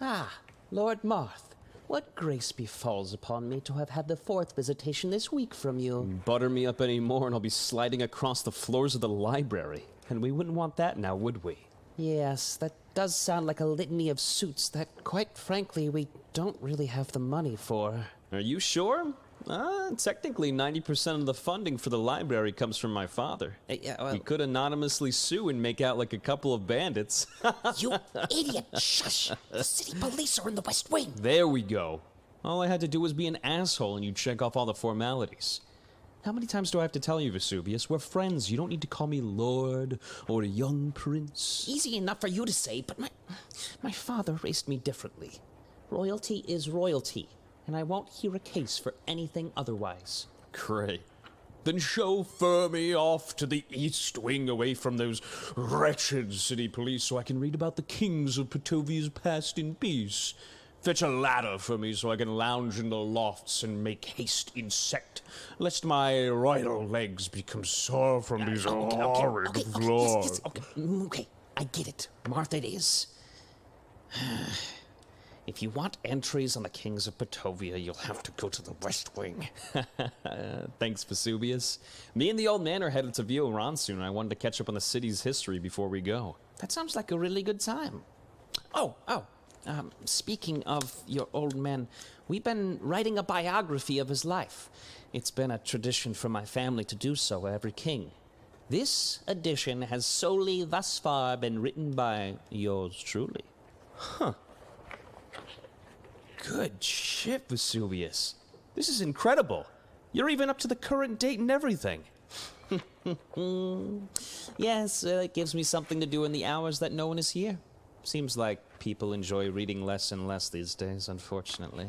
Ah, Lord Marth, what grace befalls upon me to have had the 4th visitation this week from you. Butter me up any more and I'll be sliding across the floors of the library. And we wouldn't want that now, would we? Yes, that does sound like a litany of suits that, quite frankly, we don't really have the money for. Are you sure? Technically 90% of the funding for the library comes from my father. We could anonymously sue and make out like a couple of bandits. You idiot! Shush! The city police are in the West Wing. There we go. All I had to do was be an asshole and you'd check off all the formalities. How many times do I have to tell you, Vesuvius? We're friends. You don't need to call me Lord or young prince. Easy enough for you to say, but my father raised me differently. Royalty is royalty, and I won't hear a case for anything otherwise. Great. Then chauffeur me off to the East Wing away from those wretched city police so I can read about the kings of Patovia's past in peace. Fetch a ladder for me so I can lounge in the lofts and make haste in sect, lest my royal legs become sore from these horrid floors. Okay, I get it. Marth it is. If you want entries on the kings of Patovia, you'll have to go to the West Wing. Thanks, Vesuvius. Me and the old man are headed to Vioran soon, and I wanted to catch up on the city's history before we go. That sounds like a really good time. Speaking of your old man, we've been writing a biography of his life. It's been a tradition for my family to do so every king. This edition has solely thus far been written by yours truly. Huh. Good shit, Vesuvius. This is incredible. You're even up to the current date and everything. Yes, it gives me something to do in the hours that no one is here. Seems like people enjoy reading less and less these days, unfortunately.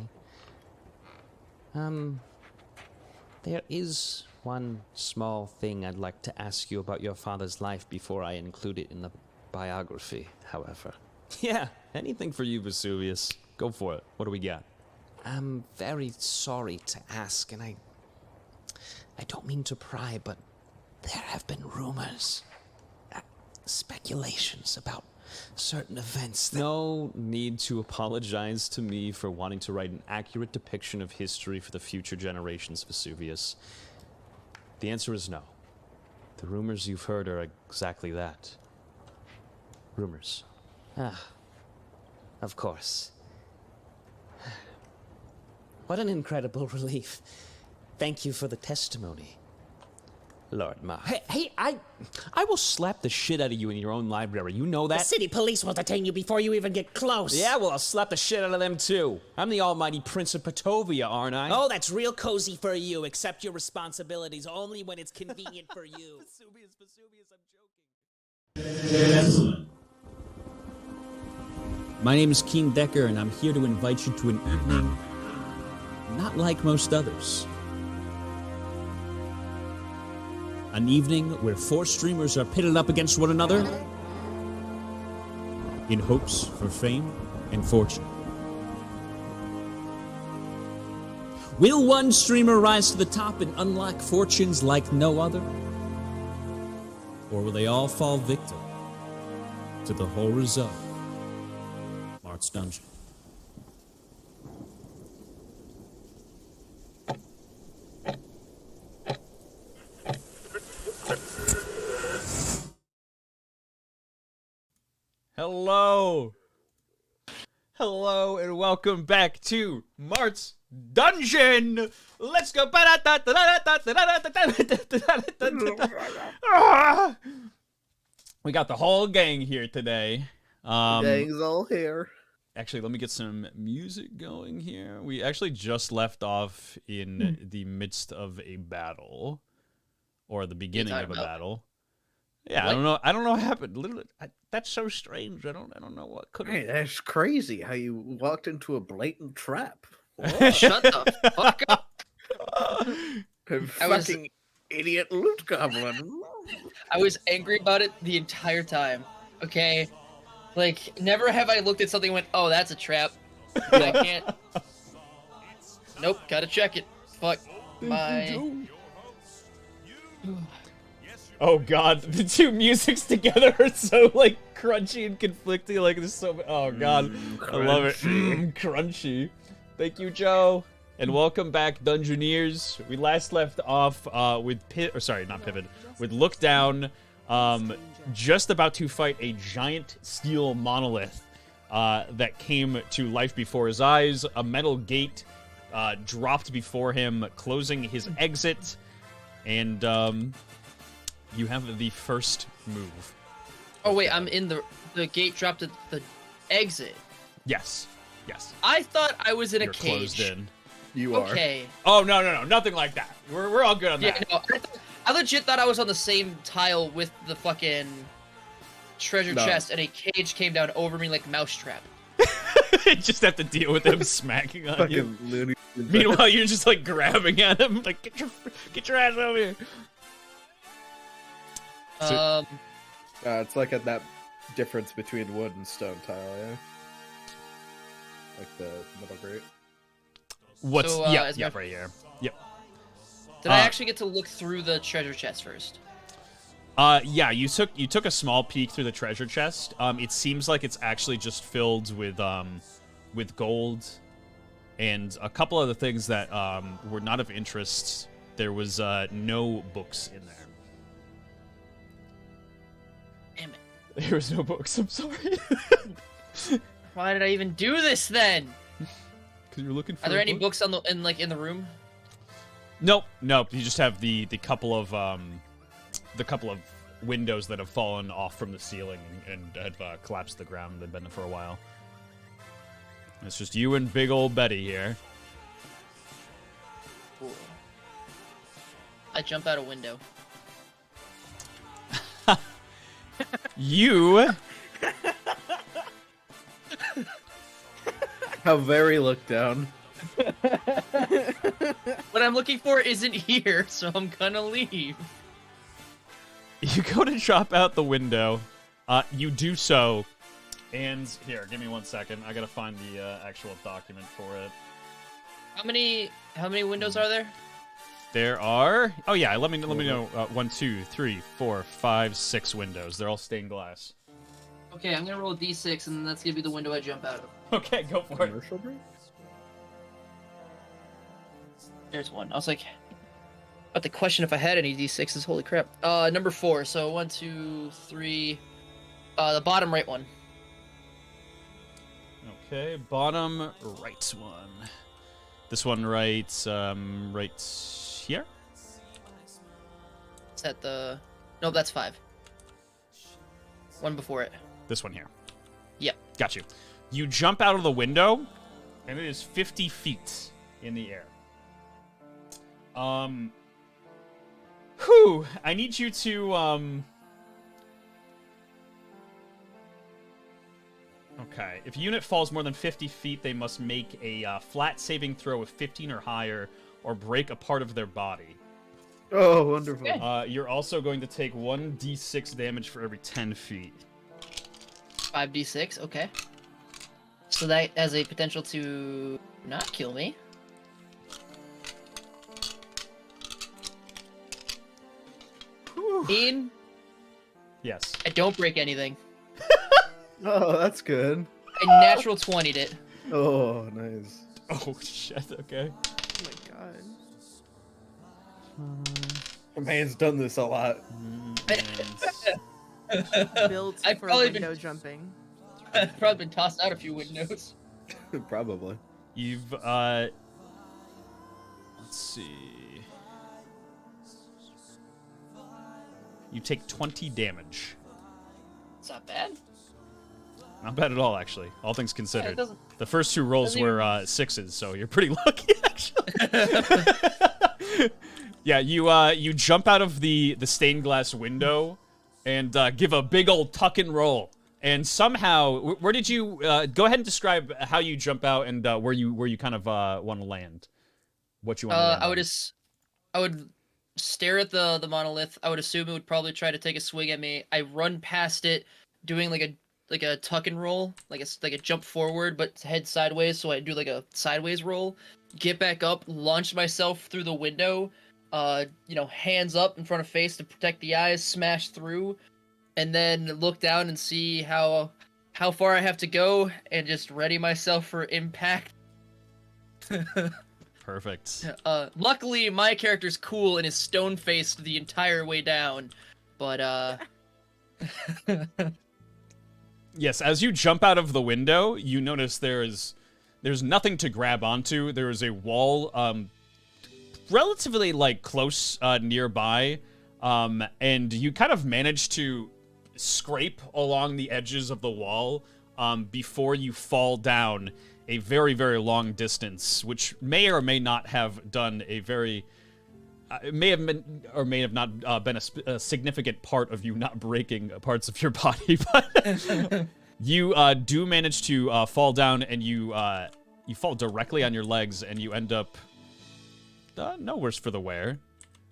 There is one small thing I'd like to ask you about your father's life before I include it in the biography, however. Yeah, anything for you, Vesuvius. Go for it. What do we got? I'm very sorry to ask, and I don't mean to pry, but there have been rumors, speculations about certain events that... No need to apologize to me for wanting to write an accurate depiction of history for the future generations, Vesuvius. The answer is no. The rumors you've heard are exactly that. Rumors. Of course. What an incredible relief. Thank you for the testimony, Lord Marth. Hey, I will slap the shit out of you in your own library. You know that? The city police will detain you before you even get close. Yeah, well, I'll slap the shit out of them, too. I'm the almighty Prince of Patovia, aren't I? Oh, that's real cozy for you. Accept your responsibilities only when it's convenient for you. Vesuvius, I'm joking. My name is Keen Decker, and I'm here to invite you to an evening not like most others. An evening where 4 streamers are pitted up against one another in hopes for fame and fortune. Will one streamer rise to the top and unlock fortunes like no other? Or will they all fall victim to the horrors of Marth's Dungeon? Hello, and welcome back to Marth's Dungeon. Let's go. We got the whole gang here today. Gang's all here. Actually, let me get some music going here. We actually just left off in the midst of a battle, or the beginning of a battle. Yeah, what? I don't know what happened. Literally, that's so strange. I don't know what could have. Hey, that's crazy how you walked into a blatant trap. Shut the fuck up. Fucking idiot loot goblin. I was angry about it the entire time. Okay? Like, never have I looked at something and went, oh, that's a trap. I can't. Nope, gotta check it. Fuck my... Oh god, the two musics together are so like crunchy and conflicting. Like there's so. Oh god, I love it. Crunchy. Thank you, Joe, and welcome back, Dungeoneers. We last left off with with Look Down, just about to fight a giant steel monolith that came to life before his eyes. A metal gate dropped before him, closing his exit, and you have the first move. Oh wait, I'm in the gate dropped at the exit. Yes. Yes. I thought I was in a You're cage. closed in. You are. Okay. Oh no, nothing like that. We're all good on Yeah, that. no, I legit thought I was on the same tile with the fucking treasure chest, and a cage came down over me like Mousetrap. Just have to deal with him smacking on you. Fucking loony. Meanwhile, you're just like grabbing at him, like get your ass over here. It's like that difference between wood and stone tile, yeah. Like the middle grate. What's So, yeah, as yeah, my- right here. Yep. Did I actually get to look through the treasure chest first? Yeah, you took a small peek through the treasure chest. It seems like it's actually just filled with gold and a couple other things that were not of interest. There was no books in there. Damn it. There was no books. I'm sorry. Why did I even do this then? Because you're looking for. Are there a any book? books on in the room? Nope. You just have the couple of windows that have fallen off from the ceiling and have collapsed to the ground. They've been there for a while. It's just you and big old Betty here. Cool. I jump out a window. You. How very look down. What I'm looking for isn't here, so I'm gonna leave. You go to drop out the window. You do so. And here, give me 1 second. I gotta find the actual document for it. How many windows are there? There are. Oh yeah, let me know. 1, 2, 3, 4, 5, 6 windows. They're all stained glass. Okay, I'm gonna roll a d6, and that's gonna be the window I jump out of. Okay, go for it. Commercial break? There's one. I was like, about to question if I had any d6s. Holy crap. Number 4. So 1, 2, 3. The bottom right one. Okay, bottom right one. This one right here. Is that the? No, that's 5. One before it. This one here. Yep. Got you. You jump out of the window, and it is 50 feet in the air. Whew. I need you to, Okay. If a unit falls more than 50 feet, they must make a flat saving throw of 15 or higher, or break a part of their body. Oh, wonderful. You're also going to take 1d6 damage for every 10 feet. 5d6. Okay. So that has a potential to not kill me. Ian, Yes. I don't break anything. Oh, that's good. I natural 20'd it. Oh, nice. Oh, shit. Okay. Oh my god. Man's done this a lot. Built I've for probably window jumping. I've probably been tossed out a few windows. Probably. You've, let's see. You take 20 damage. It's not bad. Not bad at all, actually. All things Yeah, considered. it doesn't. The first 2 rolls doesn't were 6s, so you're pretty lucky, actually. Yeah, you jump out of the stained glass window and give a big old tuck and roll. And somehow, where did you go ahead and describe how you jump out and where you kind of want to land? What you want to land? I would stare at the monolith. I would assume it would probably try to take a swing at me. I run past it, doing like a tuck and roll, like a jump forward, but head sideways. So I do like a sideways roll, get back up, launch myself through the window, hands up in front of face to protect the eyes, smash through, and then look down and see how far I have to go, and just ready myself for impact. Perfect. Luckily, my character's cool and is stone-faced the entire way down, but Yes, as you jump out of the window, you notice there's nothing to grab onto. There is a wall, relatively close nearby, and you kind of manage to scrape along the edges of the wall before you fall down a very, very long distance, which may or may not have done a very may have been or may have not been a significant part of you not breaking parts of your body, but you do manage to fall down, and you fall directly on your legs, and you end up no worse for the wear.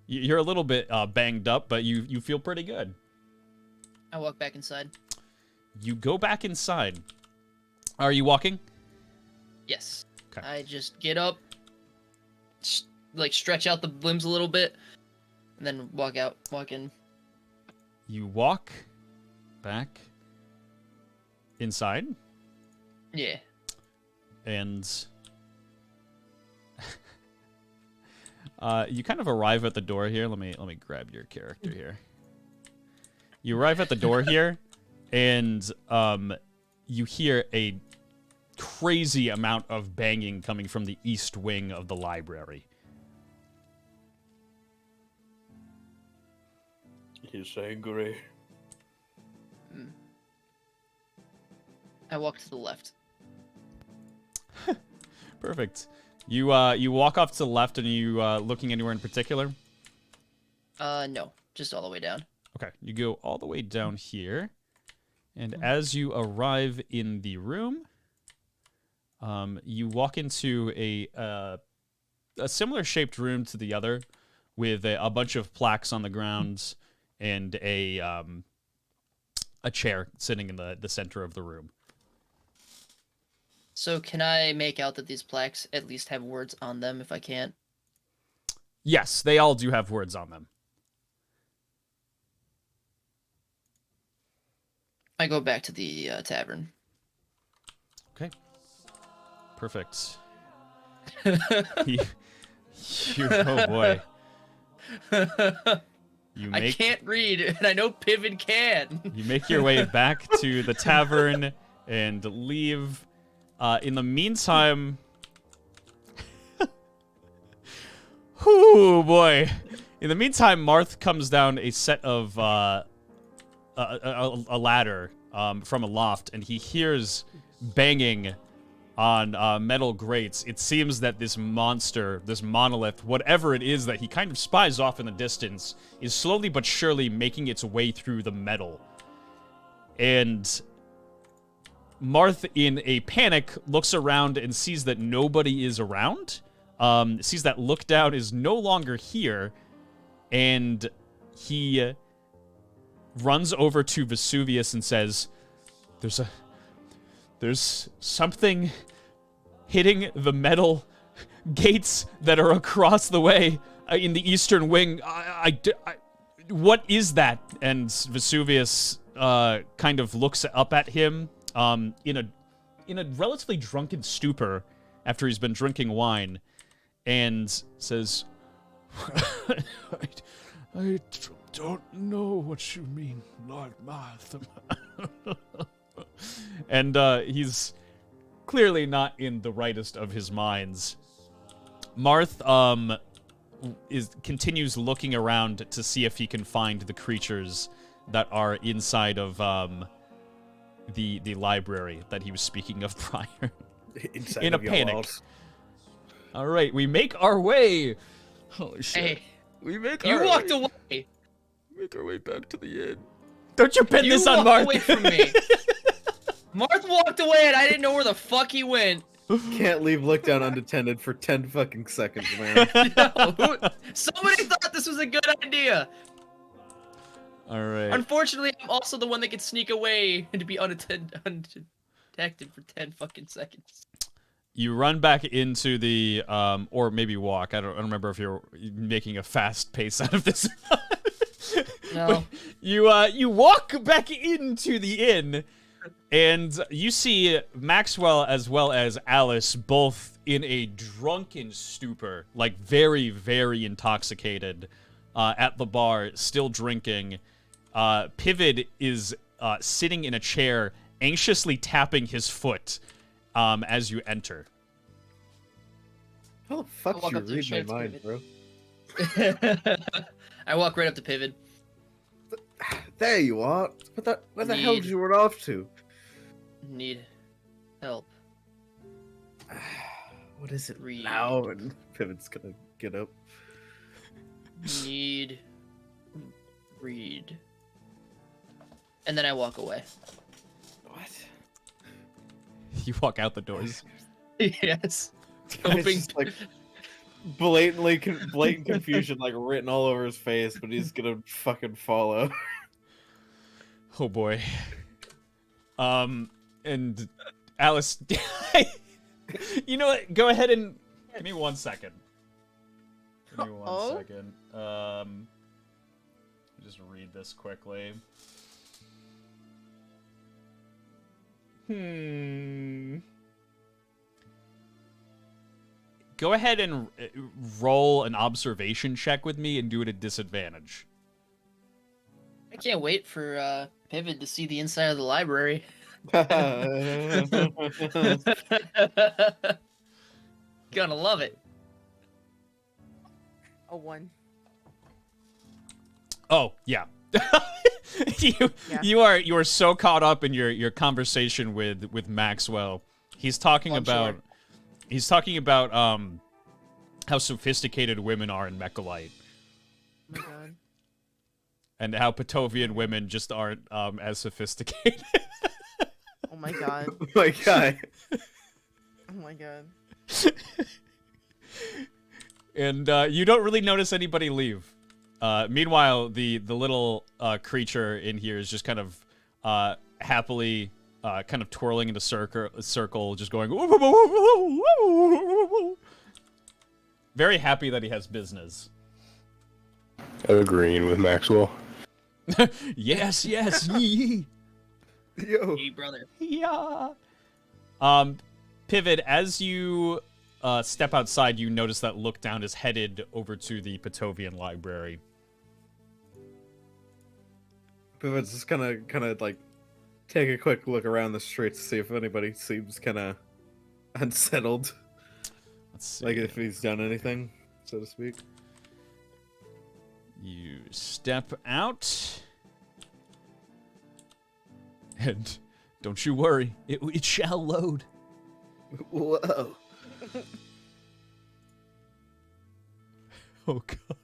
You're a little bit banged up, but you feel pretty good. I walk back inside. You go back inside. Are you walking? Yes. Okay. I just get up, stretch out the limbs a little bit, and then walk in. You walk back inside? Yeah. And you kind of arrive at the door here. Let me grab your character here. You arrive at the door here, and you hear a crazy amount of banging coming from the east wing of the library. He's angry. I walk to the left. Perfect. You walk off to the left, and you looking anywhere in particular? No, just all the way down. Okay, you go all the way down here, and as you arrive in the room, you walk into a similar shaped room to the other, with a bunch of plaques on the ground and a chair sitting in the center of the room. So can I make out that these plaques at least have words on them if I can't? Yes, they all do have words on them. I go back to the tavern. Okay. Perfect. Oh boy. I can't read, and I know Piven can. You make your way back to the tavern and leave. In the meantime... Oh boy. In the meantime, Marth comes down a set of... a ladder from a loft, and he hears banging on metal grates. It seems that this monster, this monolith, whatever it is that he kind of spies off in the distance, is slowly but surely making its way through the metal. And Marth, in a panic, looks around and sees that nobody is around, sees that Look Down is no longer here, and he runs over to Vesuvius and says, There's something hitting the metal gates that are across the way in the eastern wing. What is that? And Vesuvius kind of looks up at him in a relatively drunken stupor after he's been drinking wine, and says, I don't know what you mean, Lord Marth. And he's clearly not in the rightest of his minds. Marth continues looking around to see if he can find the creatures that are inside of the library that he was speaking of prior. Inside in a of your panic. walls. All right, we make our way. Holy shit. Hey, We make you our walked way. away. Make our way back to the inn. Don't you pin You this on walked Marth? away from me. Marth walked away, and I didn't know where the fuck he went. Can't leave Look Down unattended for 10 fucking seconds, man. Somebody thought this was a good idea. All right. Unfortunately, I'm also the one that can sneak away and to be undetected for 10 fucking seconds. You run back into the, or maybe walk. I don't remember if you're making a fast pace out of this. No. You walk back into the inn, and you see Maxwell as well as Alice both in a drunken stupor, like very, very intoxicated, at the bar, still drinking. Pivot is sitting in a chair, anxiously tapping his foot as you enter. How the fuck walk you up to read Shred's my mind, bro? I walk right up to Pivot. There you are. Where the hell did you run off to? Need help. What is it Read. now? And Pivot's gonna get up. Need read. And then I walk away. What? You walk out the doors. Yes. It's Hoping just, like blatant confusion, like written all over his face, but he's gonna fucking follow. Oh boy. And Alice, you know what? Go ahead and give me 1 second. Give me 1 second. Just read this quickly. Go ahead and roll an observation check with me and do it at disadvantage. I can't wait for Pivot to see the inside of the library. Gonna love it. A 1. Oh, yeah. You are so caught up in your conversation with Maxwell. He's talking about how sophisticated women are in Mechalite. Oh my god. And how Patovian women just aren't as sophisticated. Oh my god. My guy. Oh my god. And you don't really notice anybody leave. Meanwhile, the little creature in here is just kind of happily kind of twirling in a circle, just going very happy that he has business. Agreeing with Maxwell. Yes, yes. Yee. Yo. Hey, brother. Yeah. Pivot, as you step outside, you notice that Look Down is headed over to the Patovian library. Pivot's just kind of like take a quick look around the streets to see if anybody seems kind of unsettled. Let's see. Like if he's done anything, so to speak. You step out. And don't you worry, it shall load. Whoa. Oh, God.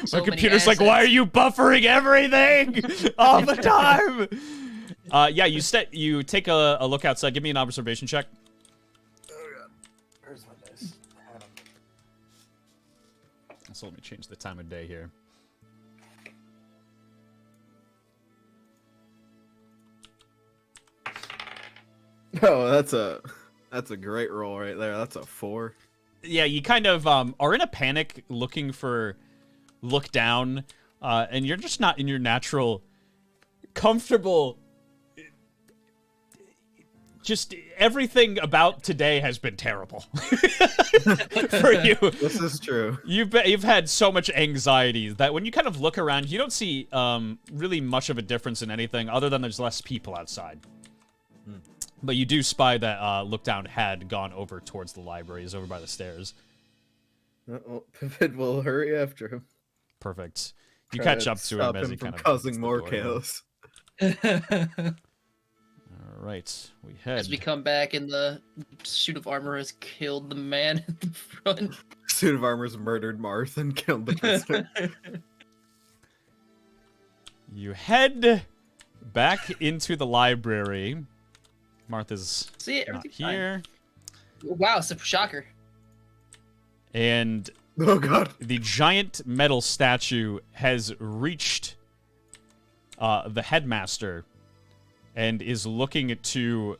So My many computer's like, why are assets. you buffering everything all the time? Yeah, you take a look outside. Give me an observation check. Oh god. Where's my dice? So let me change the time of day here. Oh, that's a great roll right there. That's a 4. Yeah, you kind of are in a panic looking for Look Down, and you're just not in your natural, comfortable. Just everything about today has been terrible for you. This is true. You've had so much anxiety that when you kind of look around, you don't see really much of a difference in anything other than there's less people outside. But you do spy that Look Down had gone over towards the library, is over by the stairs. Well, Pivot will hurry after him. Perfect. You Try catch up to stop him as he from kind of causing opens the more door. chaos. All right, we head. As we come back and the suit of armor has killed the man in the front. Suit of Armor's murdered Marth and killed the prisoner. You head back into the library. Martha's See, not everything's fine. here. Wow, it's a shocker. And Oh god. the giant metal statue has reached the headmaster and is looking to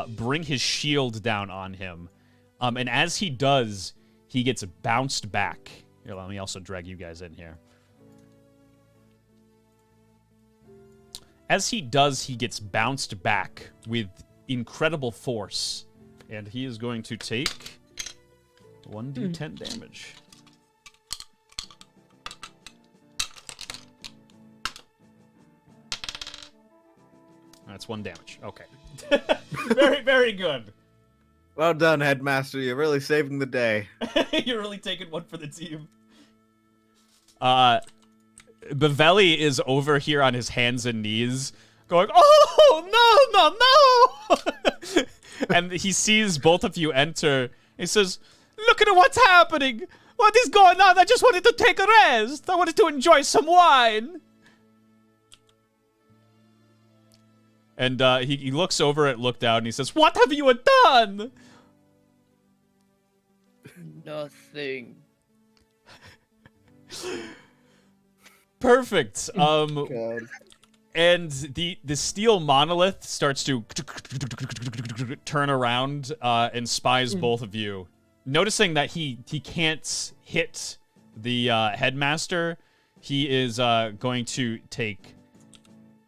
bring his shield down on him. And as he does, he gets bounced back. Here, let me also drag you guys in here. As he does, he gets bounced back with incredible force. And he is going to take 1d10 damage. That's 1 damage. Okay. Very, very good. Well done, Headmaster. You're really saving the day. You're really taking one for the team. Bavelli is over here on his hands and knees, going, "Oh, no, no, no!" And he sees both of you enter. He says, "Look at what's happening! What is going on? I just wanted to take a rest. I wanted to enjoy some wine." And he looks over at Lookdown and he says, "What have you done?" Nothing. Perfect. God. And the steel monolith starts to turn around and spies both of you. Noticing that he can't hit the headmaster, he is going to take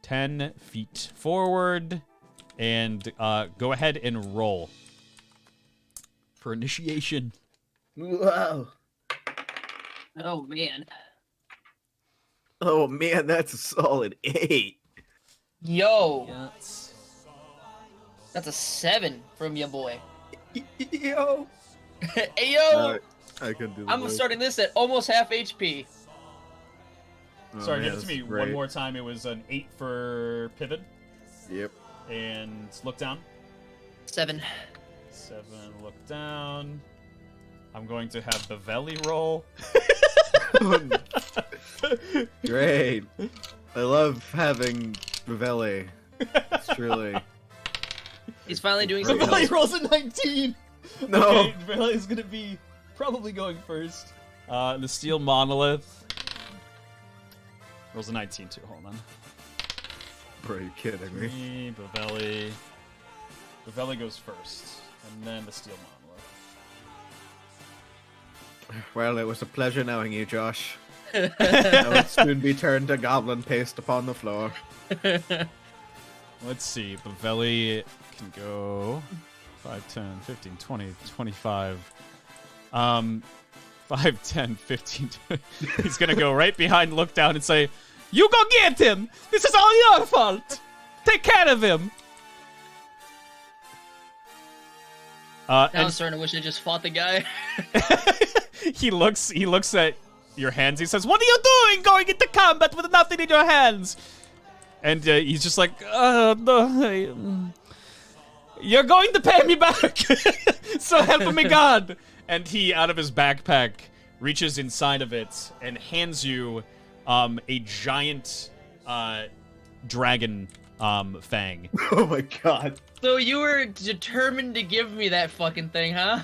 10 feet forward and go ahead and roll for initiation. Wow. Oh man. Oh man, that's a solid 8. Yo. That's a 7 from your boy. Yo. Hey yo. I can do. I'm starting this at almost half HP. Oh, Sorry, man, give it to me that's one great. more time. It was an 8 for pivot. Yep. And look down. 7. 7, look down. I'm going to have Bavelli roll. Great. I love having Ravelli. It's truly. He's finally doing Great. something. Bavelli rolls a 19! No. Okay, Bavelli's gonna be probably going first. The steel monolith rolls a 19 too. Hold on. Are you kidding me? Bavelli. Bavelli goes first, and then the steel monolith. Well, it was a pleasure knowing you, Josh. I will soon be turned to goblin paste upon the floor. Let's see. Bavelli can go 5, 10, 15, 20, 25. 5, 10, 15. He's going to go right behind Look Down and say, "You go get him! This is all your fault! Take care of him!" Now I'm And starting to wish I just fought the guy. he looks at your hands. He says, "What are you doing going into combat with nothing in your hands?" And he's just like, no, "You're going to pay me back. So help me God." And he, out of his backpack, reaches inside of it and hands you a giant dragon fang. Oh my god. So you were determined to give me that fucking thing, huh?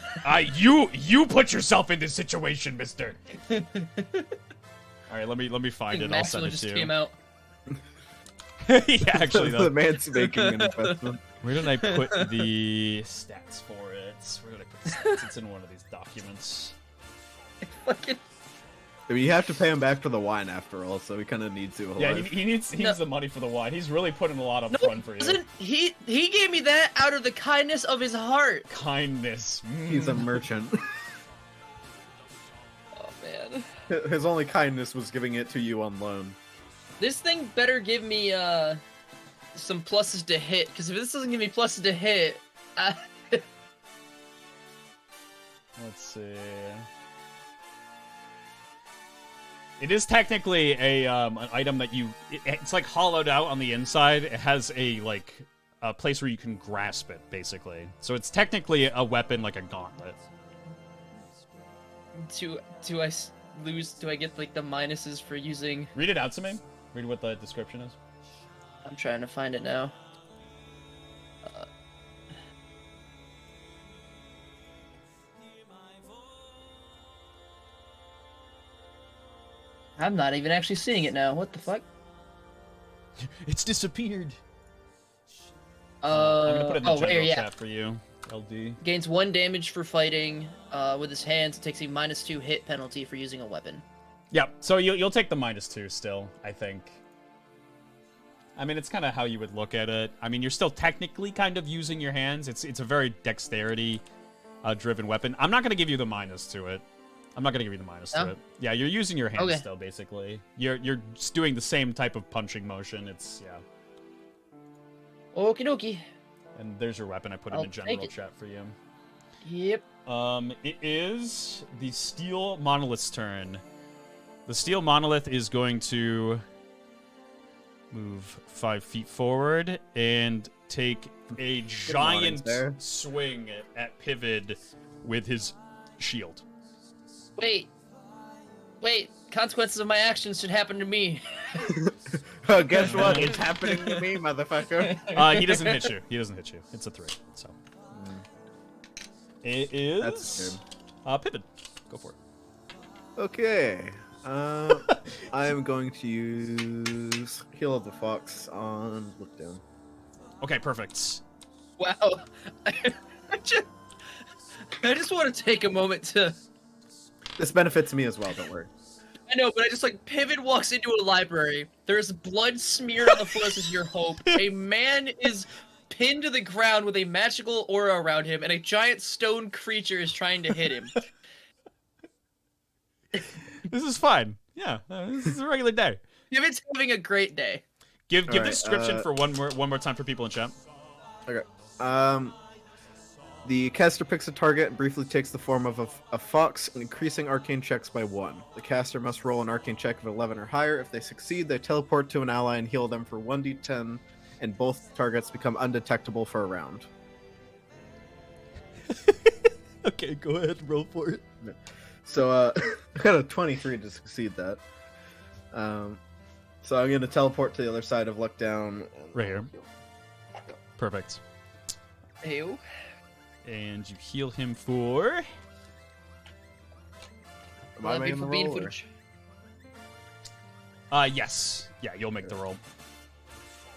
You put yourself in this situation, mister. All right, let me find it. I'll send Maxwell it just to you. came out. Yeah, actually, The though. man's making an investment. Where did I put the stats for it? Where did I put the stats? It's in one of these documents. Fucking. I mean, you have to pay him back for the wine after all, so he kind of needs to. Yeah, alive. he needs the money for the wine. He's really putting a lot up front for you. Listen, he gave me that out of the kindness of his heart. Kindness. He's a merchant. Oh man. His only kindness was giving it to you on loan. This thing better give me some pluses to hit, because if this doesn't give me pluses to hit, Let's see. It is technically an item that it's like hollowed out on the inside. It has a place where you can grasp it, basically. So it's technically a weapon, like a gauntlet. do I lose? Do I get like the minuses for using? Read it out to me. Read what the description is. I'm trying to find it now. I'm not even actually seeing it now. What the fuck? It's disappeared. I'm gonna put it in the Oh, right general here, yeah. chat for you, LD. Gains 1 damage for fighting with his hands. Takes a -2 hit penalty for using a weapon. Yeah, so you'll take the -2 still, I think. I mean, it's kind of how you would look at it. I mean, you're still technically kind of using your hands. It's a very dexterity driven weapon. I'm not gonna give you the minus to it. I'm not gonna give you the minus to it. Yeah, you're using your hands still, basically. You're just doing the same type of punching motion. It's Okie dokie. And there's your weapon. I put in the general chat for you. Yep. It is the Steel Monolith's turn. The Steel Monolith is going to move 5 feet forward and take a giant swing at Pivot with his shield. Wait. Consequences of my actions should happen to me. Oh, guess what? It's happening to me, motherfucker. He doesn't hit you. It's a 3. So it is. That's good. Pivot. Go for it. Okay. I am going to use Heal of the Fox on Look Down. Okay, perfect. Wow. I just want to take a moment to... This benefits me as well, don't worry. I know, but I just Pivot walks into a library. There's blood smeared on the floor as your hope. A man is pinned to the ground with a magical aura around him, and a giant stone creature is trying to hit him. This is fine. Yeah, this is a regular day. Pivot's having a great day. Give the description for one more time for people in chat. Okay. The caster picks a target and briefly takes the form of a fox, increasing arcane checks by 1. The caster must roll an arcane check of 11 or higher. If they succeed, they teleport to an ally and heal them for 1d10, and both targets become undetectable for a round. Okay, go ahead, roll for it. So, I got a 23 to succeed that. So I'm going to teleport to the other side of Look Down. Right here. Perfect. Ew. And you heal him for... Am I making the roll? Yes. Yeah, you'll make the roll.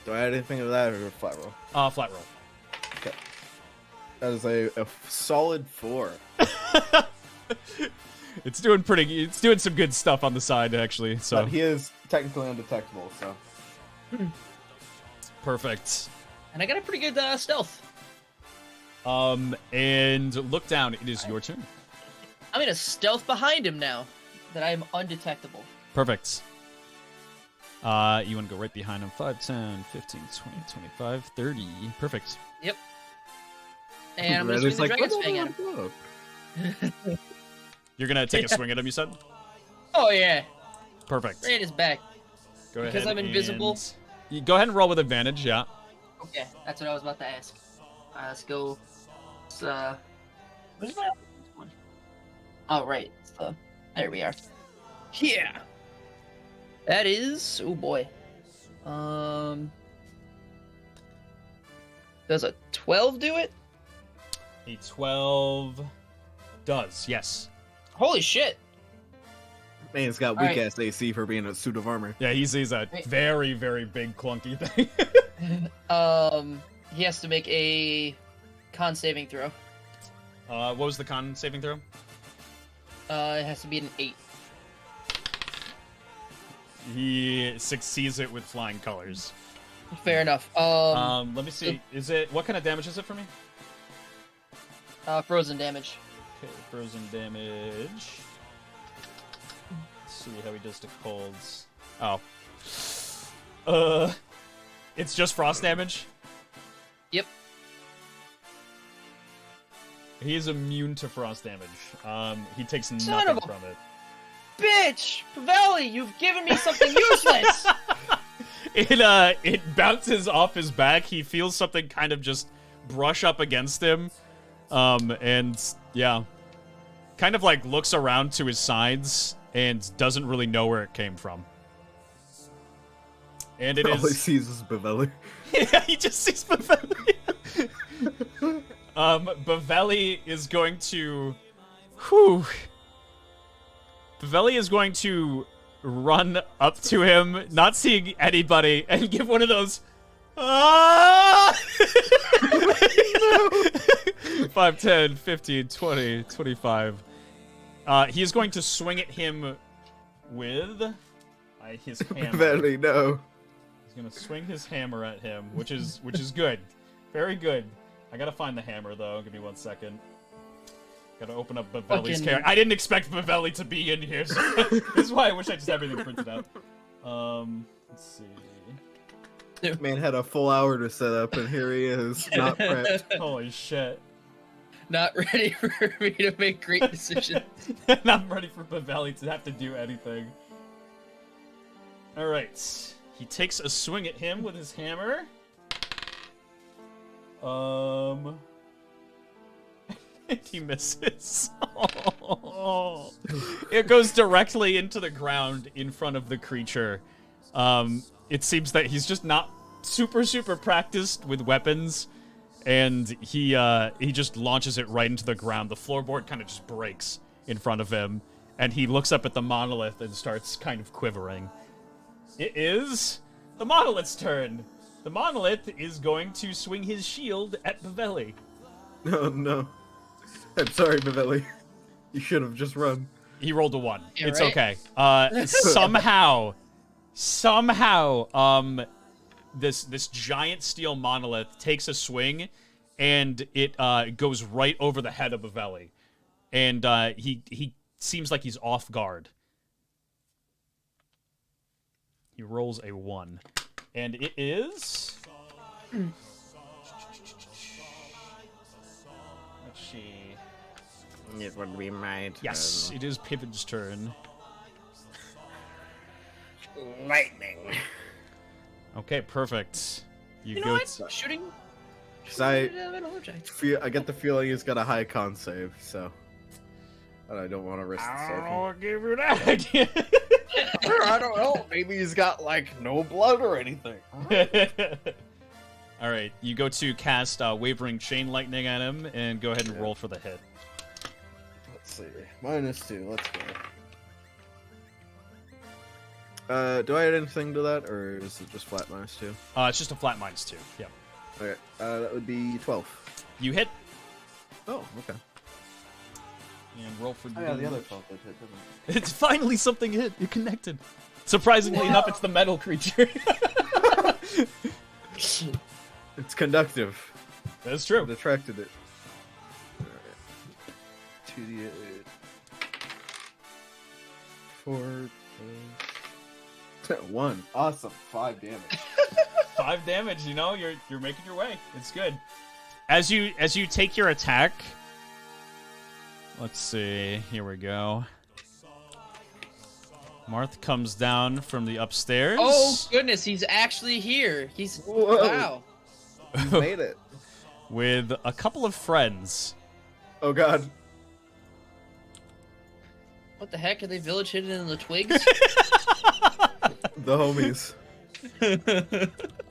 Do I add anything to that or a flat roll? Flat roll. Okay. That is a solid 4. It's doing some good stuff on the side, actually. So but he is technically undetectable, so. Perfect. And I got a pretty good stealth. And Look Down, it is your turn. I'm gonna stealth behind him now, that I am undetectable. Perfect. You want to go right behind him. 5, 10, 15, 20, 25, 30. Perfect. Yep. And I'm gonna swing the Dragon's Fang at him. You're gonna take a swing at him, you said? Oh, yeah. Perfect. Right in his back. Go ahead. Because I'm invisible. You go ahead and roll with advantage, yeah. Okay, that's what I was about to ask. Let's go. Where's my one? Oh, right. There we are. Yeah. That is. Oh boy. Does a 12 do it? A 12 does, yes. Holy shit. Man, he's got weak ass AC for being a suit of armor. Yeah, he's a very, very big clunky thing. He has to make a con saving throw. What was the con saving throw? It has to be an 8. He succeeds it with flying colors. Fair enough. Let me see. Is it what kind of damage is it for me? Frozen damage. Okay, frozen damage. Let's see how he does to colds. Oh. It's just frost damage? Yep. He is immune to frost damage. He takes Son nothing of a from it. Bitch! Pavelli, you've given me something useless! It bounces off his back. He feels something kind of just brush up against him. And yeah. Kind of like looks around to his sides and doesn't really know where it came from. And it All he is... sees is Bavelli. Yeah, he just sees Bavelli. Bavelli is going to... Whew. Bavelli is going to run up to him, not seeing anybody, and give one of those... Ah! 5, 10, 15, 20, 25. He is going to swing at him with his hammer. Very no. He's going to swing his hammer at him, which is good. Very good. I gotta find the hammer, though. Give me 1 second. Gotta open up Bavelli's character. I didn't expect Bavelli to be in here, so this is why I wish I just had everything printed out. Let's see. Man had a full hour to set up, and here he is, not prepped. Holy shit. Not ready for me to make great decisions. Not ready for Bavelli to have to do anything. Alright. He takes a swing at him with his hammer. He misses. Oh. It goes directly into the ground in front of the creature. It seems that he's just not super practiced with weapons, and he just launches it right into the ground. The floorboard kind of just breaks in front of him, and he looks up at the monolith and starts kind of quivering. It is the monolith's turn. The monolith is going to swing his shield at Bavelli. Oh no. I'm sorry, Bavelli. You should have just run. He rolled a 1. Yeah, it's right? okay. Somehow, this giant steel monolith takes a swing, and it goes right over the head of Bavelli, and he seems like he's off guard. He rolls a 1, and it is. Let's see. It would be my turn. Yes, it is Piven's turn. Lightning. Okay, perfect. You know what? Shooting. Cause I Object. I get the feeling he's got a high con save, so. And I don't want to risk the I'll second. give you that idea. I don't know. Maybe he's got, like, no blood or anything. All right, you go to cast Wavering Chain Lightning at him, and go ahead and roll for the hit. Let's see. -2. Let's go. Do I add anything to that, or is it just flat -2? It's just a flat -2. Yep. Okay. That would be 12. You hit, Oh, okay. and roll for Oh, yeah, the other 12 did hit, didn't it? It's finally something hit. You connected. Surprisingly enough, it's the metal creature. It's conductive. That's true. It attracted it. Alright. 2d8. 4. 1. Awesome. 5 damage. 5 damage. You know, you're making your way. It's good. As you take your attack. Let's see. Here we go. Marth comes down from the upstairs. Oh goodness, he's actually here. He's Whoa. wow. You made it. With a couple of friends. Oh god. What the heck? Are they village hidden in the twigs? The homies.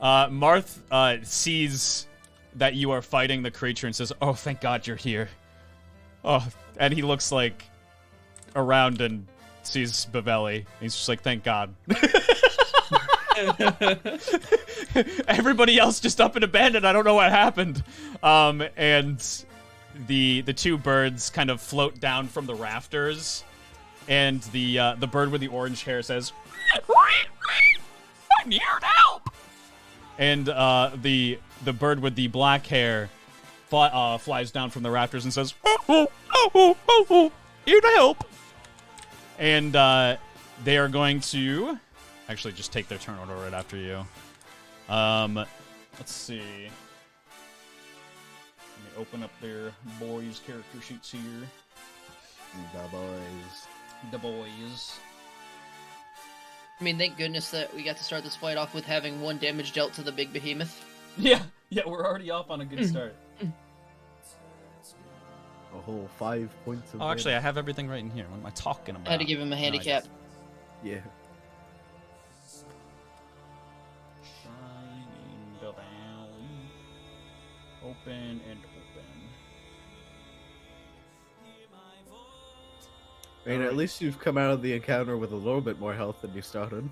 Marth sees that you are fighting the creature and says, "Oh, thank God you're here." Oh, and he looks like around and sees Bavelli. He's just like, "Thank God." Everybody else just up and abandoned. I don't know what happened. And the two birds kind of float down from the rafters, and the bird with the orange hair says, "I'm here to help." And the bird with the black hair flies down from the rafters and says, "Oh, here to help." And they are going to actually just take their turn order right after you. Let's see. Let me open up their boys' character sheets here. The boys. The boys. I mean, thank goodness that we got to start this fight off with having 1 damage dealt to the big behemoth. Yeah, we're already off on a good start. A whole 5 points of Oh, actually, I have everything right in here. What am I talking about? I had to give him a handicap. Yeah. Shining the valley. Open and open. I mean, at least you've come out of the encounter with a little bit more health than you started.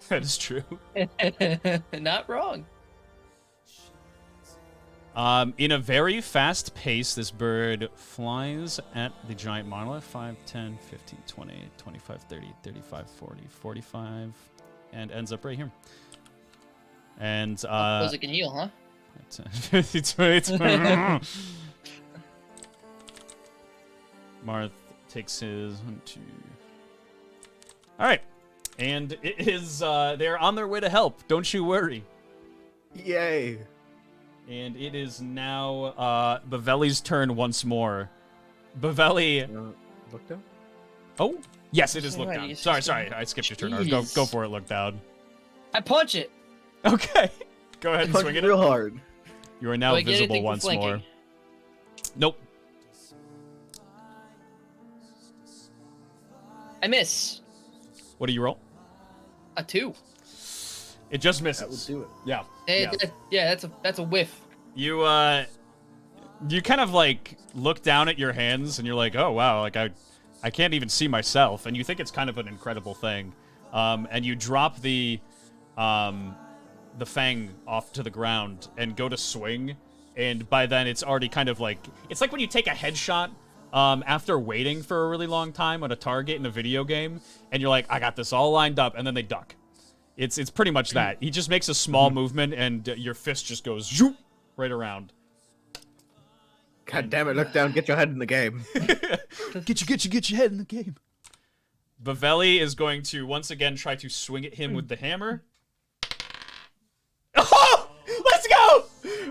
That is true. Not wrong. In a very fast pace, this bird flies at the giant monolith. 5, 10, 15, 20, 25, 30, 35, 40, 45, and ends up right here. And Suppose it can heal, huh? Marth takes his 1, 2. All right, and it is they're on their way to help. Don't you worry. Yay. And it is now Baveli's turn once more. Baveli. Look down? Oh, yes, it is look Sorry, down. it's Sorry, just- sorry, I skipped your turn. Jeez. Go for it, look down. I punch it. Okay, go ahead and Punch swing it. real hard. You are now Do I get visible anything for once more. flanking? Nope. I miss. What do you roll? A 2. It just That would misses. do it. Yeah. Yeah, that's a whiff. You kind of like look down at your hands and you're like, oh wow, like I can't even see myself, and you think it's kind of an incredible thing. And you drop the fang off to the ground and go to swing, and by then it's already kind of like, it's like when you take a headshot after waiting for a really long time on a target in a video game, and you're like, I got this all lined up, and then they duck. It's pretty much that. He just makes a small movement, and your fist just goes zoop, right around. God damn it, look down, get your head in the game. Get your head in the game. Baveli is going to once again try to swing at him with the hammer. Oh! Let's go!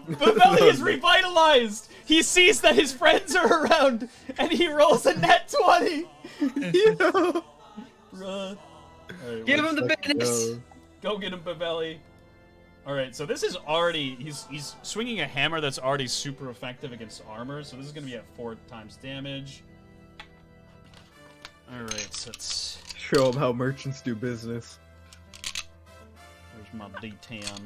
Baveli is revitalized! He sees that his friends are around, and he rolls a net 20! Run. Right, Give him the business. Go get him, Baveli. Alright, so this is already... He's swinging a hammer that's already super effective against armor, so this is going to be at 4 times damage. Alright, so it's... Show them how merchants do business. Where's my D10?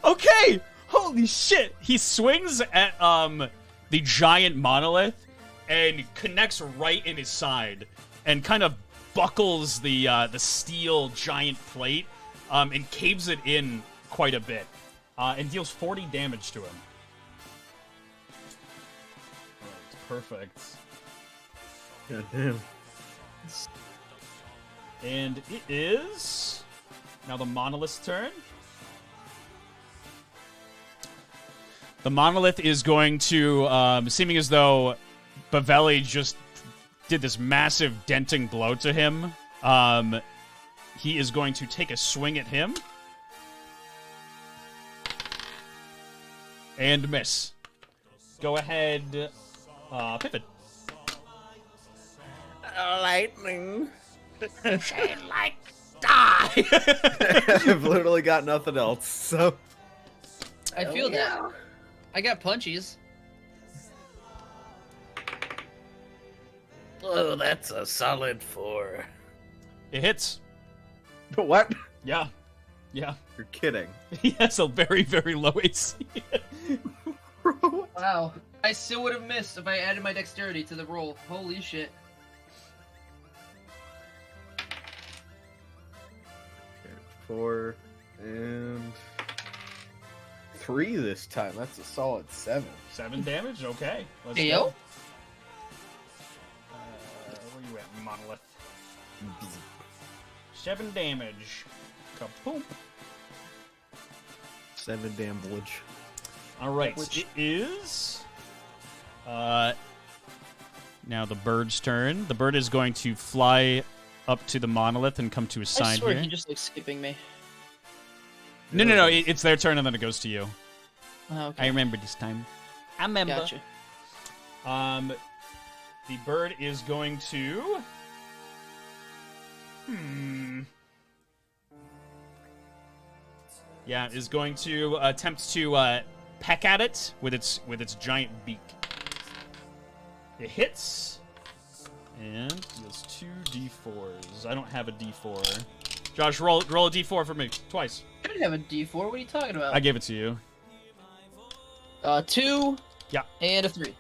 Okay! Holy shit! He swings at the giant monolith and connects right in his side and kind of buckles the steel giant plate and caves it in quite a bit and deals 40 damage to him. Perfect. God damn. And it is now the monolith's turn. The monolith is going to, seeming as though Baveli just did this massive denting blow to him, he is going to take a swing at him. And miss. Go ahead, pivot. Lightning. Shade like die. I've literally got nothing else, so. I feel that. I got punchies. Oh, that's a solid 4. It hits. What? Yeah. Yeah. You're kidding. He has a very, very low AC. Wow. I still would have missed if I added my dexterity to the roll. Holy shit. Okay, 4 and 3 this time. That's a solid 7. 7 damage? Okay. Let's Hey, go. yo. Where you at, monolith? 7 damage. Kaboom. 7 damage. Alright, it is... now the bird's turn. The bird is going to fly up to the monolith and come to his I side swear here. he just like skipping me. No, it's their turn and then it goes to you. Oh, okay. I remember this time. I remember. Gotcha. The bird is going to... Yeah, is going to attempt to peck at it with its giant beak. It hits, and deals 2 d4s. I don't have a d4. Josh, roll a d4 for me twice. I didn't have a D4. What are you talking about? I gave it to you. 2. Yeah. And a 3.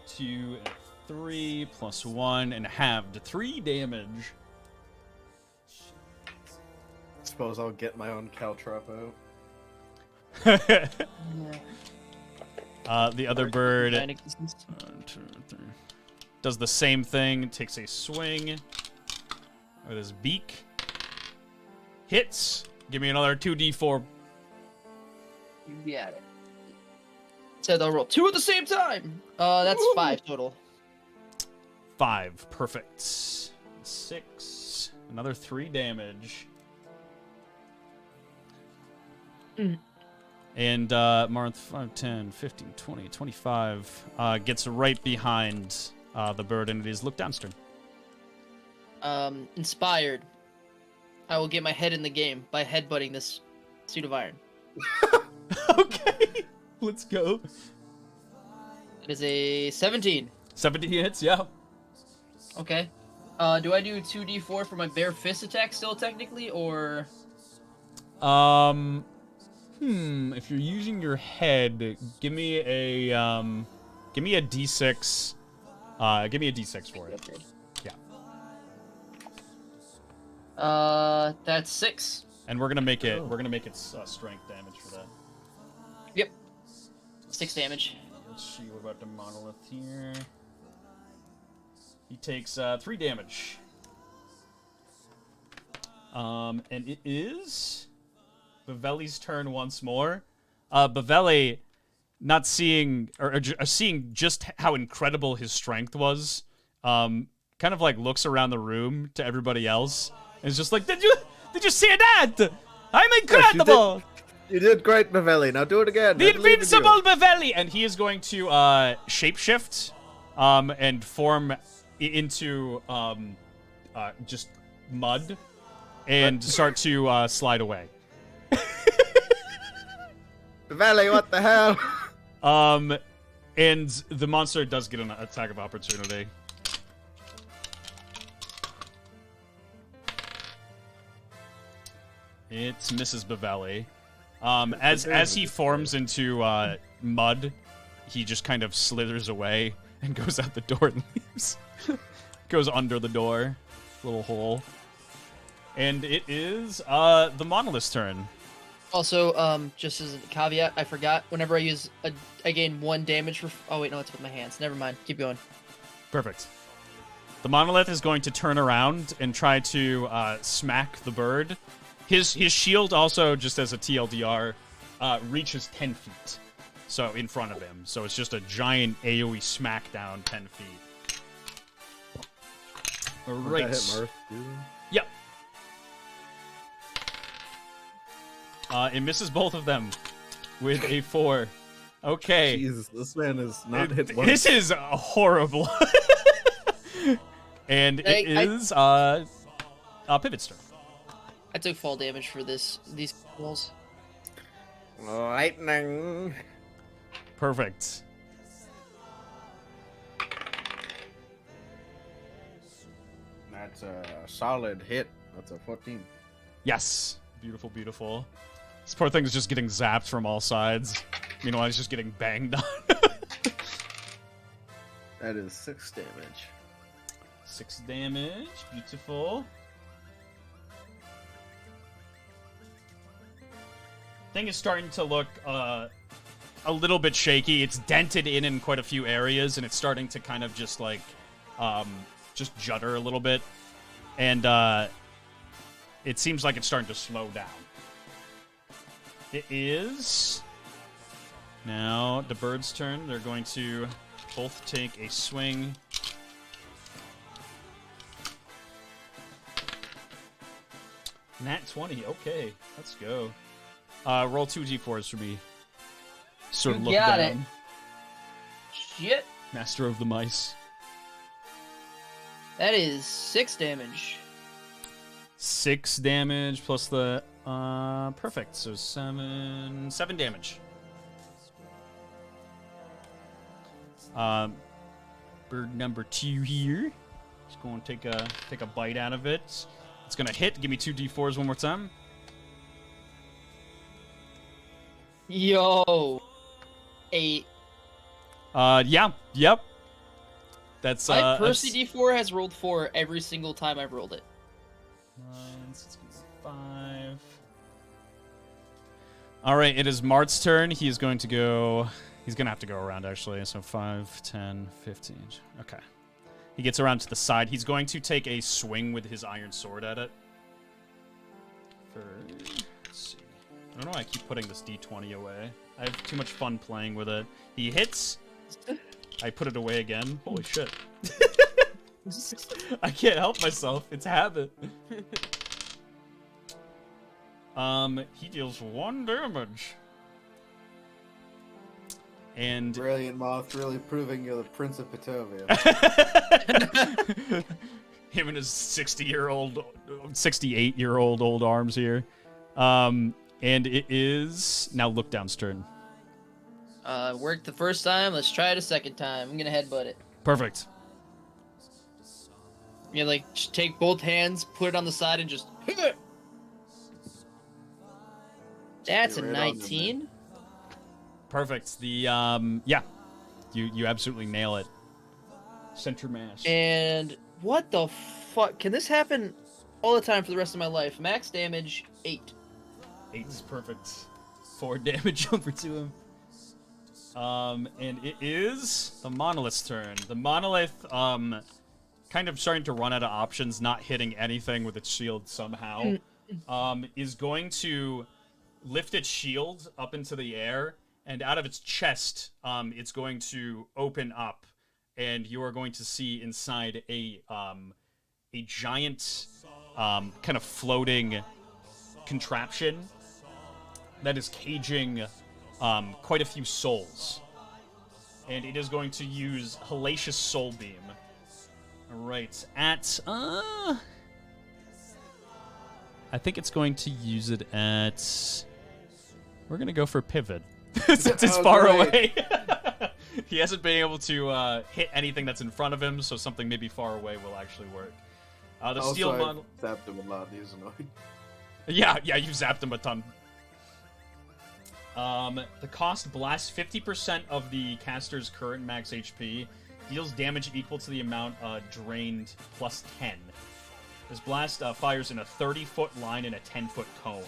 2 and 3 plus 1 and halved 3 damage. suppose I'll get my own caltrop out. The other bird Panic business. does the same thing, takes a swing with his beak. Hits. Give me another 2d4. You got it. So they'll roll 2 at the same time. That's 5 total. 5. Perfect. 6. Another 3 damage. And Marth, 5, 10, 15, 20, 25 gets right behind the bird, and it is Look Down's turn. Inspired. I will get my head in the game by headbutting this suit of iron. Okay. Let's go. It is a 17. 17 hits, yeah. Okay. Do I do 2d4 for my bare fist attack still technically, or? If you're using your head, give me a d6. Give me a d6 for it. Okay. Yeah. That's 6. And we're gonna make it. We're gonna make it strength damage for that. Yep. 6 damage. Let's see what about the monolith here. He takes 3 damage. And it is Baveli's turn once more. Baveli, not seeing or seeing just how incredible his strength was, kind of like looks around the room to everybody else and is just like, Did you see that? I'm incredible! You did great, Baveli. Now do it again. The invincible Baveli! And he is going to shapeshift and form into just mud and start to slide away. Baveli, what the hell? And the monster does get an attack of opportunity. It's Mrs. Baveli. As he forms into mud, he just kind of slithers away and goes out the door and leaves. Goes under the door, little hole. And it is the monolith's turn. Also, just as a caveat, I forgot. Whenever I use I gain 1 damage for. Oh wait, no, it's with my hands. Never mind. Keep going. Perfect. The monolith is going to turn around and try to smack the bird. His shield also, just as a TLDR, reaches 10 feet. So in front of him. So it's just a giant AoE smackdown 10 feet. All right. That hit Marth, too? Yep. It misses both of them with a 4. Okay. Jesus, this man is not hit once. This is horrible. And it is Pivot's turn. I took fall damage for these rolls. Lightning. Perfect. That's a solid hit. That's a 14. Yes. Beautiful, beautiful. This poor thing is just getting zapped from all sides. Meanwhile, he's just getting banged on. That is 6 damage. 6 damage. Beautiful. Thing is starting to look a little bit shaky. It's dented in quite a few areas, and it's starting to kind of just like just judder a little bit. And it seems like it's starting to slow down. It is now the bird's turn. They're going to both take a swing. Nat 20. Okay, let's go. Roll 2 d4s for me. Sort of look got down. it. Shit. Master of the mice. That is 6 damage. 6 damage plus the perfect. So 7 damage. Bird number 2 here. Just going to take a bite out of it. It's gonna hit. Give me 2 d4s one more time. Yo. 8. Yeah, yep. That's My Percy D4 has rolled 4 every single time I've rolled it. 9, 6, 5. All right, it is Mart's turn. He is going to go... He's going to have to go around, actually. So 5, 10, 15. Okay. He gets around to the side. He's going to take a swing with his iron sword at it. Let's see. I don't know why I keep putting this D20 away. I have too much fun playing with it. He hits. I put it away again. Holy shit. I can't help myself. It's a habit. He deals 1 damage. And Brilliant, Moth, really proving you're the Prince of Petovia. him and his 68-year-old old arms here. And it is now Lookdown's turn. Worked the first time. Let's try it a second time. I'm gonna headbutt it. Perfect. You know, like just take both hands, put it on the side, and just. That's a Right on 19. Perfect. The yeah, you absolutely nail it. Center mass. And what the fuck? Can this happen all the time for the rest of my life? Max damage 8. 8 is perfect. 4 damage over to him. And it is the Monolith's turn. The Monolith, kind of starting to run out of options, not hitting anything with its shield somehow, is going to lift its shield up into the air, and out of its chest, it's going to open up, and you are going to see inside a giant, kind of floating contraption that is caging quite a few souls. And it is going to use Hellacious Soul Beam. Alright, at... I think it's going to use it at... We're going to go for Pivot. Since it's far away. He hasn't been able to hit anything that's in front of him, so something maybe far away will actually work. The steel model... Zapped him a lot, he's annoying. Yeah, you zapped him a ton. The cost blasts 50% of the caster's current max HP, deals damage equal to the amount drained plus 10. This blast fires in a 30-foot line and a 10-foot cone.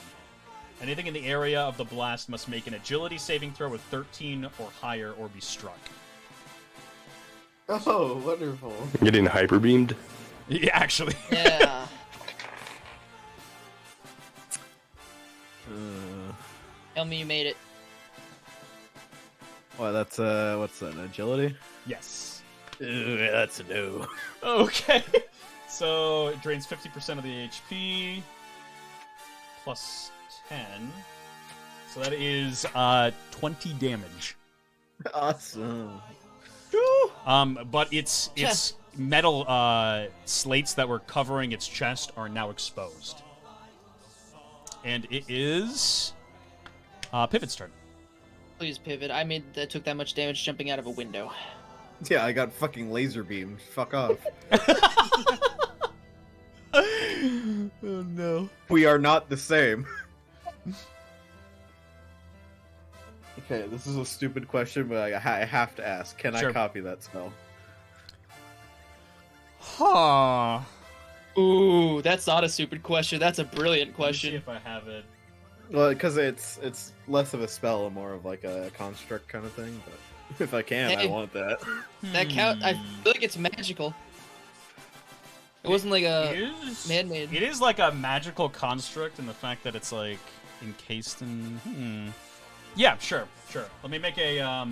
Anything in the area of the blast must make an agility saving throw with 13 or higher or be struck. Oh, wonderful. Getting hyper beamed? Yeah, actually. Yeah. Tell me you made it. Well, that's what's that? Agility? Yes. That's a no. Okay. So it drains 50% of the HP. Plus 10. So that is 20 damage. Awesome. But its metal slates that were covering its chest are now exposed. And it is Pivot's turn. Please pivot. I took that much damage jumping out of a window. Yeah, I got fucking laser beamed. Fuck off. Oh no. We are not the same. Okay, this is a stupid question, but I have to ask. Can Sure. I copy that spell? Huh. Ooh, that's not a stupid question. That's a brilliant See question. if I have it. Well, because it's less of a spell and more of like a construct kind of thing. But if I can, I Hey. want that. That count. I feel like it's magical. It wasn't like a man-made. It is like a magical construct in the fact that it's like encased in. Yeah, sure. Let me make a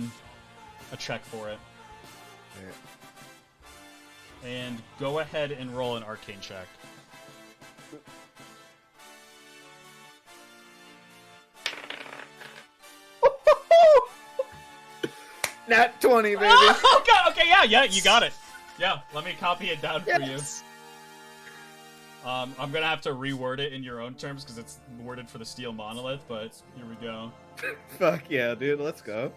check for it. Alright. And go ahead and roll an arcane check. Nat 20, baby. Oh god, okay, yeah, you got it. Yeah, let me copy it down for you. I'm gonna have to reword it in your own terms because it's worded for the steel monolith, but here we go. Fuck yeah, dude. Let's go.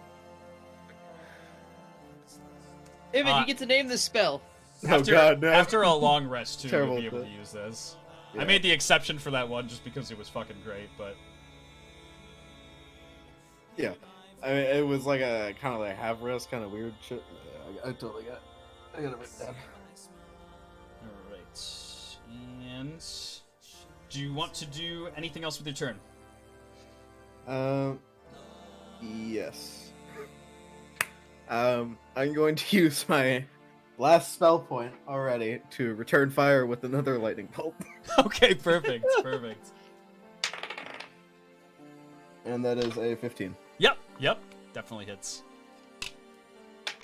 Ivan, you get to name this spell. After, God, no. after a long rest, too, Terrible you'll be able with to use this. Yeah. I made the exception for that one just because it was fucking great, but... Yeah. I mean, it was like a kind of like half rest, kind of weird shit. Yeah, I totally got it. I got it written down. Alright. And... do you want to do anything else with your turn? Yes. I'm going to use my last spell point already to return fire with another lightning bolt. Okay, perfect, perfect. And that is a 15. Yep, definitely hits.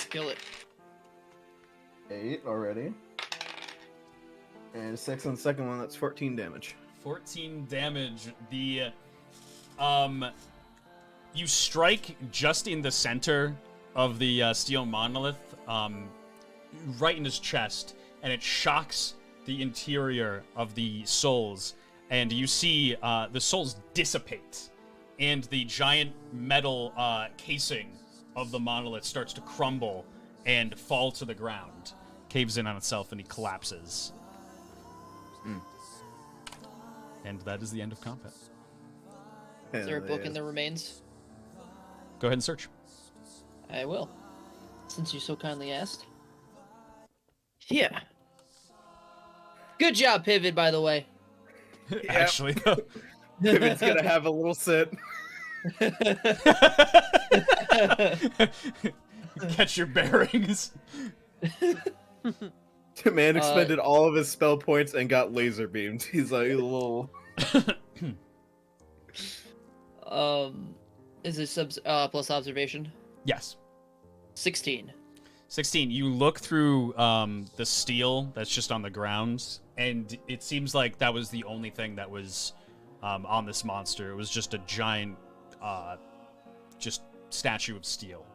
Kill it. 8 already. And 6 on the second one, that's 14 damage. 14 damage. The you strike just in the center of the steel monolith, right in his chest, and it shocks the interior of the souls, and you see the souls dissipate, and the giant metal casing of the monolith starts to crumble and fall to the ground, caves in on itself, and he collapses. And that is the end of combat. Is there a book in the remains? Go ahead and search. I will. Since you so kindly asked. Yeah. Good job, Pivot, by the way. Actually, though. Pivot's gonna have a little sit. Catch your bearings. The man expended all of his spell points and got laser beamed. He's like a little. Is this plus observation? Yes. 16. 16. You look through the steel that's just on the ground, and it seems like that was the only thing that was on this monster. It was just a giant, just statue of steel.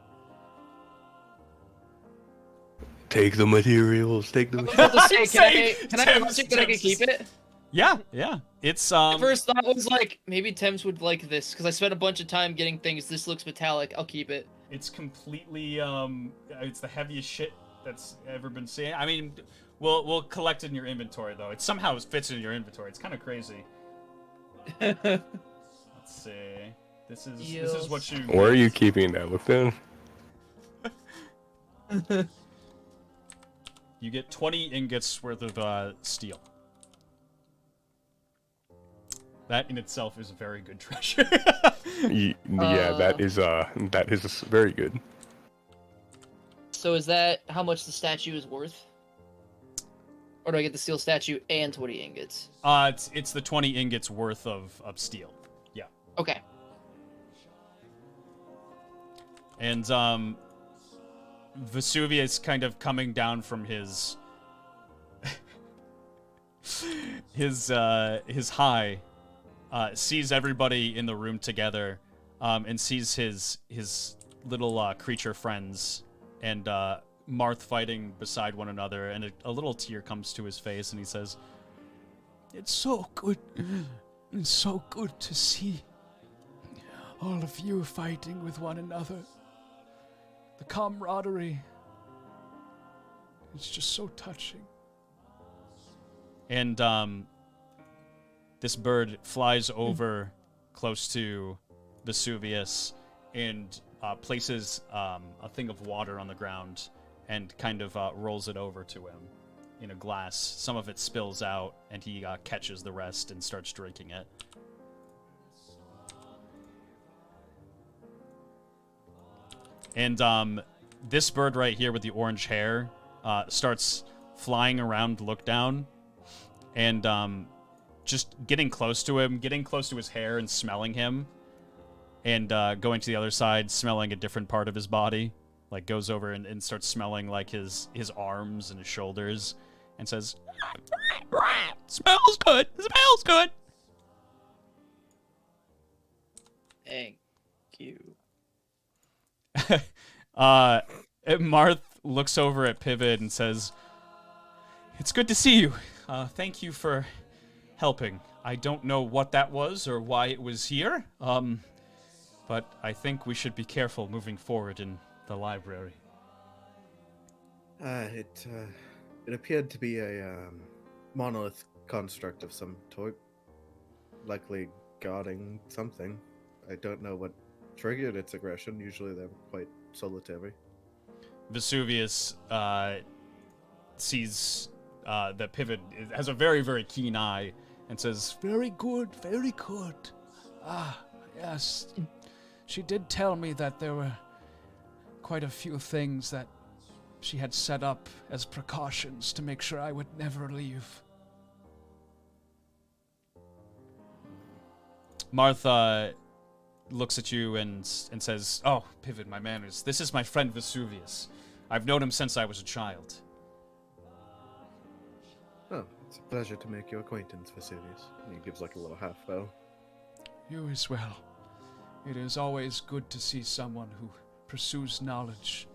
Take the materials. Take the. I was about to say, can I Tim's- keep it? Yeah. It's My first thought was like, maybe Thames would like this, because I spent a bunch of time getting things. This looks metallic. I'll keep it. It's completely it's the heaviest shit that's ever been seen. I mean, we'll collect it in your inventory though. It somehow fits in your inventory. It's kind of crazy. Let's see. This is what you. Where are you keeping that? Look down. You get 20 ingots worth of steel. That in itself is a very good treasure. Yeah, that is very good. So is that how much the statue is worth? Or do I get the steel statue and 20 ingots? It's the 20 ingots worth of steel. Yeah. Okay. And Vesuvius kind of coming down from his his high, sees everybody in the room together, and sees his little creature friends and Marth fighting beside one another, and a little tear comes to his face, and he says, It's so good. It's so good to see all of you fighting with one another. The camaraderie. It's just so touching. and this bird flies over close to Vesuvius and places a thing of water on the ground and kind of rolls it over to him in a glass. Some of it spills out, and he catches the rest and starts drinking it. And this bird right here with the orange hair starts flying around Lookdown and just getting close to him, getting close to his hair and smelling him, and going to the other side, smelling a different part of his body. Like, goes over and starts smelling, like, his arms and his shoulders, and says, "Smells good! Smells good!" Thank you. Marth looks over at Pivot and says, "It's good to see you. Thank you for helping. I don't know what that was or why it was here, but I think we should be careful moving forward in the library." It appeared to be a monolith construct of some type, likely guarding something. I don't know what triggered its aggression. Usually they're quite solitary. Vesuvius sees that Pivot has a very, very keen eye and says, Very good, very good. Yes. She did tell me that there were quite a few things that she had set up as precautions to make sure I would never leave. Martha looks at you and says, "Oh, Pivot, my manners. This is my friend Vesuvius. I've known him since I was a child." Oh, it's a pleasure to make your acquaintance, Vesuvius. He gives like a little half bow. You as well. It is always good to see someone who pursues knowledge,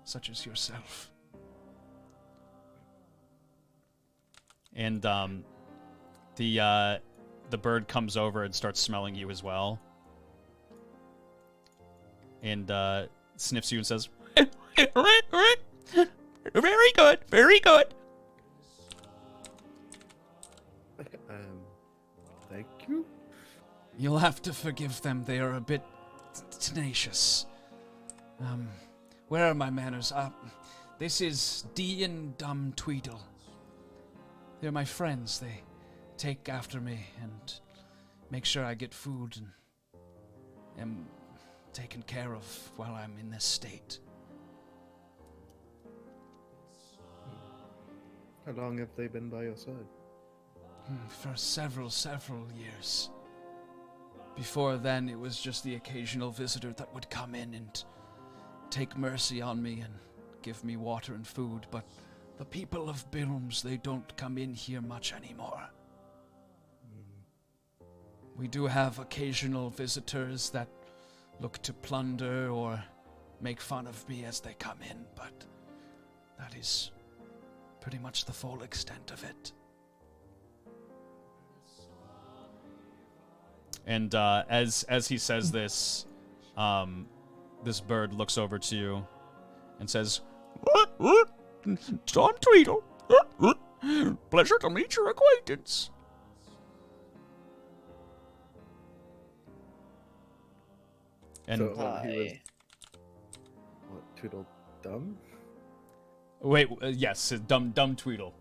such as yourself. And the bird comes over and starts smelling you as well, and sniffs you and says, "Very good, very good." Thank you. You'll have to forgive them. They are a bit tenacious. Where are my manners? This is Dee and Dumb Tweedle. They're my friends. They take after me and make sure I get food and am taken care of while I'm in this state. How long have they been by your side? For several years. Before then, it was just the occasional visitor that would come in and take mercy on me and give me water and food, but the people of Bilms, they don't come in here much anymore. We do have occasional visitors that look to plunder or make fun of me as they come in, but that is pretty much the full extent of it. And as he says this, this bird looks over to you and says, "Tom Tweedle, pleasure to meet your acquaintance." And So, he was, what, Tweedle dumb? wait, yes, dumb Tweedle.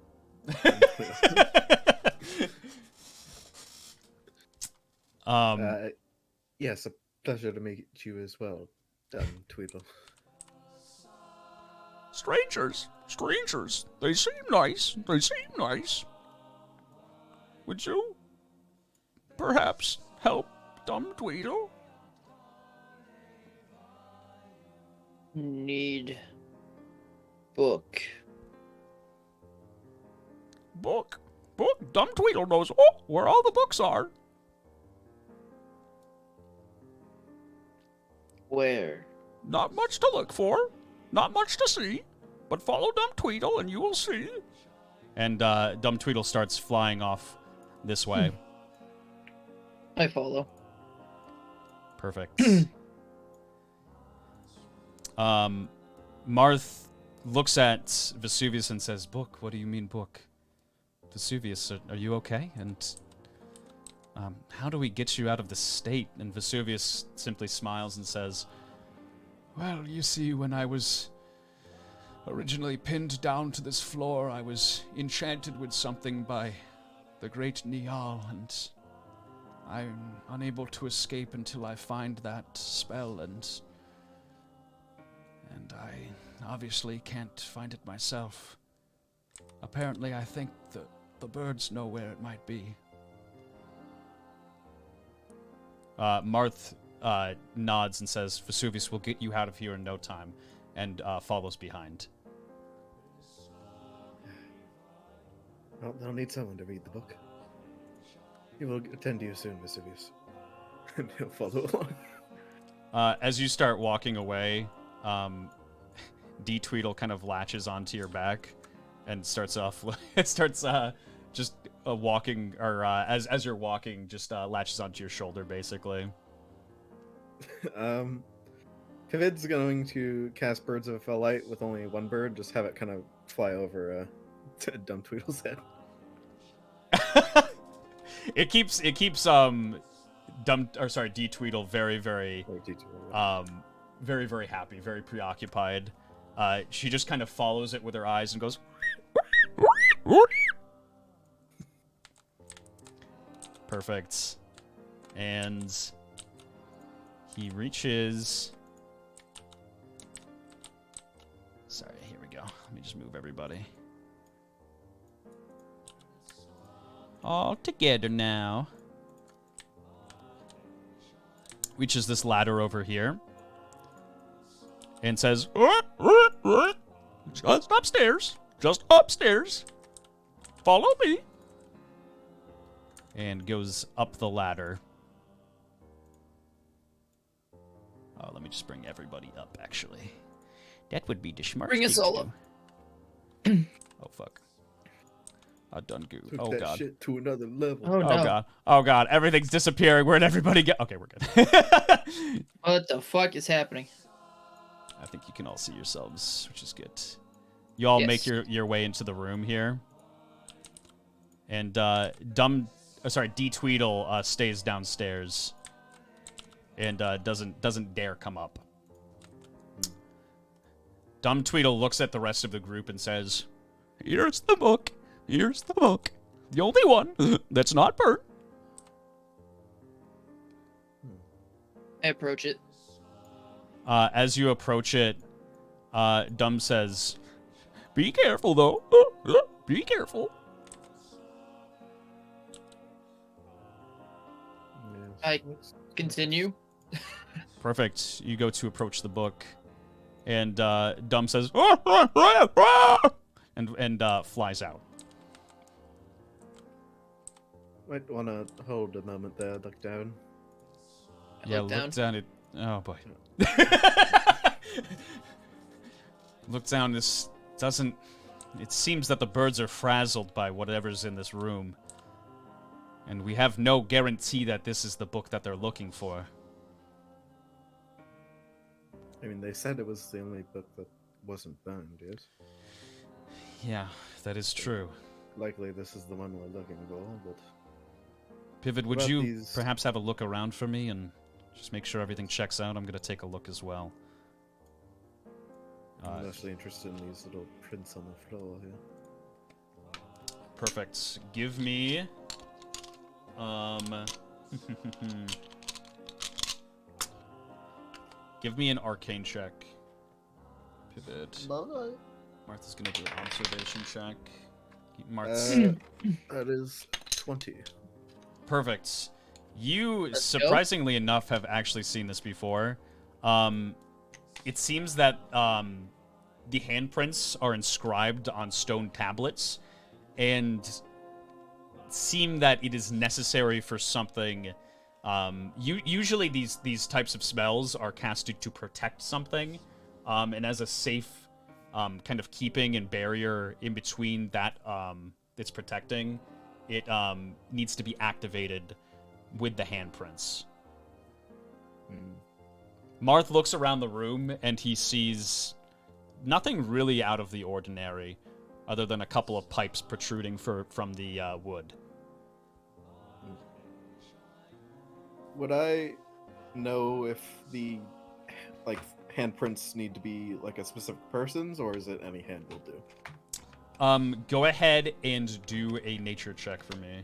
Yes, a pleasure to meet you as well, Tweedle. Strangers, they seem nice, Would you perhaps help Dumb Tweedle? Need book. Book? Dumb Tweedle knows where all the books are. Where? Not much to look for, not much to see, but follow Dumb Tweedle and you will see. And Dumb Tweedle starts flying off this way. I follow. Perfect. Marth looks at Vesuvius and says, "Book? What do you mean, book? Vesuvius, are you okay? And how do we get you out of this state?" And Vesuvius simply smiles and says, Well, you see, when I was originally pinned down to this floor, I was enchanted with something by the great Niall, and I'm unable to escape until I find that spell, and I obviously can't find it myself. Apparently, I think the birds know where it might be. Marth nods and says, "Vesuvius will get you out of here in no time," and follows behind. Well, they'll need someone to read the book. He will attend to you soon, Vesuvius. And he'll follow along. As you start walking away, D Tweedle kind of latches onto your back and starts just walking, or as you're walking, just latches onto your shoulder, basically. Pivid's going to cast Birds of Light with only one bird, just have it kind of fly over to Dumb Tweedle's head. It keeps D Tweedle very, very very, very happy, very preoccupied. She just kind of follows it with her eyes and goes perfect. And he reaches... Sorry, here we go. Let me just move everybody. All together now. Reaches this ladder over here. And says, just upstairs. Just upstairs. Follow me. And goes up the ladder. Oh, let me just bring everybody up, actually. That would be the smart Bring us thing to all up. do. Oh, fuck. I done goo. Took Oh, that God. shit to another level. Oh, no. Oh, God. Oh, God. Everything's disappearing. Where'd everybody go? Okay, we're good. What the fuck is happening? I think you can all see yourselves, which is good. You all make Yes. your way into the room here. And D Tweedle stays downstairs and doesn't dare come up. Dumb Tweedle looks at the rest of the group and says, "Here's the book. Here's the book. The only one that's not burnt." I approach it. As you approach it, Dumb says, "Be careful, though. Be careful." I continue. Perfect. You go to approach the book, and Dumb says, and flies out. Might want to hold a moment there, look down. Yeah, look look down. down at... Oh, boy. Look down. This doesn't... It seems that the birds are frazzled by whatever's in this room. And we have no guarantee that this is the book that they're looking for. I mean, they said it was the only book that wasn't burned, yes? Yeah, that is true. Likely this is the one we're looking for, but... Pivot, would What you about these- perhaps have a look around for me and just make sure everything checks out? I'm going to take a look as well. I'm actually interested in these little prints on the floor here. Perfect. Give me... Give me an arcane check. Pivot. Martha's gonna do an observation check. Martha's... That is 20. Perfect. You, Let's surprisingly enough, have actually seen this before. It seems that the handprints are inscribed on stone tablets, and seem that it is necessary for something. Usually these types of spells are casted to protect something, and as a safe kind of keeping and barrier in between that it's protecting, it needs to be activated with the handprints. Marth looks around the room and he sees nothing really out of the ordinary, other than a couple of pipes protruding from the wood. Would I know if the handprints need to be like a specific person's, or is it any hand will do? Go ahead and do a nature check for me.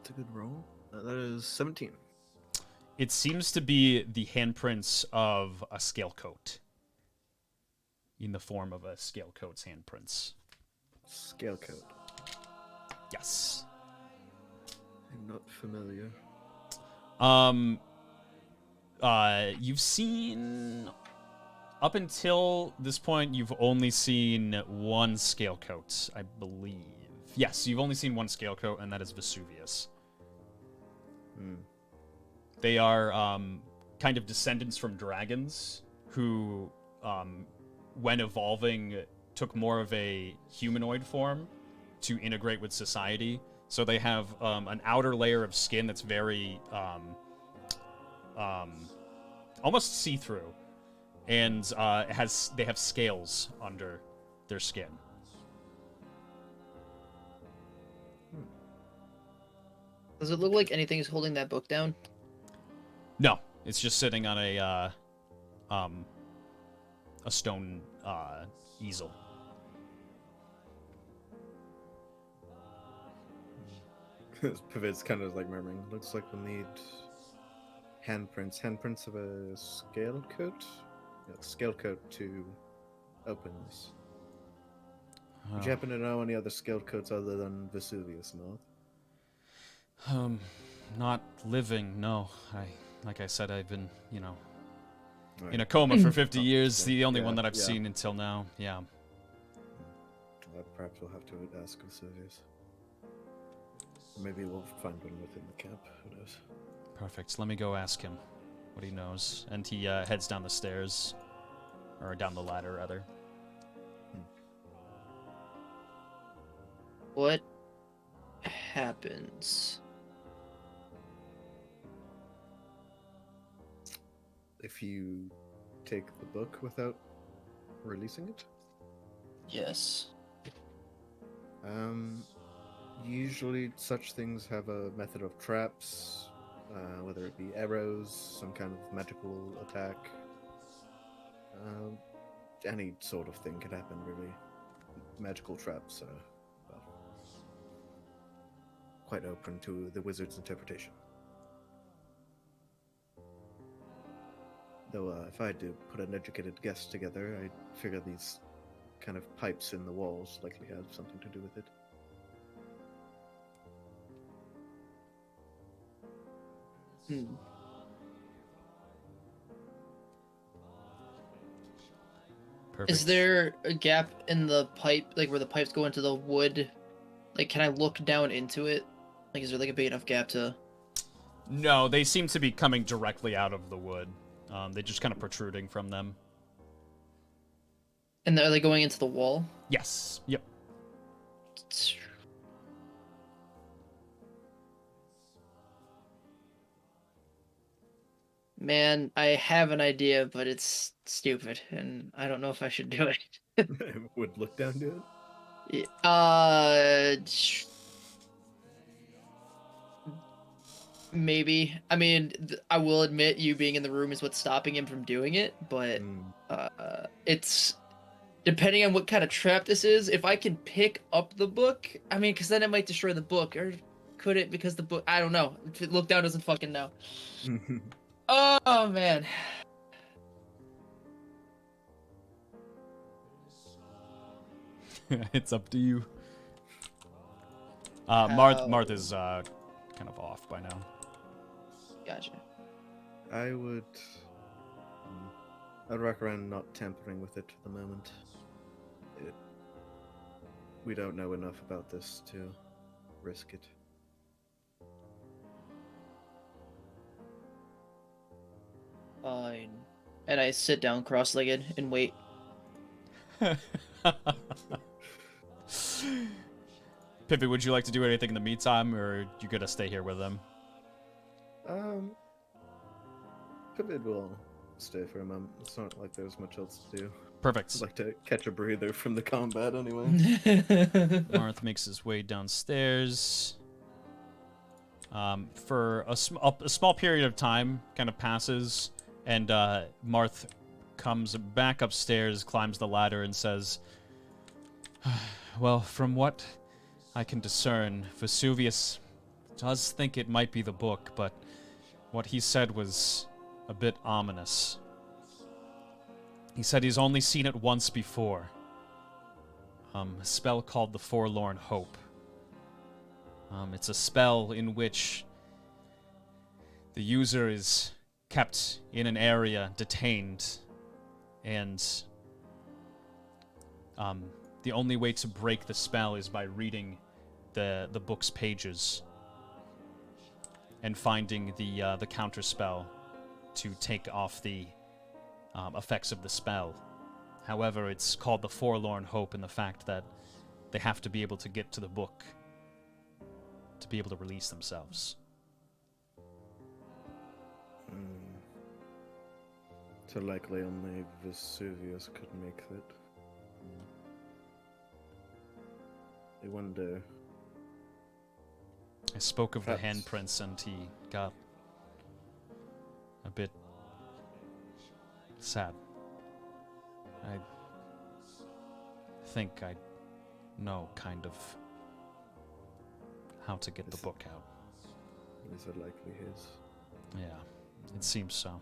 It's a good roll. That is 17. It seems to be the handprints of a scalecoat. In the form of a scalecoat's handprints. Scalecoat. Yes. I'm not familiar. You've seen... Up until this point, you've only seen one scalecoat, I believe. Yes, you've only seen one scalecoat, and that is Vesuvius. They are kind of descendants from dragons who, when evolving, took more of a humanoid form to integrate with society. So they have an outer layer of skin that's very almost see-through, and they have scales under their skin. Does it look like anything is holding that book down? No, it's just sitting on a stone easel. Pavid's kind of like murmuring. Looks like we'll need handprints. Handprints of a scale coat? Yeah, scale coat to open this. Would you happen to know any other scaled coats other than Vesuvius, Marth? Not living, no. Like I said, I've been, Right. in a coma for 50 years. Yeah, The only yeah, one that I've yeah. seen until now. Yeah. Perhaps we'll have to ask Vesuvius. Maybe we'll find one within the camp. Who knows? Perfect. Let me go ask him what he knows. And he heads down the stairs. Or down the ladder, rather. What happens? If you take the book without releasing it? Yes. Usually such things have a method of traps, whether it be arrows, some kind of magical attack. Any sort of thing could happen, really. Magical traps are well, quite open to the wizard's interpretation. Though, if I had to put an educated guess together, I'd figure these kind of pipes in the walls likely have something to do with it. Perfect. Is there a gap in the pipe, like where the pipes go into the wood? Like, can I look down into it? Like, is there like a big enough gap to? No, they seem to be coming directly out of the wood. They're just kind of protruding from them. And are they going into the wall? Yes. Yep. Man, I have an idea, but it's stupid, and I don't know if I should do it. Would look down to it? Maybe. I mean, I will admit you being in the room is what's stopping him from doing it, but it's depending on what kind of trap this is. If I can pick up the book, I mean, because then it might destroy the book, or could it? Because the book, I don't know. Look down doesn't fucking know. Oh man. It's up to you. Marth is kind of off by now. Gotcha. I'd recommend not tampering with it for the moment. We don't know enough about this to risk it. Fine. And I sit down cross-legged and wait. Pippi, would you like to do anything in the meantime, or you gonna stay here with them? Pivot will stay for a moment. It's not like there's much else to do. Perfect. I'd like to catch a breather from the combat anyway. Marth makes his way downstairs. For a small period of time kind of passes, and Marth comes back upstairs, climbs the ladder, and says, well, from what I can discern, Vesuvius does think it might be the book, but what he said was a bit ominous. He said he's only seen it once before. A spell called the Forlorn Hope. It's a spell in which the user is kept in an area, detained, and the only way to break the spell is by reading the book's pages and finding the counter spell to take off the effects of the spell. However, it's called the Forlorn Hope in the fact that they have to be able to get to the book to be able to release themselves. So likely only Vesuvius could make it. I wonder. I spoke of Perhaps. the handprints, and he got a bit sad. I think I know kind of how to get the book out. Is it likely his? Yeah, it seems so.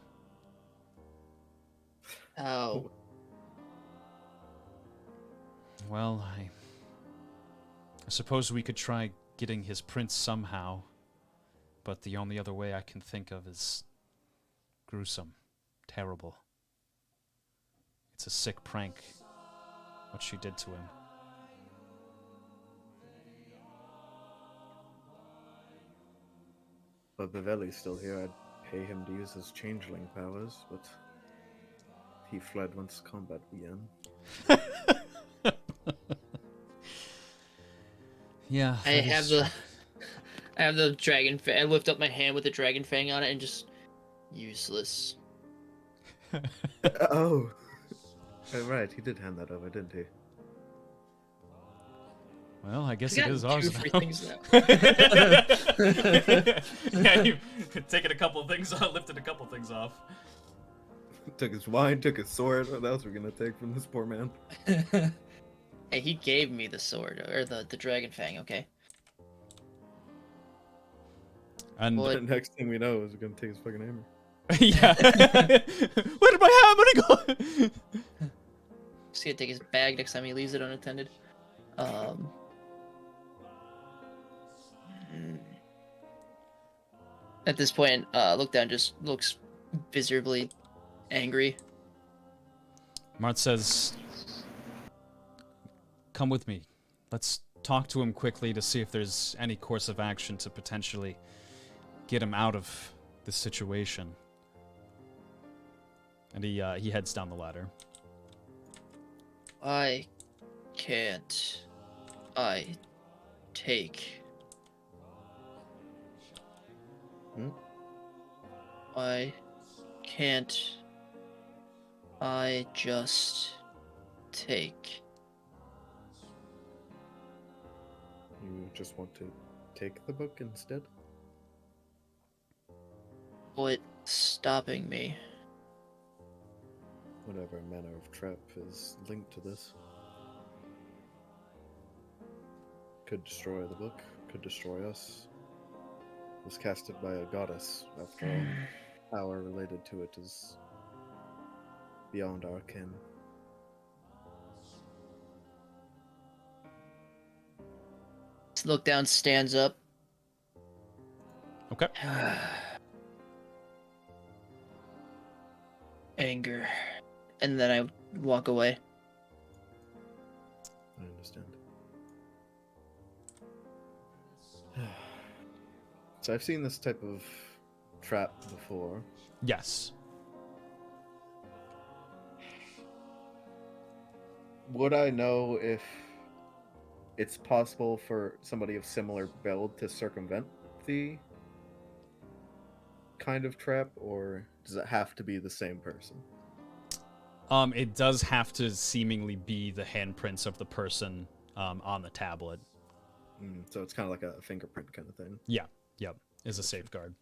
Oh. Well, I suppose we could try getting his prints somehow, but the only other way I can think of is gruesome, terrible. It's a sick prank, what she did to him. But Beveli's still here. I'd pay him to use his changeling powers, but he fled once combat began. Yeah, I have the dragon fang. I lift up my hand with the dragon fang on it and just useless. Oh. Oh, right, he did hand that over, didn't he? Well, I guess I it got is 2 ours free now. things now. Yeah, you've taken a couple of things off, lifted a couple of things off. Took his wine, took his sword. What else are we gonna take from this poor man? Hey, he gave me the sword, or the dragon fang, okay? And Well, The next thing we know is we're gonna take his fucking hammer. yeah. Where did my hammer go? Just gonna take his bag next time he leaves it unattended. At this point, Look Down just looks visibly angry. Marth says, "Come with me. Let's talk to him quickly to see if there's any course of action to potentially get him out of this situation." And he heads down the ladder. I can't. I take. I can't. I just take. You just want to take the book instead? What's stopping me? Whatever manner of trap is linked to this. Could destroy the book, could destroy us. It was casted by a goddess, after all. Power related to it is beyond our ken. Look Down stands up. Okay. Anger. And then I walk away. I understand. So I've seen this type of trap before. Yes. Would I know if it's possible for somebody of similar build to circumvent the kind of trap, or does it have to be the same person? It does have to seemingly be the handprints of the person on the tablet. So it's kind of like a fingerprint kind of thing. Yeah, yep, is a safeguard.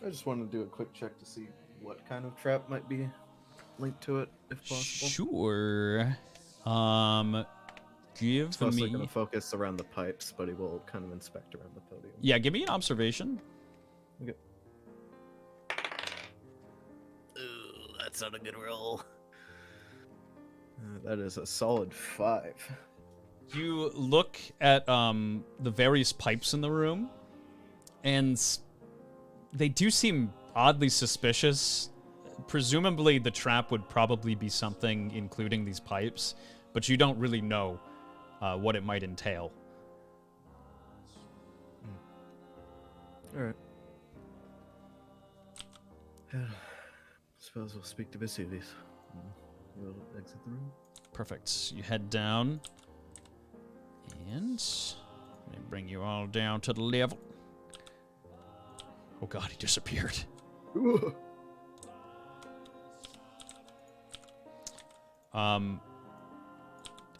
I just want to do a quick check to see what kind of trap might be linked to it, if possible. Sure. Give It's mostly me. going to focus around the pipes, but he will kind of inspect around the podium. Yeah, give me an observation. Okay. Ooh, that's not a good roll. That is a solid 5. You look at the various pipes in the room, and they do seem oddly suspicious. Presumably, the trap would probably be something including these pipes, but you don't really know what it might entail. All right. Suppose we'll speak to Vesuvius. We'll exit the room. Perfect. You head down, and let me bring you all down to the level. Oh god, he disappeared.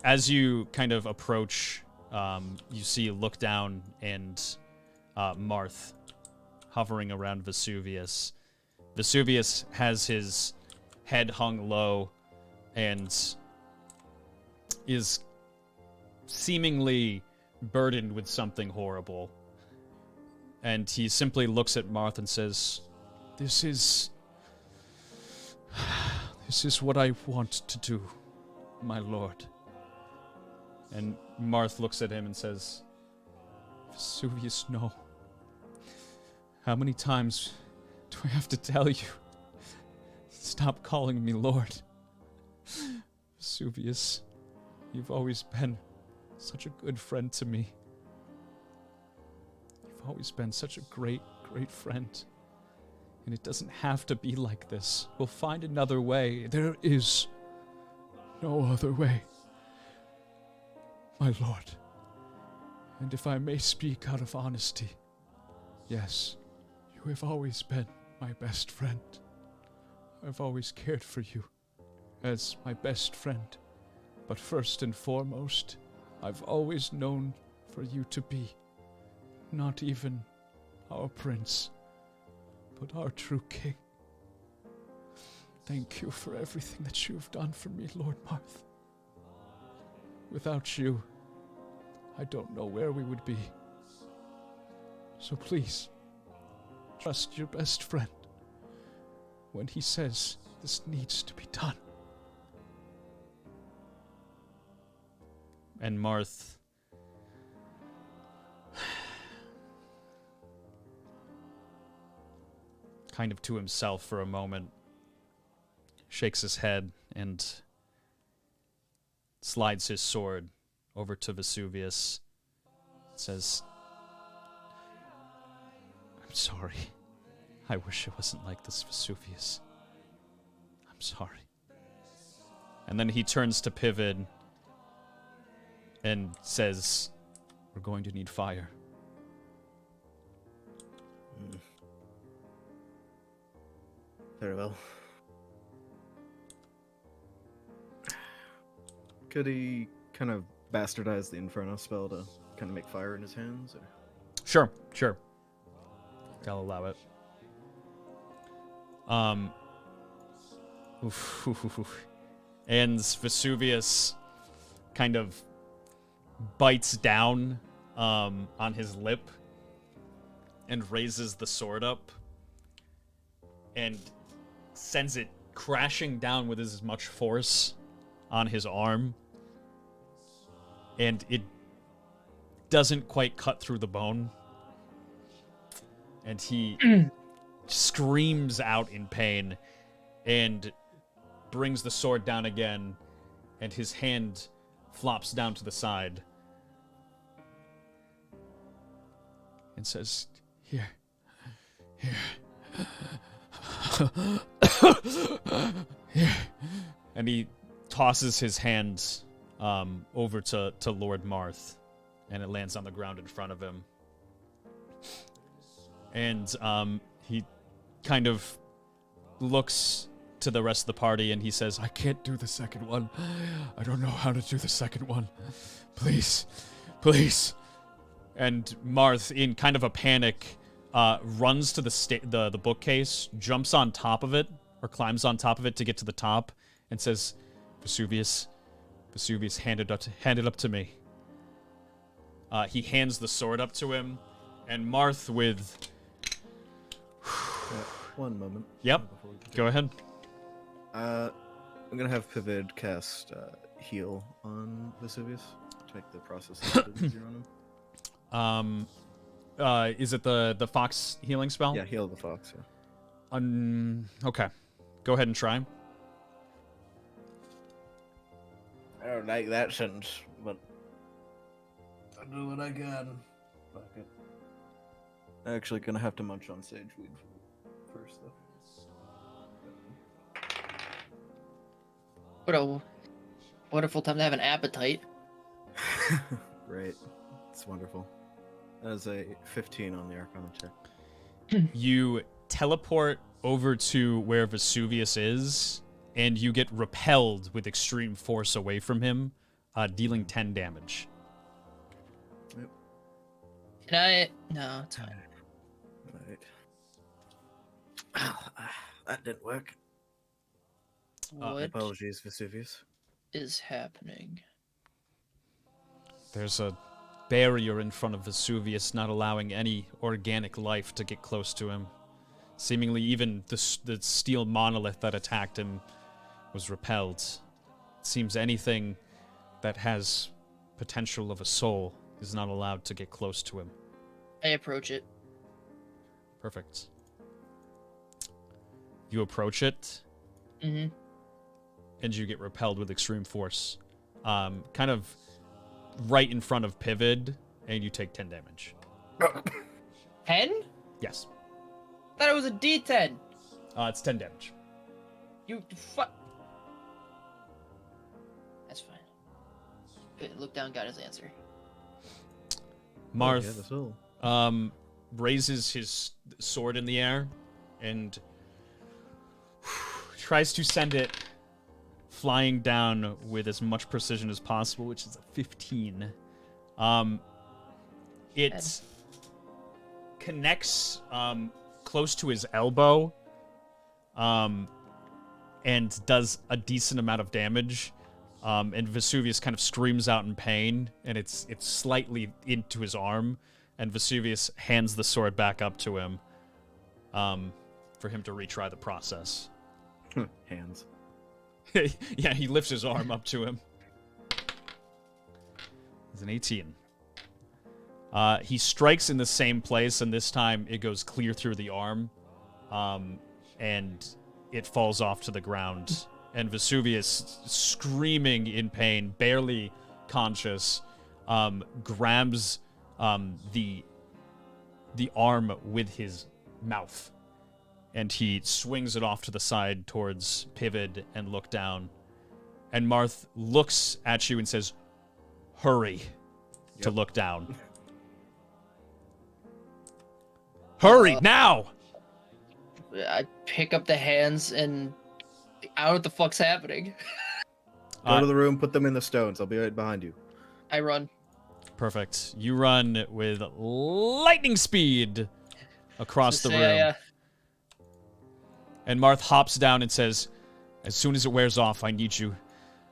As you kind of approach, you see Look Down and Marth hovering around Vesuvius. Vesuvius has his head hung low, and is seemingly burdened with something horrible. And he simply looks at Marth and says, This is what I want to do, my lord. And Marth looks at him and says, Vesuvius, no. How many times do I have to tell you? Stop calling me lord. Vesuvius, you've always been such a good friend to me. You've always been such a great, great friend. And it doesn't have to be like this. We'll find another way. There is no other way, my lord. And if I may speak out of honesty, yes, you have always been my best friend. I've always cared for you as my best friend. But first and foremost, I've always known for you to be not even our prince, but our true king. Thank you for everything that you have done for me, Lord Marth. Without you, I don't know where we would be. So please, trust your best friend when he says this needs to be done. And Marth kind of to himself for a moment, shakes his head and slides his sword over to Vesuvius, says, I'm sorry. I wish it wasn't like this, Vesuvius. I'm sorry. And then he turns to Pivid and says, we're going to need fire. Very well. Could he kind of bastardize the Inferno spell to kind of make fire in his hands? Or? Sure. I'll allow it. And Vesuvius kind of bites down on his lip and raises the sword up and sends it crashing down with as much force on his arm. And it doesn't quite cut through the bone. And he screams out in pain and brings the sword down again, and his hand flops down to the side and says, Here. Here. And he tosses his hand over to Lord Marth, and it lands on the ground in front of him. And he kind of looks to the rest of the party and he says, I can't do the second one. I don't know how to do the second one. Please. And Marth, in kind of a panic, runs to the bookcase, jumps on top of it, or climbs on top of it to get to the top, and says, Vesuvius, hand it up to me. He hands the sword up to him, and Marth with... One moment. Yep. Go ahead. I'm gonna have Pivid cast heal on Vesuvius to make the process a bit easier on him. Is it the fox healing spell? Yeah, heal the fox. Yeah. Okay. Go ahead and try. I don't like that sentence, but I'll do what I can. Fuck it. Actually, gonna have to munch on sage weed first, though. What a wonderful time to have an appetite. Great. It's wonderful. That is a 15 on the Arcana check. You teleport over to where Vesuvius is, and you get repelled with extreme force away from him, dealing 10 damage. Yep. Can I? No, it's fine. Right. Oh, that didn't work. What Apologies, Vesuvius. is happening? There's a barrier in front of Vesuvius, not allowing any organic life to get close to him. Seemingly, even the steel monolith that attacked him was repelled. It seems anything that has potential of a soul is not allowed to get close to him. I approach it. Perfect. You approach it, Mm-hmm. and you get repelled with extreme force. Kind of right in front of Pivid, and you take 10 damage. 10? Yes. Thought it was a D10. It's 10 damage. You fuck. That's fine. Good. Look down, got his answer. Marth, Yeah, that's all. raises his sword in the air and tries to send it flying down with as much precision as possible, which is a 15. It connects close to his elbow and does a decent amount of damage. And Vesuvius kind of screams out in pain, and it's slightly into his arm, and Vesuvius hands the sword back up to him for him to retry the process. Hands. Yeah, he lifts his arm up to him. It's an 18. He strikes in the same place, and this time it goes clear through the arm, and it falls off to the ground. And Vesuvius, screaming in pain, barely conscious, grabs the arm with his mouth, and he swings it off to the side towards Pivid and look down. And Marth looks at you and says, "Hurry," to look down. Hurry now! I pick up the hands and I don't know what the fuck's happening. Go to the room, put them in the stones. I'll be right behind you. I run. Perfect. You run with lightning speed across the room. And Marth hops down and says, "As soon as it wears off, I need you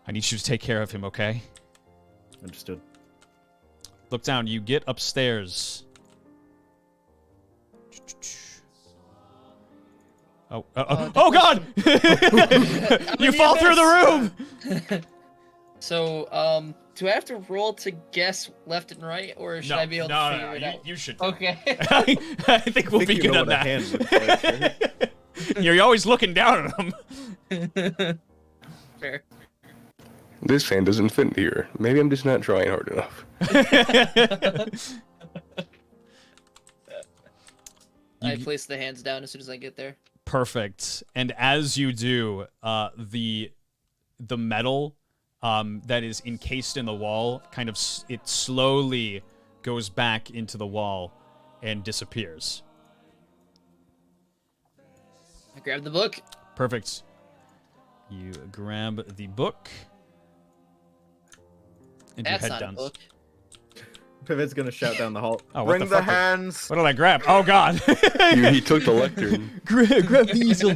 to take care of him, okay?" Understood. Look down. You get upstairs. Oh God! You fall through the room! So, do I have to roll to guess left and right, or should I be able to figure it out? You should. Okay. I think we'll be good on that. You're always looking down at them. Fair. This hand doesn't fit here. Maybe I'm just not trying hard enough. I place the hands down as soon as I get there. Perfect. And as you do, the metal that is encased in the wall kind of it slowly goes back into the wall and disappears. I grab the book. Perfect. You grab the book. And That's you head not down. a book. Pivid's gonna shout down the hall. Oh, what Bring the the fuck hands! What did I grab? Oh God! He took the lectern. grab the easel.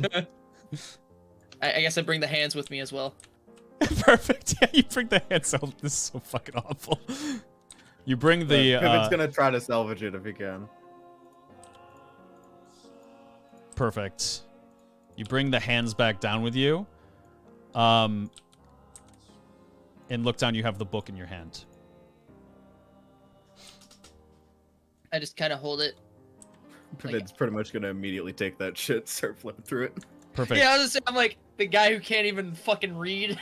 I guess I bring the hands with me as well. Perfect. Yeah, you bring the hands. Oh, this is so fucking awful. You bring the. Pivid's gonna try to salvage it if he can. Perfect. You bring the hands back down with you. And look down. You have the book in your hand. I just kind of hold it. Pivid's pretty much gonna immediately take that shit, start flipping through it. Perfect. Yeah, I was just saying, I'm like the guy who can't even fucking read.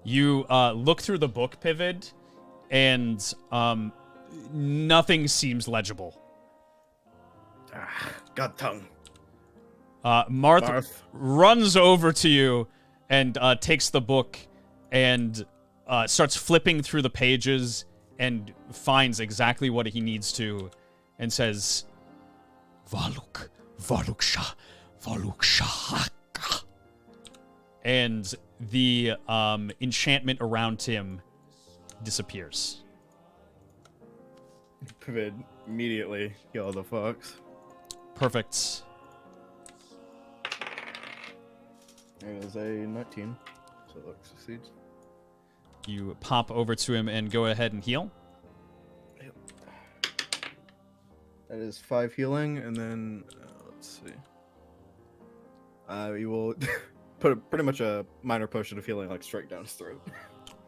You look through the book, Pivid, and nothing seems legible. God tongue. Marth runs over to you and takes the book and starts flipping through the pages and finds exactly what he needs to and says, "Valuk, Valuksha, Valuksha." And the enchantment around him disappears. Pivid immediately kill the fox. Perfect. It is a 19, so luck succeeds. You pop over to him and go ahead and heal. Yep. That is 5 healing, and then let's see. You will put pretty much a minor potion of healing like straight down his throat.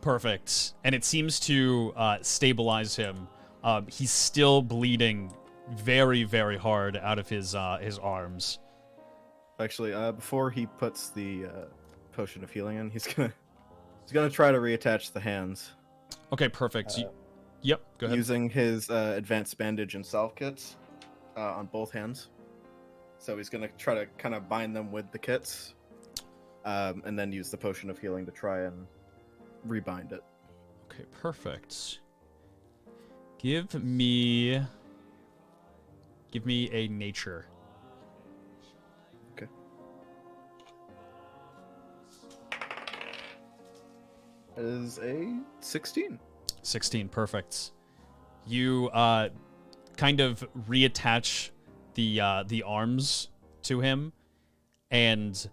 Perfect. And it seems to stabilize him. He's still bleeding very, very hard out of his arms. Actually, before he puts the potion of healing in, he's gonna try to reattach the hands. Okay, perfect. Yep, go ahead. Using his advanced bandage and salve kits on both hands. So he's gonna try to kind of bind them with the kits, and then use the potion of healing to try and rebind it. Okay, perfect. Give me a nature. Okay. That is a 16. 16, perfect. You kind of reattach the arms to him, and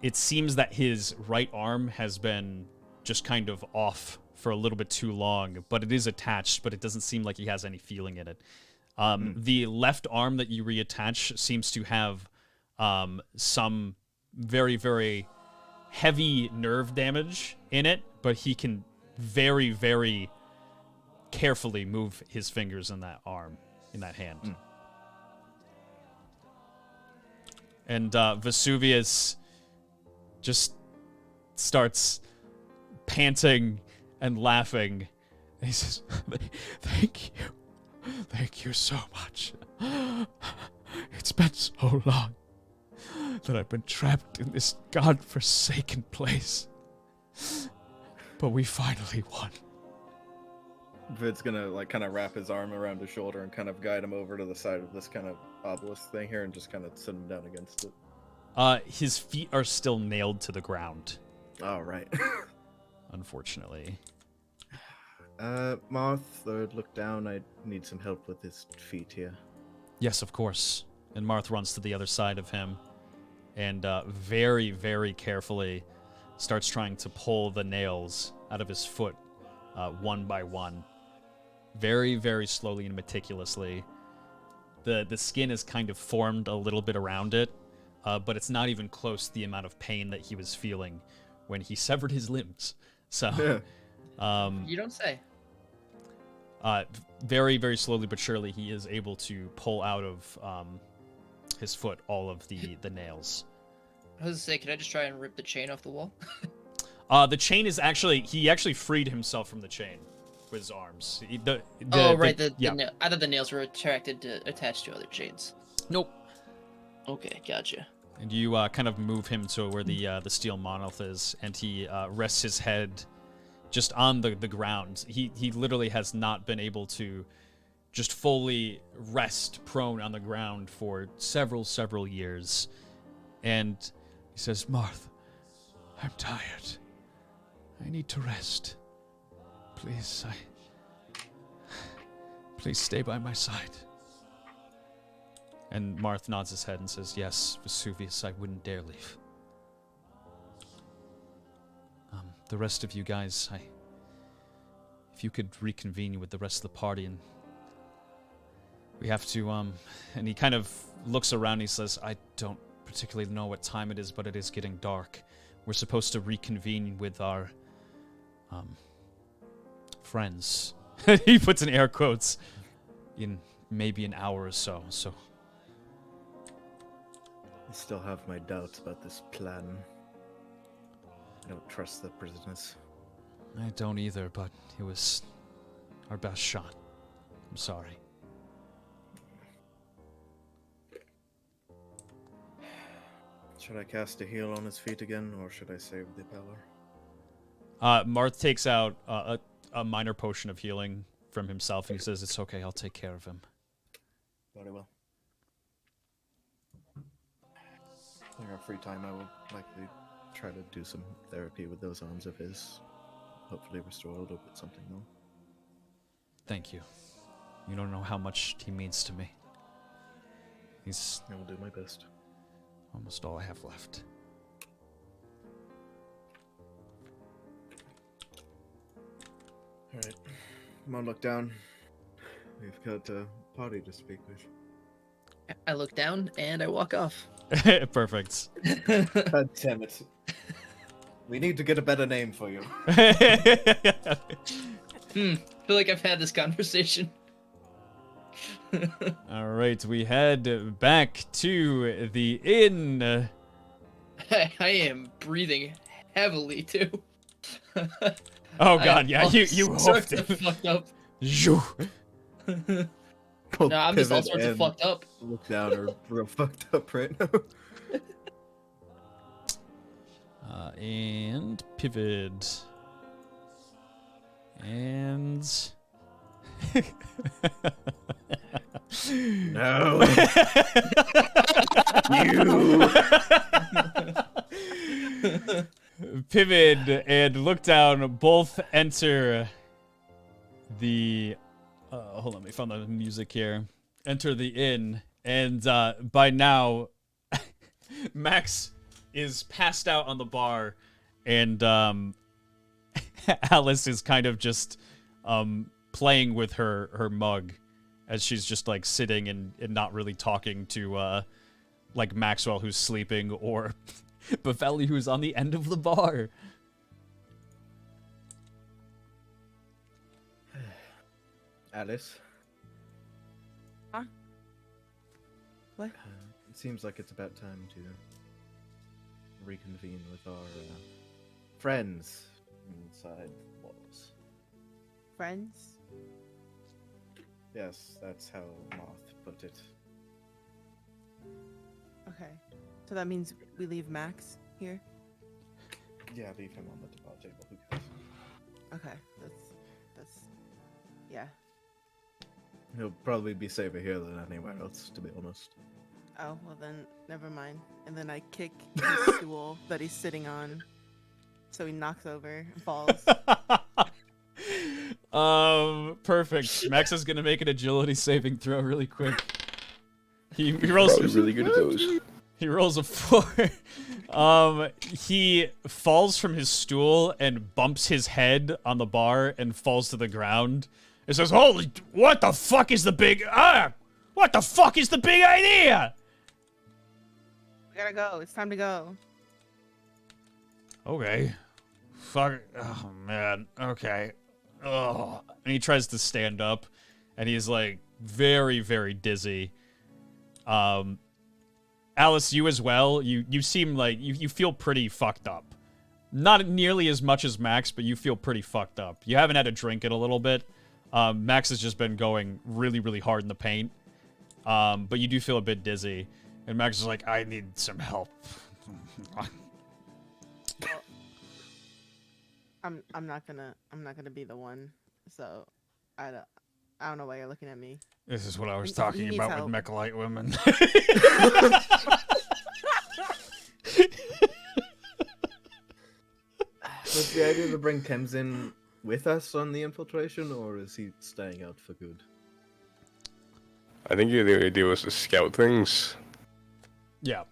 it seems that his right arm has been just kind of off for a little bit too long, but it is attached, but it doesn't seem like he has any feeling in it. The left arm that you reattach seems to have some very, very heavy nerve damage in it, but he can very, very carefully move his fingers in that arm, in that hand. And Vesuvius just starts panting and laughing. And he says, Thank you so much. It's been so long that I've been trapped in this godforsaken place. But we finally won. Vid's gonna like kind of wrap his arm around his shoulder and kind of guide him over to the side of this kind of obelisk thing here and just kind of sit him down against it. His feet are still nailed to the ground. Oh, right. Unfortunately. Marth, Lord, look down. I need some help with his feet here. Yes, of course. And Marth runs to the other side of him and very, very carefully starts trying to pull the nails out of his foot one by one. Very, very slowly and meticulously. The skin is kind of formed a little bit around it, but it's not even close to the amount of pain that he was feeling when he severed his limbs. So, you don't say. Very, very slowly but surely, he is able to pull out of his foot all of the nails. I was gonna say, can I just try and rip the chain off the wall? The chain is actually, he actually freed himself from the chain with his arms. I thought the nails were attached to other chains. Nope. Okay, gotcha. And you kind of move him to where the steel monolith is, and he rests his head just on the ground. He literally has not been able to just fully rest prone on the ground for several years. And he says, Marth, I'm tired. I need to rest. Please stay by my side. And Marth nods his head and says, yes, Vesuvius, I wouldn't dare leave. The rest of you guys, if you could reconvene with the rest of the party, and we have to, and he kind of looks around and he says, I don't particularly know what time it is, but it is getting dark. We're supposed to reconvene with our, friends. He puts in air quotes. In maybe an hour or so, I still have my doubts about this plan. I don't trust the prisoners. I don't either, but it was our best shot. I'm sorry. Should I cast a heal on his feet again, or should I save the power? Marth takes out a minor potion of healing from himself, and he says, it's okay, I'll take care of him. Very well. In our free time, I will likely try to do some therapy with those arms of his. Hopefully restore a little bit something more. Thank you. You don't know how much he means to me. I will do my best. Almost all I have left. Alright. Come on, look down. We've got a party to speak with. I look down and I walk off. Perfect. God damn it. We need to get a better name for you. Feel like I've had this conversation. All right, we head back to the inn. I am breathing heavily too. Oh god, yeah, you hoofed it. Fucked up. Zhoo. No, I'm just all sorts of fucked up. Look down are real fucked up right now. And pivot. And... No. You. Pivot and look down both enter the... hold on, let me find the music here. Enter the inn, and by now, Max is passed out on the bar, and Alice is kind of just playing with her mug as she's just like sitting and not really talking to like Maxwell, who's sleeping, or Baveli, who's on the end of the bar. Alice. Huh? What? It seems like it's about time to reconvene with our friends inside the walls. Friends? Yes, that's how Marth put it. Okay. So that means we leave Max here? Yeah, leave him on the bar table. Who cares? Okay, that's yeah. He'll probably be safer here than anywhere else, to be honest. Oh, well then, never mind. And then I kick his stool that he's sitting on, so he knocks over and falls. Perfect. Max is gonna make an agility saving throw really quick. He rolls. Probably really good at those. He rolls a 4. He falls from his stool and bumps his head on the bar and falls to the ground. It says, "Holy, what the fuck is the big what the fuck is the big idea?" We gotta go. It's time to go. Okay. Fuck. Oh man. Okay. Oh. And he tries to stand up, and he's like very, very dizzy. Alice, you as well. You seem like you feel pretty fucked up. Not nearly as much as Max, but you feel pretty fucked up. You haven't had a drink in a little bit. Max has just been going really, really hard in the paint. But you do feel a bit dizzy. And Max is like, I need some help. Well, I'm not gonna be the one. So I don't know why you're looking at me. This is what I was He talking needs about help. with Mechalite women. Was the idea to bring Thames in with us on the infiltration, or is he staying out for good? I think the idea was to scout things. Yeah.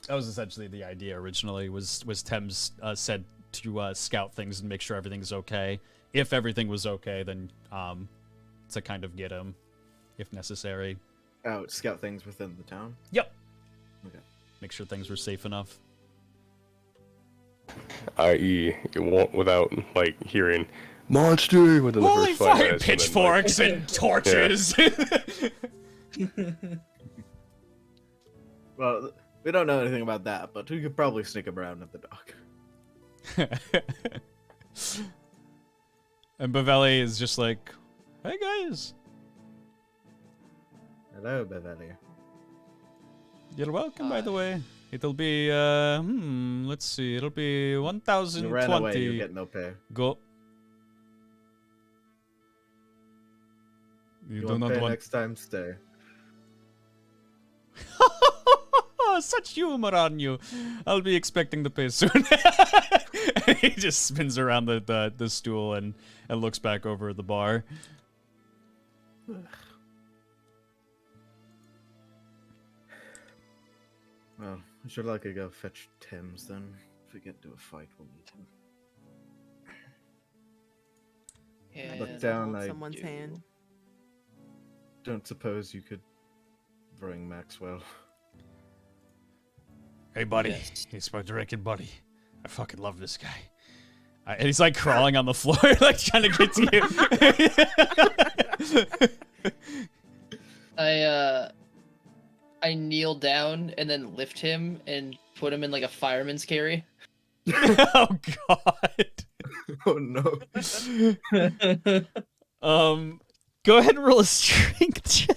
That was essentially the idea originally, was Thames said to scout things and make sure everything's okay. If everything was okay, then to kind of get him, if necessary. Oh, scout things within the town? Yep. Okay. Make sure things were safe enough. I.e., it won't without like hearing monster within the Holy first 5 fucking minutes. pitchforks and torches! Well, we don't know anything about that, but we could probably sneak him around at the dock. And Baveli is just like, hey guys. Hello, Beverly. You're welcome, by the way. It'll be, let's see. It'll be You ran away, 1,020. you get no pay. Go. You You do want not pay want... next time, stay. Such humor on you. I'll be expecting the pay soon. He just spins around the stool and looks back over at the bar. Well, we should likely go fetch Thames then. If we get into a fight, we'll need him. And Look down, Hold I someone's hand. don't suppose you could bring Maxwell. Hey, buddy. Yes. It's my drinking buddy. I fucking love this guy. And he's like crawling on the floor, like trying to get to I kneel down and then lift him and put him in like a fireman's carry. Oh God. Oh no. Go ahead and roll a strength check.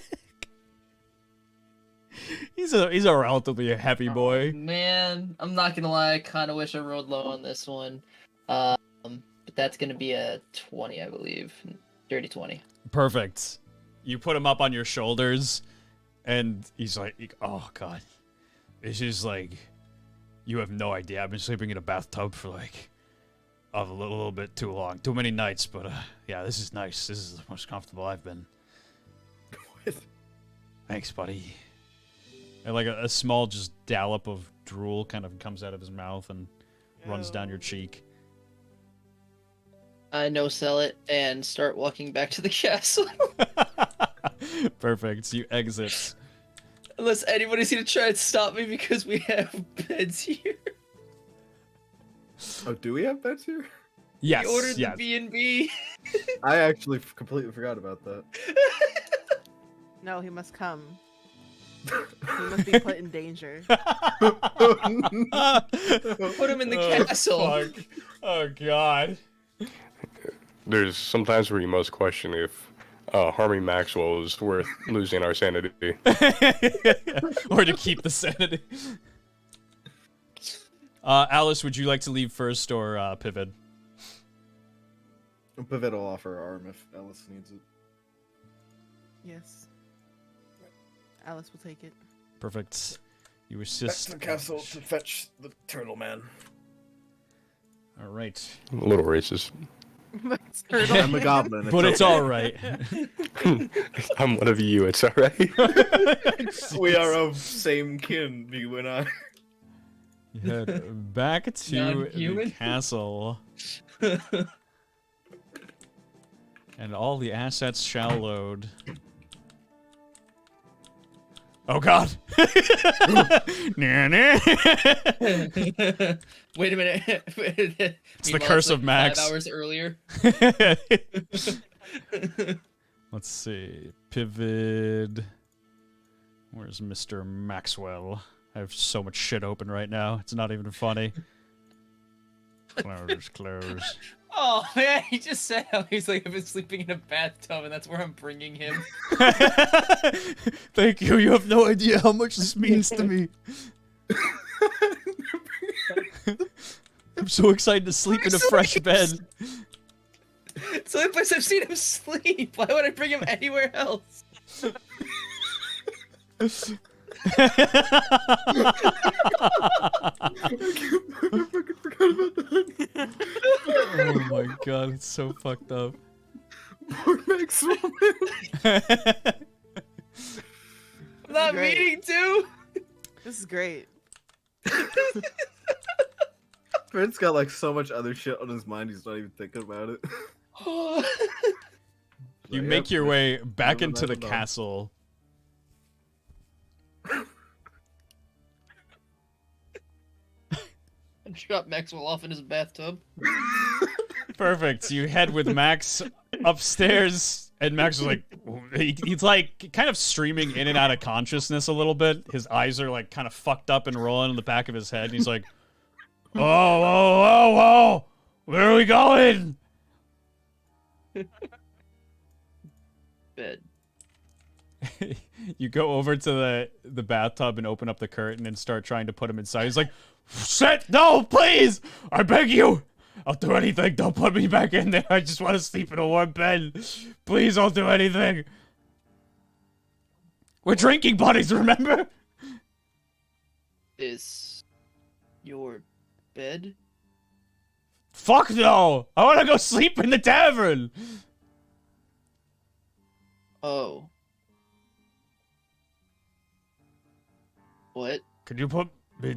He's a relatively happy boy. Man, I'm not gonna lie, I kinda wish I rolled low on this one. But that's gonna be a 20, I believe. Dirty 20. Perfect. You put him up on your shoulders, and he's like, oh God. It's just like, you have no idea. I've been sleeping in a bathtub for like a little bit too long. Too many nights, but yeah, this is nice. This is the most comfortable I've been. What? Thanks, buddy. And like a small just dollop of drool kind of comes out of his mouth and runs down your cheek. I no-sell it and start walking back to the castle. Perfect. You exit. Unless anybody's gonna try and stop me because we have beds here. Oh, do we have beds here? Yes. We ordered yes. the B&B. I actually completely forgot about that. No, he must come. He must be put in danger. Put him in the castle. Fuck. Oh God. There's some times where you must question if harming Maxwell is worth losing our sanity. Or to keep the sanity. Alice, would you like to leave first or pivot? Pivot will offer her arm if Alice needs it. Yes. Alice will take it. Perfect. You Back assist. to the castle to fetch the turtle man. All right. A little racist. I'm a goblin. But it's all right. I'm one of you, it's alright. We are of same kin, you and I. Head back to the Non-human? castle. And all the assets shall load. Oh God! Nah, nah. Wait a minute. It's the curse of Max. 5 hours earlier. Let's see. Pivot. Where's Mr. Maxwell? I have so much shit open right now. It's not even funny. Close. Oh man, he just said how he's like, I've been sleeping in a bathtub, and that's where I'm bringing him. Thank you. You have no idea how much this means to me. I'm so excited to sleep in a fresh bed. It's the only place I've seen him sleep. Why would I bring him anywhere else? Oh my God, it's so fucked up. Poor Maxwell. I'm not Great. meaning to. This is great. Brent's got like so much other shit on his mind, he's not even thinking about it. You Like, make yep, your way back never into the mind, no. castle. And drop Maxwell off in his bathtub. Perfect. You head with Max upstairs, and Max is like, he's like kind of streaming in and out of consciousness a little bit. His eyes are like kind of fucked up and rolling in the back of his head. And he's like, whoa, whoa, whoa, whoa, where are we going? Bed. You go over to the bathtub and open up the curtain and start trying to put him inside. He's like, shit, no, please, I beg you. I'll do anything. Don't put me back in there. I just want to sleep in a warm bed. Please don't do anything. We're drinking buddies, remember? Is your bed? Fuck no. I want to go sleep in the tavern. Oh. What? Can you put me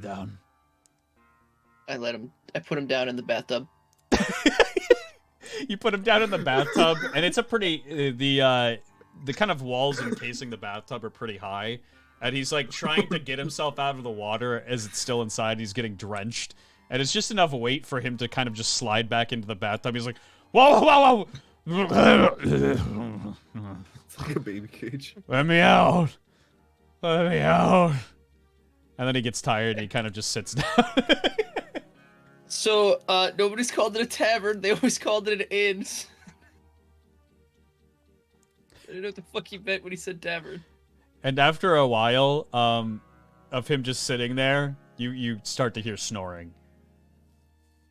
down? I put him down in the bathtub. You put him down in the bathtub, and it's a pretty the kind of walls encasing the bathtub are pretty high, and he's like trying to get himself out of the water as it's still inside. He's getting drenched, and it's just enough weight for him to kind of just slide back into the bathtub. He's like, whoa, whoa, whoa! It's like a baby cage. Let me out! Let me out! And then he gets tired and he kind of just sits down. So, nobody's called it a tavern. They always called it an inn. I didn't know what the fuck he meant when he said tavern. And after a while, of him just sitting there, you start to hear snoring.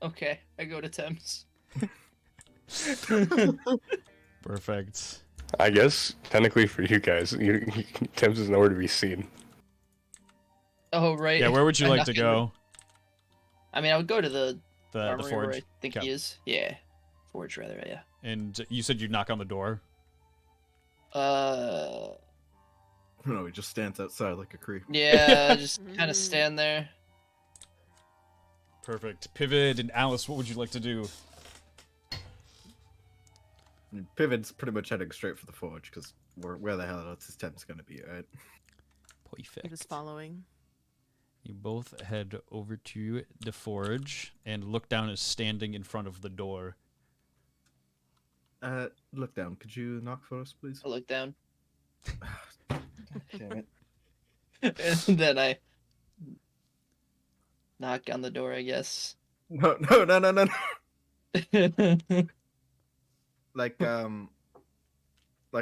Okay, I go to Thames. Perfect. I guess technically for you guys, Thames is nowhere to be seen. Oh, right. Yeah, where would you I'm like not to gonna- go? I mean, I would go to the armory forge? where I think Okay. he is. Yeah. Forge, rather, yeah. And you said you'd knock on the door? No, he just stands outside like a creep. Yeah, just kind of stand there. Perfect. Pivot and Alice, what would you like to do? Pivot's pretty much heading straight for the forge, because where the hell else is Thames going to be, right? Perfect. He was following. You both head over to the forge and look down as standing in front of the door. Look down. Could you knock for us, please? I look down. Damn it. And then I knock on the door, I guess. No. Like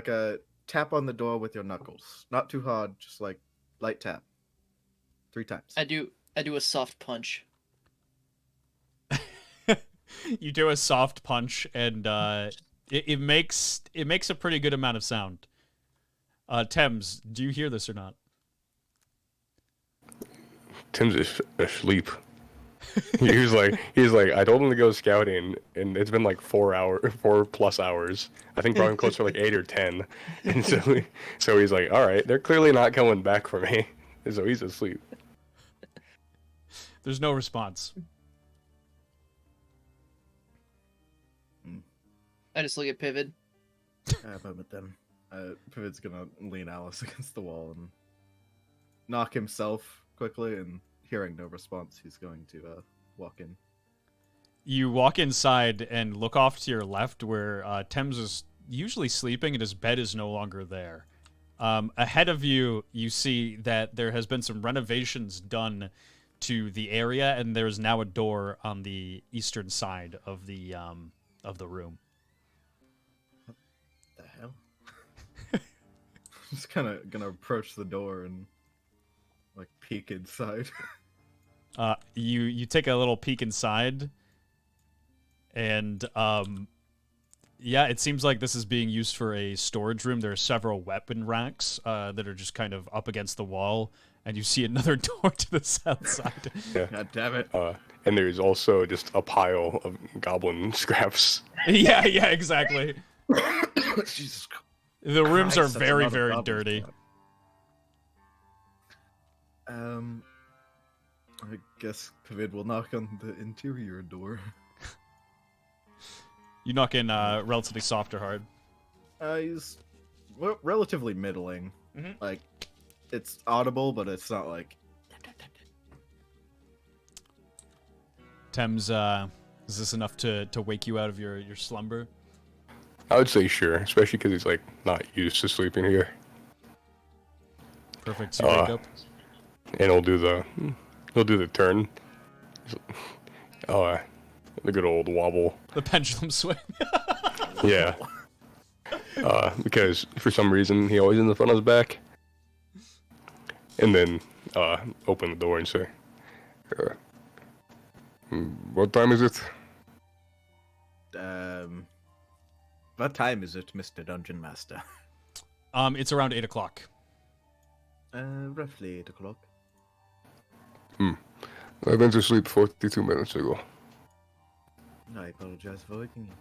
a tap on the door with your knuckles. Not too hard, just like light tap. 3 times. I do a soft punch. You do a soft punch, and it makes a pretty good amount of sound. Thames, do you hear this or not? Tim's is asleep. He's like, I told him to go scouting, and it's been like 4+ hours. I think probably close to like 8 or 10. And so he's like, all right, they're clearly not coming back for me. And so he's asleep. There's no response. I just look at Pivot. Moment then. Pivot's gonna lean Alice against the wall and knock himself quickly, and hearing no response, he's going to walk in. You walk inside and look off to your left where Thames is usually sleeping and his bed is no longer there. Ahead of you, you see that there has been some renovations done to the area, and there's now a door on the eastern side of the room. What the hell? I'm just kind of gonna approach the door and like peek inside. You take a little peek inside, and yeah, it seems like this is being used for a storage room. There are several weapon racks that are just kind of up against the wall, and you see another door to the south side. Yeah. God damn it. And there's also just a pile of goblin scraps. yeah, exactly. Jesus Christ. The rooms are That's very, another very goblin dirty. scrap. I guess Pivot will knock on the interior door. You knock in relatively soft or hard. He's relatively middling. Like, it's audible, but it's not like. Thames, is this enough to wake you out of your slumber? I would say sure, especially because he's like not used to sleeping here. Perfect. So you wake up. And he'll do the turn. The good old wobble. The pendulum swing. Yeah. Because for some reason he always ends up on his back. And then open the door and say, "What time is it?" What time is it, Mr. Dungeon Master? It's around 8 o'clock. Roughly 8 o'clock. I went to sleep 42 minutes ago. I apologize for waking you.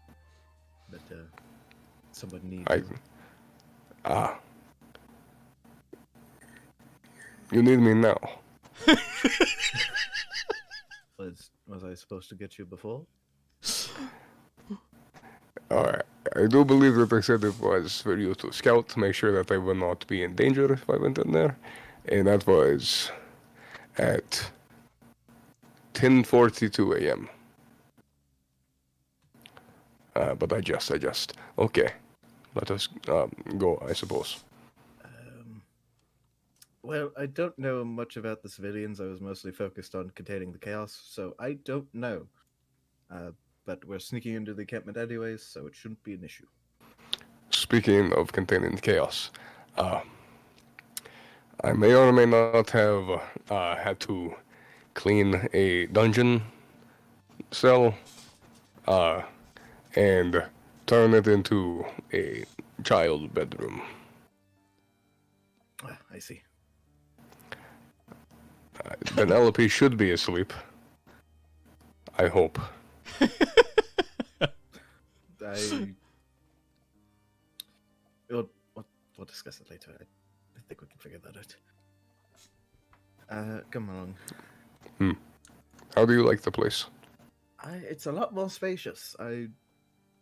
But, someone needs you. You need me now. Was I supposed to get you before? Uh, I do believe that they said it was for you to scout to make sure that they would not be in danger if I went in there. And that was at 10:42 a.m. But I just. Okay. Let us go, I suppose. Well, I don't know much about the civilians. I was mostly focused on containing the chaos, so I don't know. But we're sneaking into the encampment anyways, so it shouldn't be an issue. Speaking of containing the chaos, I may or may not have had to clean a dungeon cell and turn it into a child bedroom. I see. Penelope should be asleep. I hope. We'll discuss it later. I think we can figure that out. Come along. How do you like the place? It's a lot more spacious. I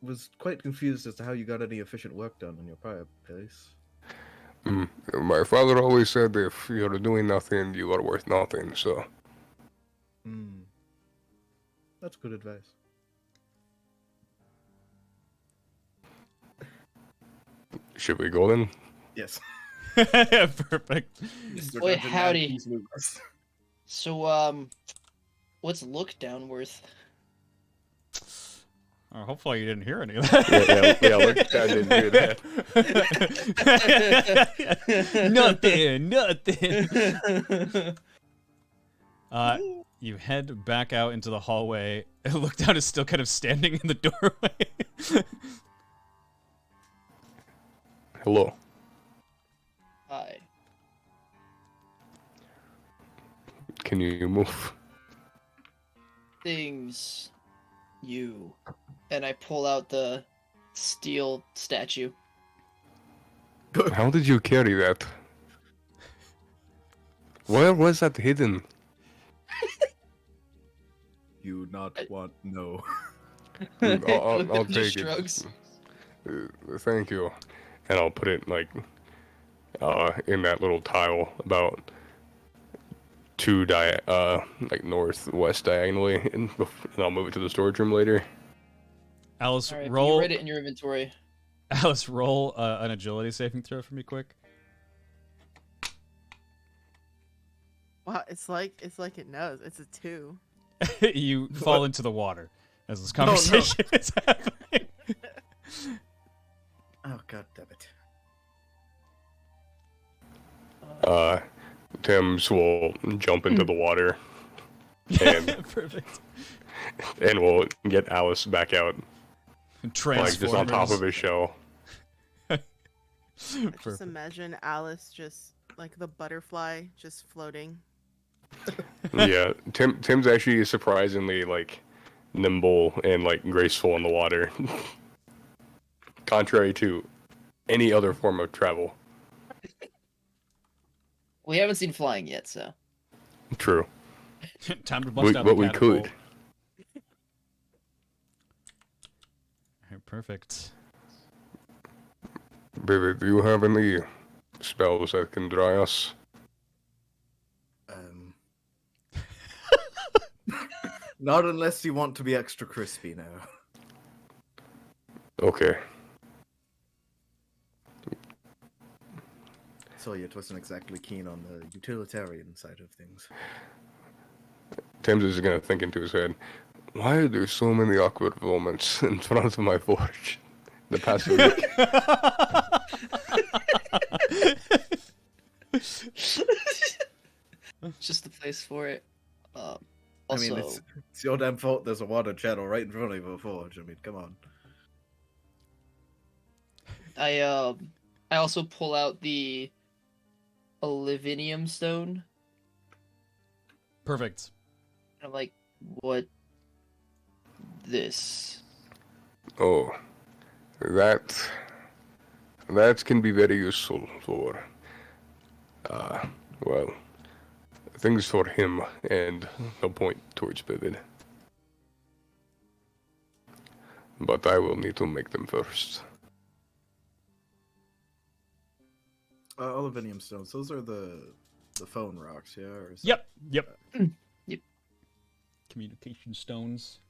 was quite confused as to how you got any efficient work done in your prior place. My father always said if you're doing nothing, you are worth nothing, so... That's good advice. Should we go then? Yes. Perfect. Boy, howdy. So, what's look down worth? Hopefully you didn't hear any of that. Yeah, look, I didn't hear that. Nothing. You head back out into the hallway. Look down is still kind of standing in the doorway. Hello. Hi. Can you move? Things. You. And I pull out the steel statue. How did you carry that? Where was that hidden? You not want no. I'll take Shrugs. it. Thank you. And I'll put it like in that little tile about like northwest diagonally, and I'll move it to the storage room later. Alice, All right, roll. you read it in your inventory. Alice, roll an agility saving throw for me, quick. Wow, it's like it knows. It's a 2. You fall into the water as this conversation is happening. Oh, god damn it. Tim's will jump into the water, and Perfect. and we'll get Alice back out, Transformers. like just on top of his shell. I just imagine Alice just like the butterfly just floating. Yeah, Tim's actually surprisingly like nimble and like graceful in the water, contrary to any other form of travel. We haven't seen flying yet, so. True. Time to bust out the But we catapult. could. Alright, perfect. Baby, do you have any spells that can dry us? Not unless you want to be extra crispy now. Okay. Soyet wasn't exactly keen on the utilitarian side of things. Tim's is gonna think into his head, why are there so many awkward moments in front of my forge the past week? Just the place for it. Also, I mean, it's your damn fault there's a water channel right in front of your forge. I mean, come on. I also pull out the Olivinium stone. Perfect. I'm like, what? This? Oh, that can be very useful for, well, things for him, and he'll point towards Vivid. but I will need to make them first. Olivinium stones. Those are the phone rocks, yeah? Or is Yep. Yep. Communication stones.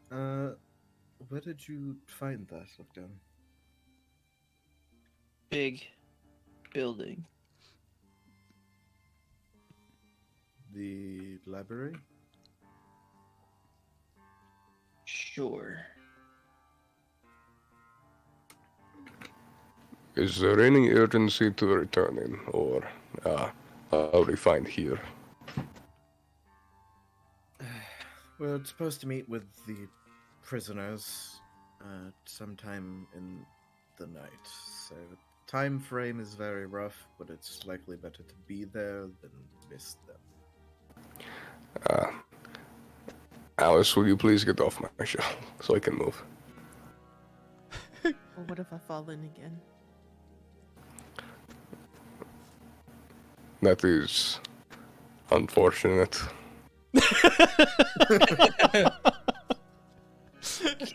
Where did you find that? Look down. Big building. The library? Sure. Is there any urgency to returning, or I'll be fine here? We're supposed to meet with the prisoners sometime in the night. So the time frame is very rough, but it's likely better to be there than miss them. Alice, will you please get off my shell so I can move? Well, what if I fall in again? That is unfortunate.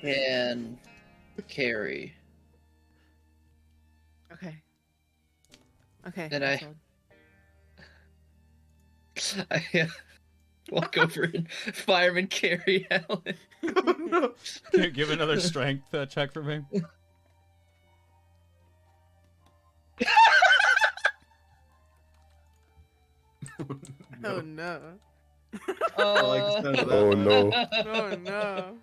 Can carry. Okay. Okay. Then that's all. I walk over and fireman carry Alan. No. Give another strength check for me. Oh no. I like the sound of that. Oh no. Oh no.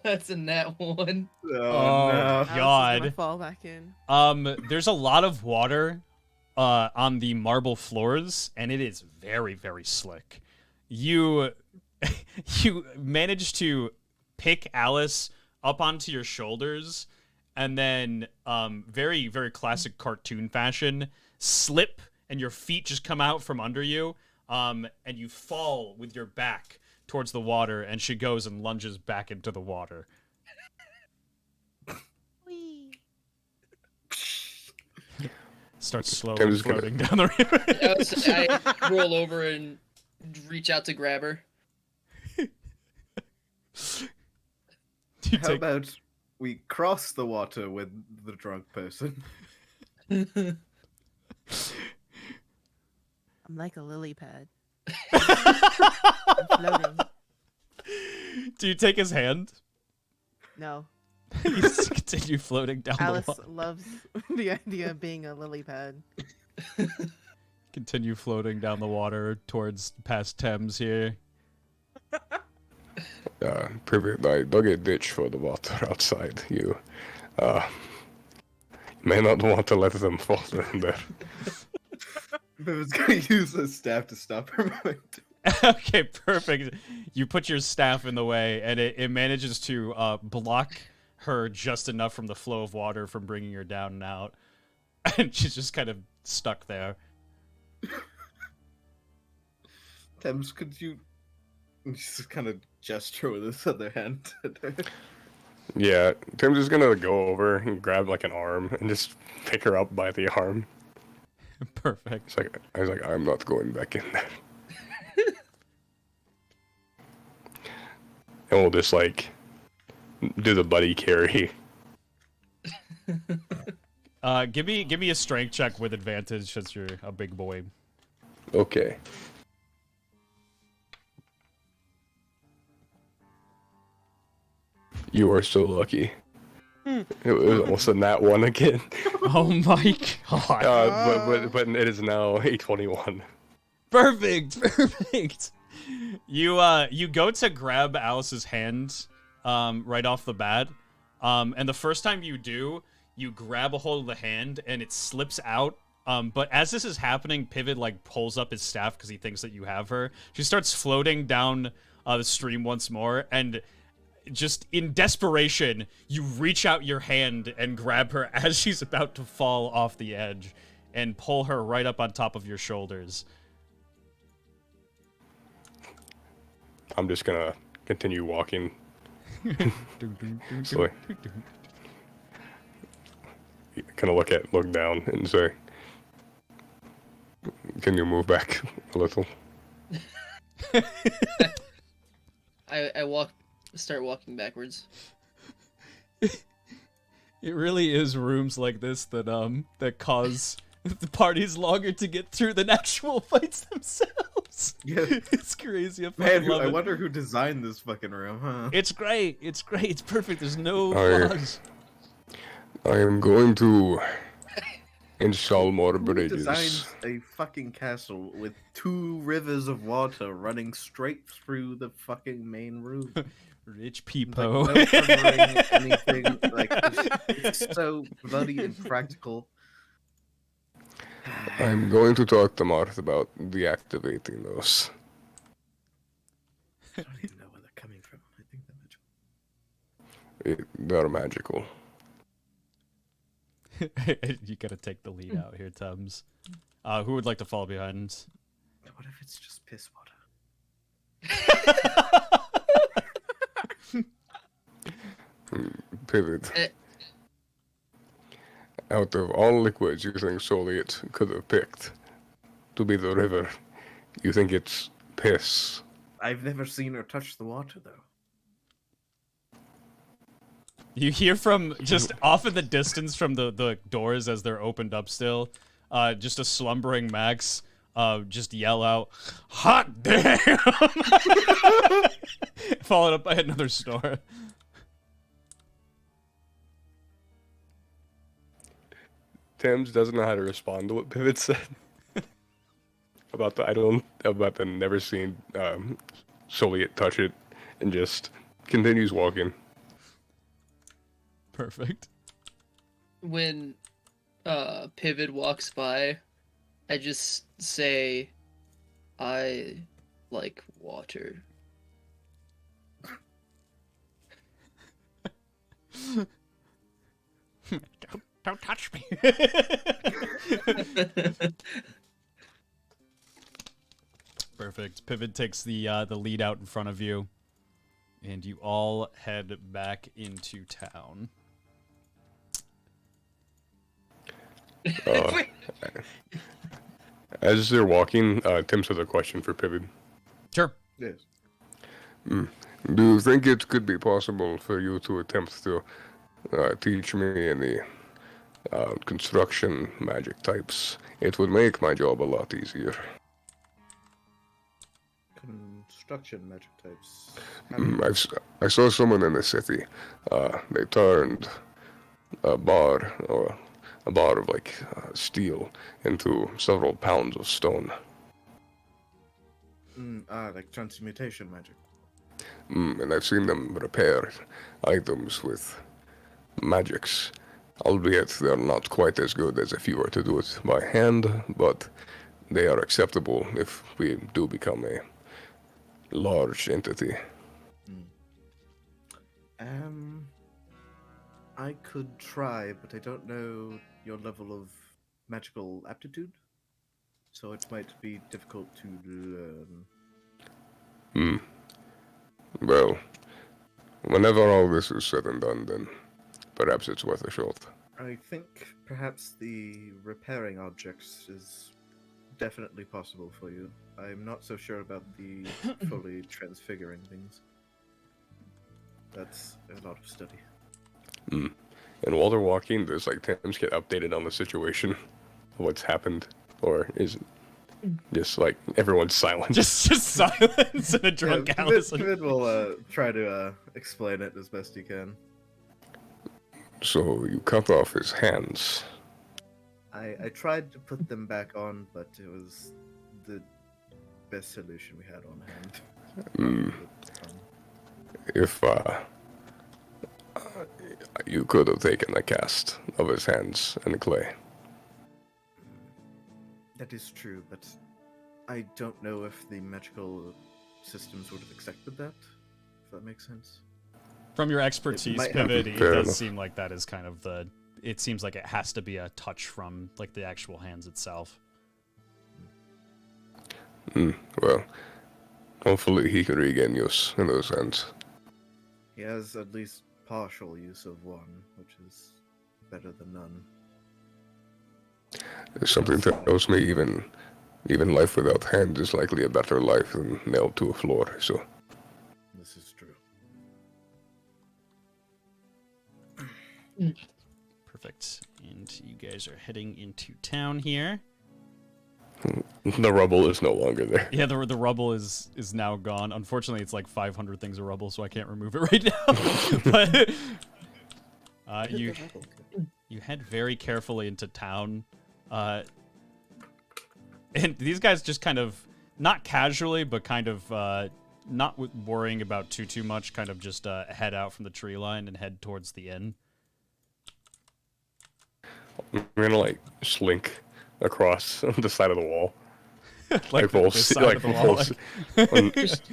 That's a nat one. Oh, Oh, no. Alice is God. gonna fall back in. There's a lot of water on the marble floors, and it is very, very slick. You you manage to pick Alice up onto your shoulders, and then very, very classic cartoon fashion, slip, and your feet just come out from under you, and you fall with your back towards the water, and she goes and lunges back into the water. Starts slowly Tim's gonna- floating down the river. I roll over and reach out to grab her. You How take- about we cross the water with the drunk person? I'm like a lily pad. I'm floating. Do you take his hand? No. You just continue floating down Alice the water. loves the idea of being a lily pad. Continue floating down the water towards past Thames here. Privet, I dug a ditch for the water outside. You may not want to let them fall in there. Vivid's gonna use a staff to stop her momentum. Okay, perfect. You put your staff in the way, and it manages to block her just enough from the flow of water from bringing her down and out. And she's just kind of stuck there. Thames, could you just kind of gesture with his other hand? Yeah, Tim's just gonna go over and grab like an arm and just pick her up by the arm. Perfect. I was like, I'm not going back in there. And we'll just like do the buddy carry. Give me a strength check with advantage since you're a big boy. Okay. You are so lucky. It was almost a nat one again. Oh my god. But it is now a 21. Perfect. You go to grab Alice's hand right off the bat. And the first time you do, you grab a hold of the hand and it slips out. But as this is happening, Pivot like pulls up his staff because he thinks that you have her. She starts floating down the stream once more, and just in desperation, you reach out your hand and grab her as she's about to fall off the edge and pull her right up on top of your shoulders. I'm just gonna continue walking. Slowly. Kind of look down and say, "Can you move back a little?" I start walking backwards. It really is rooms like this that cause the parties longer to get through than actual fights themselves. Yeah. It's crazy. Man, I wonder who designed this fucking room, huh? It's great. It's great. It's perfect. There's no flaws. I am going to install more Who bridges. designed a fucking castle with 2 rivers of water running straight through the fucking main room? Rich Like, peepo. no covering anything. Like, it's so bloody impractical. I'm going to talk to Marth about deactivating those. I don't even know where they're coming from. I think they're magical. They're magical. You gotta take the lead out here, Tums. Who would like to fall behind? What if it's just piss water? Pivot. Out of all liquids you think Soliet could have picked to be the river, you think it's piss? I've never seen her touch the water, though. You hear from just off in the distance from the doors as they're opened up still, just a slumbering Max just yell out, "Hot damn!" Followed up by another snore. Thames doesn't know how to respond to what Pivot said. about the never seen Soliet touch it, and just continues walking. Perfect. When Pivot walks by, I just say, I like water. Don't touch me. Perfect. Pivot takes the lead out in front of you, and you all head back into town. As they're walking, Tim has a question for Pivot. Sure. Yes. Do you think it could be possible for you to attempt to teach me any construction magic types? It would make my job a lot easier. Construction magic types. I saw someone in the city. They turned a bar of like steel into several pounds of stone. Like transmutation magic. And I've seen them repair items with magics, albeit they're not quite as good as if you were to do it by hand, but they are acceptable if we do become a large entity. I could try, but I don't know your level of magical aptitude, so it might be difficult to learn. Well, whenever all this is said and done, then perhaps it's worth a shot. I think perhaps the repairing objects is definitely possible for you. I'm not so sure about the fully transfiguring things. That's a lot of study. And while they're walking, does like Thames get updated on the situation, what's happened, or is it just like everyone's silent? Just silence and a drunk Allison. David will try to explain it as best he can. So you cut off his hands. I tried to put them back on, but it was the best solution we had on hand. If you could have taken a cast of his hands and clay. That is true, but I don't know if the magical systems would have accepted that, if that makes sense. From your expertise, might Pivot, have- it Fair does enough. seem like that is kind of the... It seems like it has to be a touch from like the actual hands itself. Well, hopefully he can regain use in those hands. He has at least partial use of one, which is better than none. There's something that tells me even life without hands is likely a better life than nailed to a floor, so... This is true. Perfect. And you guys are heading into town here. The rubble is no longer there. Yeah, the rubble is now gone. Unfortunately, it's like 500 things of rubble, so I can't remove it right now. But you head very carefully into town, and these guys just kind of not casually, but kind of not worrying about too much. Kind of just head out from the tree line and head towards the inn. I'm gonna like slink across the side of the wall. Like full, this side of the wall,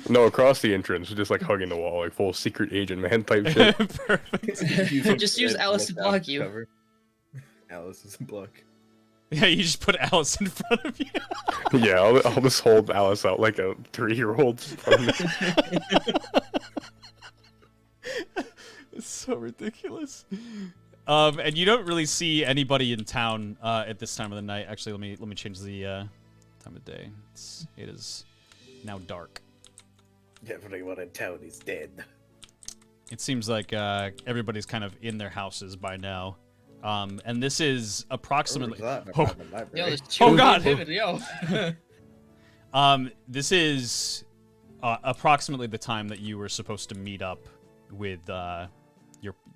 no, across the entrance, just like hugging the wall, like full secret agent man type shit. Perfect. Just use Alice to block you. Cover. Alice is a block. Yeah, you just put Alice in front of you. Yeah, I'll just hold Alice out like a 3-year-old. It's so ridiculous. And you don't really see anybody in town at this time of the night. Actually, let me change the time of day. It is now dark. Everyone in town is dead. It seems like everybody's kind of in their houses by now. And this is approximately. Yo, there's Oh, God. Pivot, yo. This is approximately the time that you were supposed to meet up with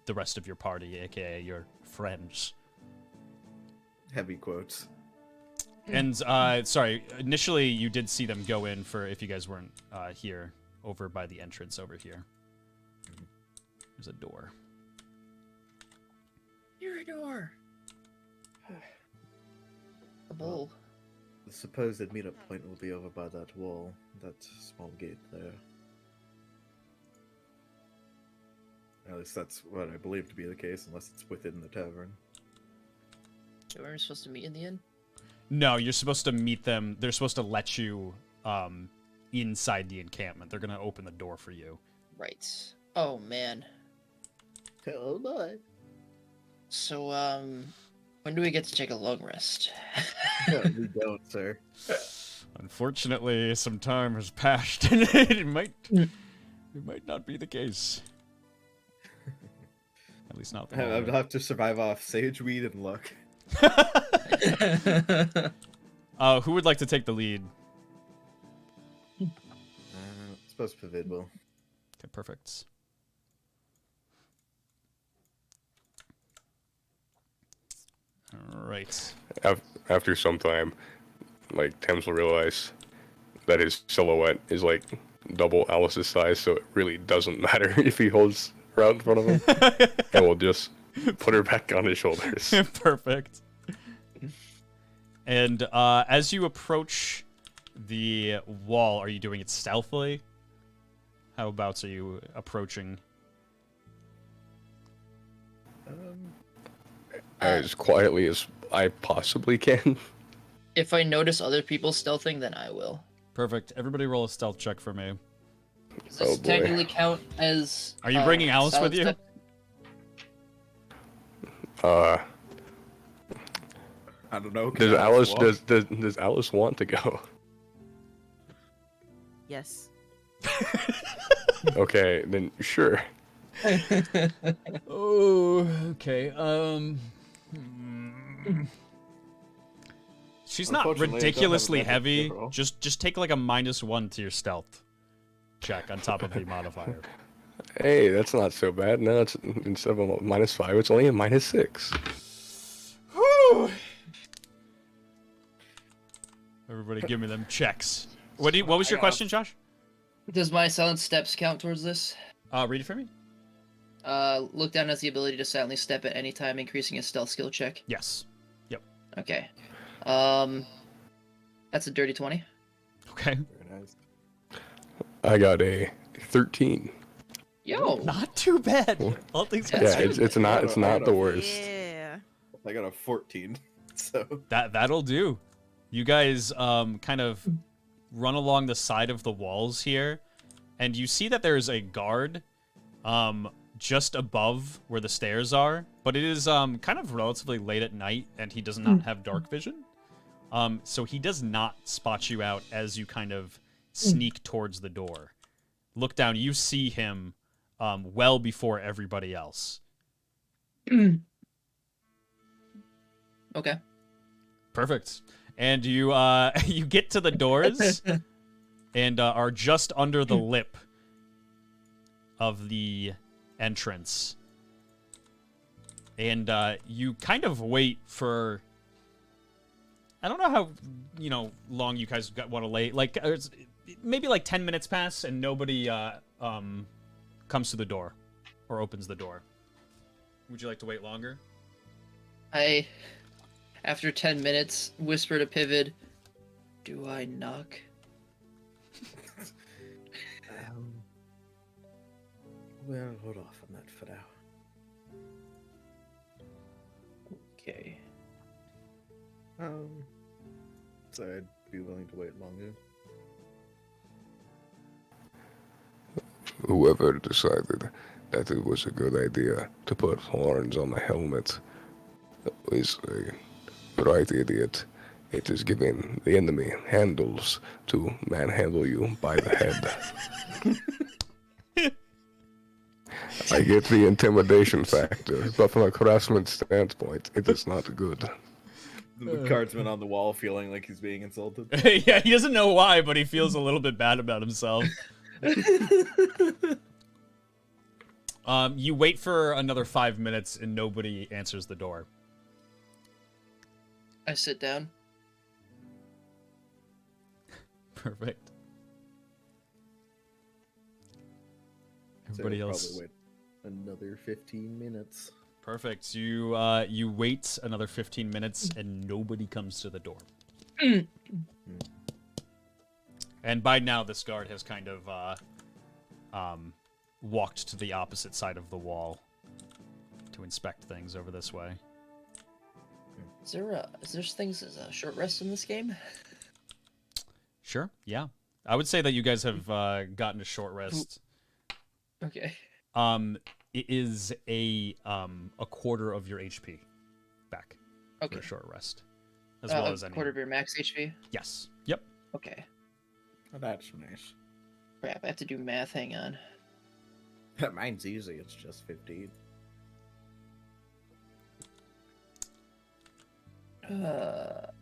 the rest of your party, aka your friends. Heavy quotes. And sorry, initially you did see them go in for, if you guys weren't here, over by the entrance over here. There's a door. You're a door. A bowl. The supposed meetup point will be over by that wall, that small gate there. At least that's what I believe to be the case, unless it's within the tavern. So we're supposed to meet in the inn? No, you're supposed to meet them. They're supposed to let you inside the encampment. They're going to open the door for you. Right. Oh, man. Oh, boy. So, when do we get to take a long rest? No, we don't, sir. Unfortunately, some time has passed, and it might not be the case. At least not the I'd have to survive off sage weed and luck. Who would like to take the lead? I suppose Pavid will. Okay, perfect. All right. After some time, like Thames will realize that his silhouette is like double Alice's size, so it really doesn't matter if he holds her out in front of him. And we'll just put her back on his shoulders. Perfect. And as you approach the wall, are you doing it stealthily? How are you approaching? As quietly as I possibly can. If I notice other people stealthing, then I will. Perfect. Everybody roll a stealth check for me. Does this technically count as... Are you bringing Alice with you? step? I don't know. Does Alice want to go? Yes. Okay, then sure. Oh, okay. She's not Unfortunately, I don't have a ridiculously magic heavy. roll. Just take like a -1 to your stealth check on top of the modifier. Hey, that's not so bad. No, it's instead of a -5, it's only a -6. Everybody, give me them checks. What was your question, Josh? Does my silent steps count towards this? Read it for me. Look down has the ability to silently step at any time, increasing a stealth skill check. Yes. Yep. Okay. That's a dirty 20. Okay. Very nice. I got a 13. Yo! Not too bad. All things Yeah, considered. it's not the worst. Yeah. I got a 14, so... That'll do. You guys kind of run along the side of the walls here, and you see that there's a guard just above where the stairs are, but it is kind of relatively late at night, and he does not have dark vision. So he does not spot you out as you kind of sneak towards the door. Look down, you see him well before everybody else. Okay. Perfect. And you you get to the doors and are just under the lip of the entrance. And you kind of wait for, I don't know how, long you guys want to wait. Like maybe like 10 minutes pass and nobody comes to the door or opens the door. Would you like to wait longer? I, after 10 minutes, whisper to Pivot, "Do I knock?" Well, hold off on that for now. Okay. So I'd be willing to wait longer. Whoever decided that it was a good idea to put horns on a helmet is a right idiot. It is giving the enemy handles to manhandle you by the head. I get the intimidation factor, but from a harassment standpoint, it is not good. The cardsman on the wall feeling like he's being insulted. Yeah, he doesn't know why, but he feels a little bit bad about himself. You wait for another 5 minutes and nobody answers the door. I sit down. Perfect. Everybody So else. probably wait another 15 minutes. Perfect. You you wait another 15 minutes and nobody comes to the door. And by now this guard has kind of walked to the opposite side of the wall to inspect things over this way. Is there things as a short rest in this game? Sure. Yeah. I would say that you guys have gotten a short rest. Okay. It is a quarter of your HP back Okay. for a short rest, as well as any quarter of your max HP. Yes. Yep. Okay. Oh, that's nice. Crap, I have to do math. Hang on. Mine's easy. It's just 15. And a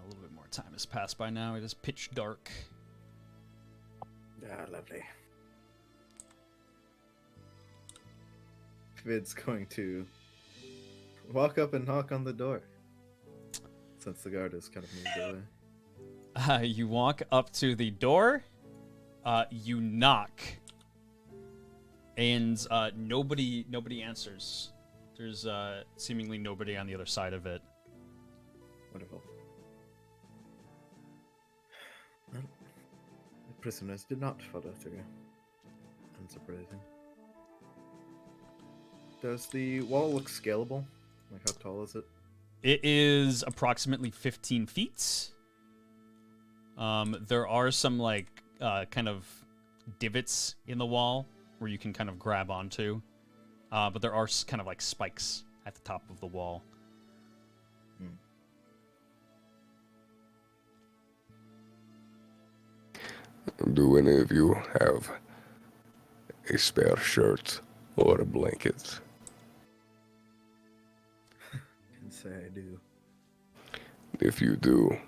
little bit more time has passed by now. It is pitch dark. Ah, lovely. Vid's going to walk up and knock on the door, since the guard has kind of moved away. You walk up to the door. You knock, and nobody answers. There's seemingly nobody on the other side of it. Wonderful. Well, the prisoners did not follow through. Unsurprising. Does the wall look scalable? Like, how tall is it? It is approximately 15 feet. There are some, like, kind of divots in the wall where you can kind of grab onto. But there are kind of like spikes at the top of the wall. Do any of you have a spare shirt or a blanket? Can say I do. If you do,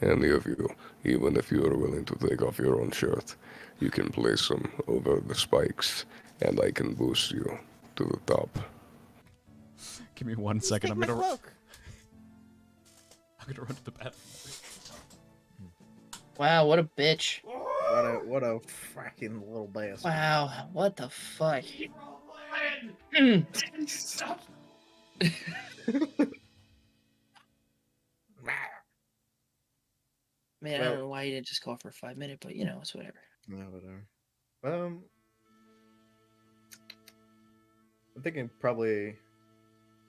any of you, even if you are willing to take off your own shirt, you can place them over the spikes, and I can boost you to the top. Give me 1 second. I'm Take my gonna cloak. run to the bathroom. Wow, what a bitch. What a fracking little bastard. Wow, what the fuck? Man, I don't know why you didn't just go for a 5 minute, but it's whatever. No, whatever. I'm thinking probably,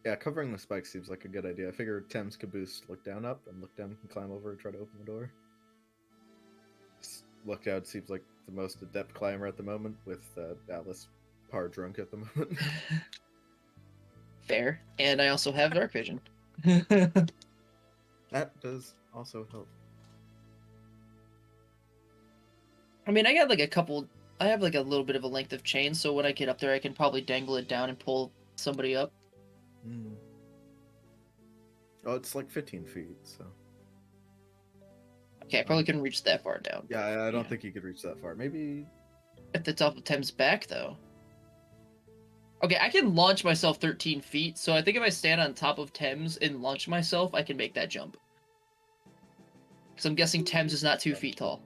yeah, covering the spike seems like a good idea. I figure Thames could boost look down up, and look down can climb over and try to open the door. Look out seems like the most adept climber at the moment, with Atlas par drunk at the moment. Fair. And I also have dark vision. That does also help. I mean, I got like a couple I have like a little bit of a length of chain, so when I get up there, I can probably dangle it down and pull somebody up. Mm. Oh, it's like 15 feet, so. Okay, I probably couldn't reach that far down. Yeah, I don't think you could reach that far. Maybe. At the top of Thames' back, though. Okay, I can launch myself 13 feet, so I think if I stand on top of Thames and launch myself, I can make that jump. Because I'm guessing Thames is not 2 feet tall.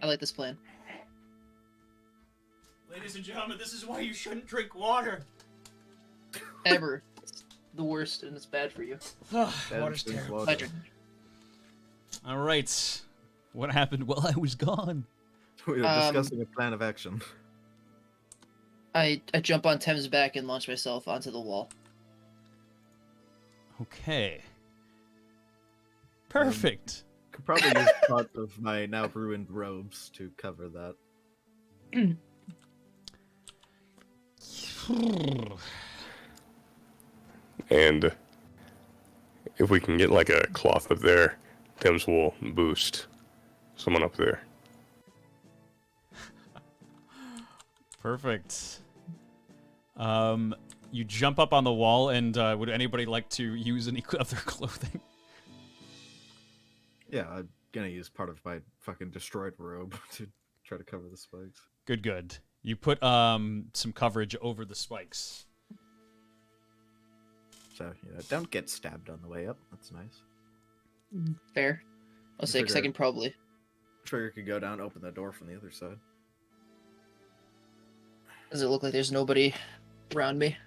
I like this plan. Ladies and gentlemen, this is why you shouldn't drink water. Ever. It's the worst, and it's bad for you. Water's terrible. I drink. All right. What happened while I was gone? We were discussing a plan of action. I jump on Thames' back and launch myself onto the wall. Okay. Perfect. Could probably use part of my now ruined robes to cover that. And if we can get like a cloth up there, Thames will boost someone up there. Perfect. You jump up on the wall, and would anybody like to use any other clothing? Yeah, I'm gonna use part of my fucking destroyed robe to try to cover the spikes. Good, good. You put some coverage over the spikes. So, don't get stabbed on the way up. That's nice. Fair. I'll say, because I can probably... Trigger could go down, open the door from the other side. Does it look like there's nobody around me?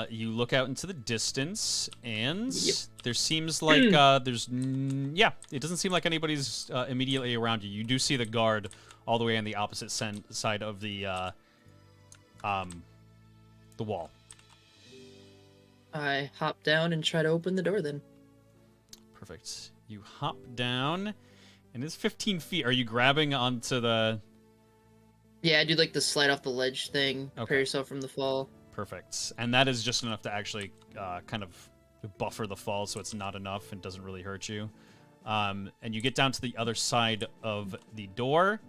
You look out into the distance, and Yep. there seems like yeah, it doesn't seem like anybody's immediately around you. You do see the guard all the way on the opposite side of the wall. I hop down and try to open the door then. Perfect. You hop down, and it's 15 feet. Are you grabbing onto the... Yeah, I do like the slide off the ledge thing. Okay. Prepare yourself from the fall. Perfect. And that is just enough to actually kind of buffer the fall, so it's not enough and doesn't really hurt you. And you get down to the other side of the door,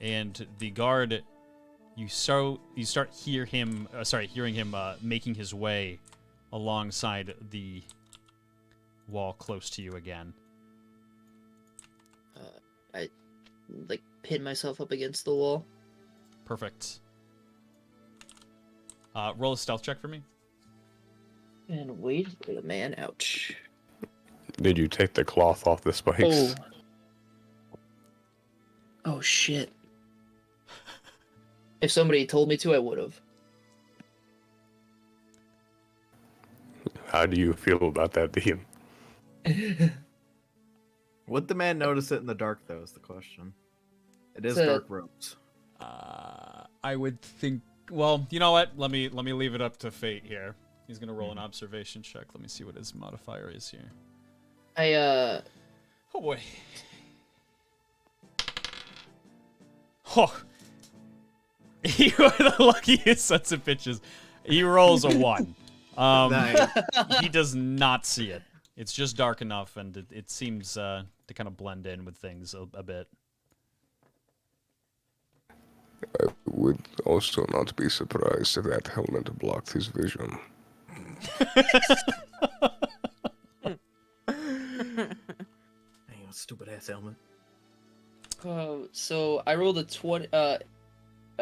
and the guard, you start hearing him making his way alongside the wall close to you again. I like pin myself up against the wall. Perfect. Roll a stealth check for me. And wait for the man. Ouch. Did you take the cloth off the spikes? Oh. Oh shit. If somebody told me to, I would have. How do you feel about that, DM? Would the man notice it in the dark, though, is the question. It is It's a- dark robes. I would think. Well, you know what? Let me leave it up to fate here. He's gonna roll an observation check. Let me see what his modifier is here. I Oh boy. Oh. You are the luckiest sons of bitches. He rolls a 1. Nice. He does not see it. It's just dark enough, and it seems to kind of blend in with things a bit. I would also not be surprised if that helmet blocked his vision. Dang, stupid ass helmet. so I rolled a 20. I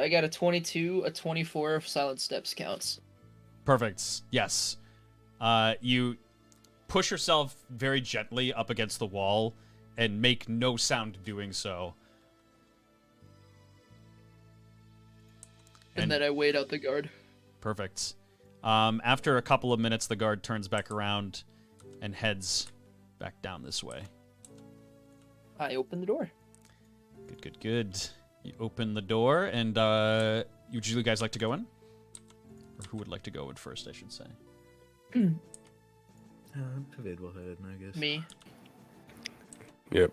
got a 22, a 24 of silent steps counts. Perfect. Yes. You push yourself very gently up against the wall and make no sound doing so. And then I wait out the guard. Perfect. After a couple of minutes, the guard turns back around and heads back down this way. I open the door. Good, good, good. You open the door, and would you guys like to go in? Or who would like to go in first, I should say? Pavid will head in, I guess. Me. Yep.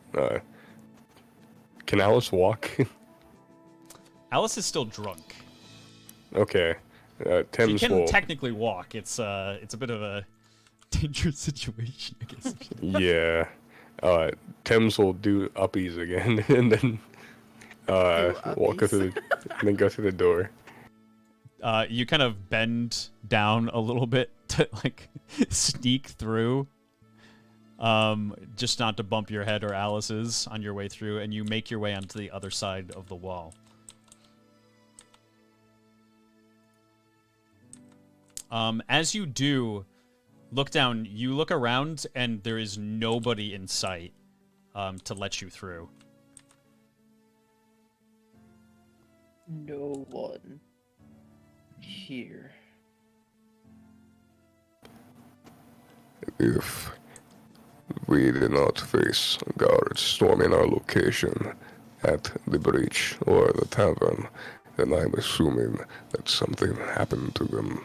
Can Alice walk? Alice is still drunk. Okay. She Thames can will. technically walk. It's a bit of a dangerous situation, I guess. Yeah. Thames will do uppies again, and then walk her through, and then go through the door. You kind of bend down a little bit to like sneak through, just not to bump your head or Alice's on your way through, and you make your way onto the other side of the wall. As you do, look down. You look around, and there is nobody in sight to let you through. No one here. If we did not face guards storming our location at the breach or the tavern, then I'm assuming that something happened to them.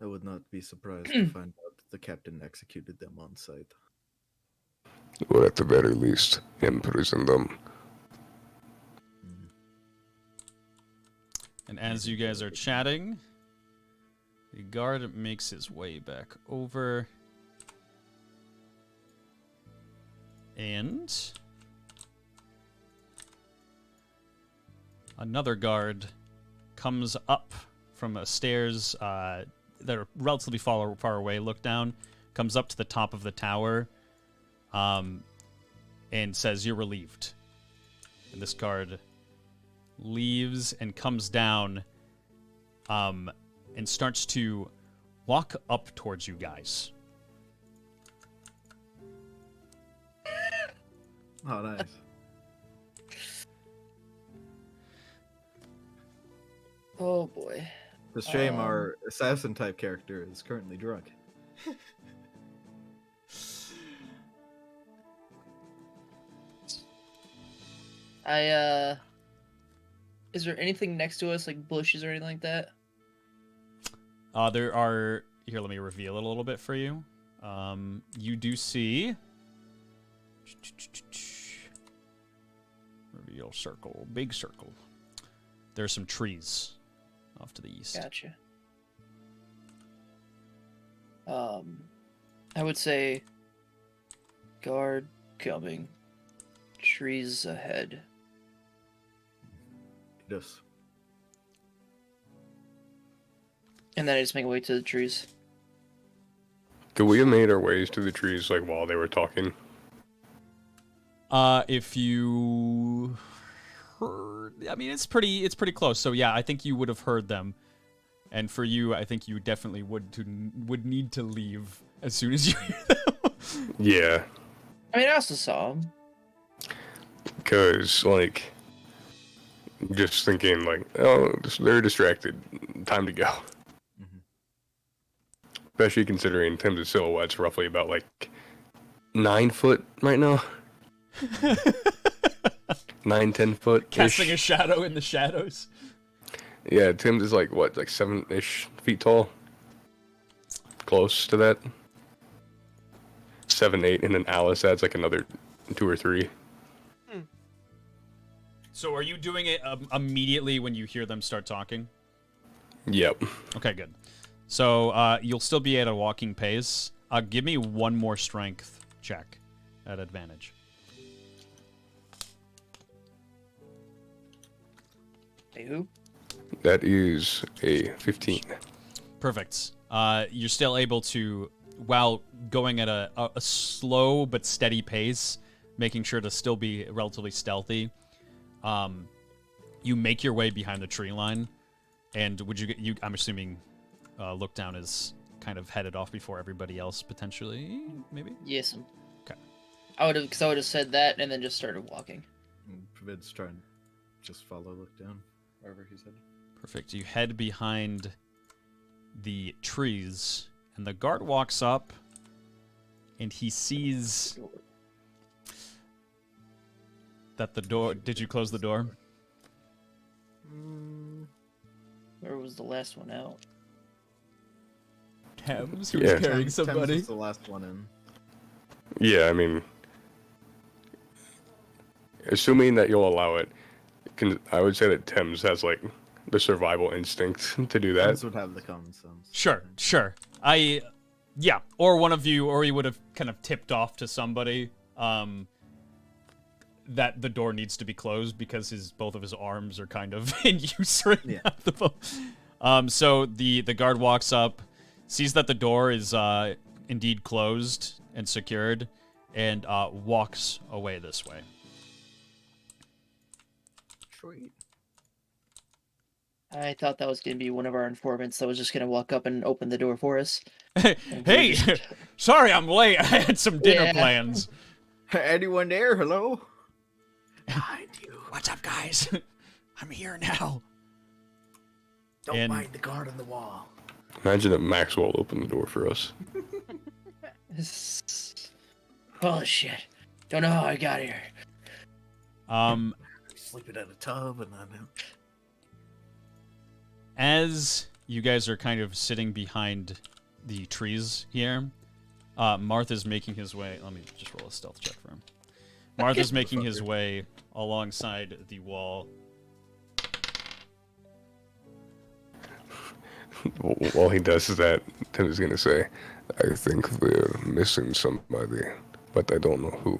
I would not be surprised to find out the captain executed them on sight. Or at the very least, imprisoned them. And as you guys are chatting, the guard makes his way back over. And another guard comes up from a stairs that are relatively far away, look down, comes up to the top of the tower, and says, "You're relieved." And this guard leaves and comes down, and starts to walk up towards you guys. Oh, nice. Oh boy. It's a shame our assassin type character is currently drunk. Is there anything next to us, like bushes or anything like that? There are... Here, let me reveal it a little bit for you. You do see... Reveal circle. Big circle. There's some trees off to the east. Gotcha. I would say guard coming, trees ahead. Yes. And then I just make my way to the trees. Could we have made our ways to the trees like while they were talking? If you heard, I mean, it's pretty close. So yeah, I think you would have heard them. And for you, I think you definitely would need to leave as soon as you hear them. Yeah. I mean, I also saw them. Because, like, just thinking, like, oh, they're distracted. Time to go. Mm-hmm. Especially considering Tim's silhouette's roughly about, like, 9 foot right now. 9-10 foot. Casting a shadow in the shadows. Yeah, Tim's is like what, like 7-ish feet tall? Close to that. 7, 8, and then Alice adds like another 2 or 3. So are you doing it immediately when you hear them start talking? Yep. Okay, good. So you'll still be at a walking pace. Give me one more strength check at advantage. Hey, who? That is a 15. Perfect. You're still able to, while going at a slow but steady pace, making sure to still be relatively stealthy. You make your way behind the tree line, and would you? I'm assuming, Look Down is kind of headed off before everybody else potentially, maybe. Yes. Okay. I would have said that and then just started walking. Pravid's trying to just follow Look Down wherever he's headed. Perfect. You head behind the trees, and the guard walks up, and he sees that the door... Did you close the door? Where was the last one out? Thames, who was carrying somebody. Thames was the last one in. Yeah, I mean, assuming that you'll allow it, I would say that Thames has like the survival instinct to do that. Bilms would have the common sense. Sure. Yeah, or one of you, or he would have kind of tipped off to somebody that the door needs to be closed because both of his arms are kind of in use right now. So the guard walks up, sees that the door is indeed closed and secured, and walks away this way. Sweet. I thought that was going to be one of our informants that was just going to walk up and open the door for us. Hey, sorry I'm late. I had some dinner plans. Anyone there? Hello? Behind you. What's up, guys? I'm here now. Don't mind the guard on the wall. Imagine that Maxwell opened the door for us. Bullshit. Don't know how I got here. Sleeping in a tub and then... As you guys are kind of sitting behind the trees here, Marth is making his way. Let me just roll a stealth check for him. Marth is making his way alongside the wall. While he does that, Tim is going to say, I think we're missing somebody, but I don't know who.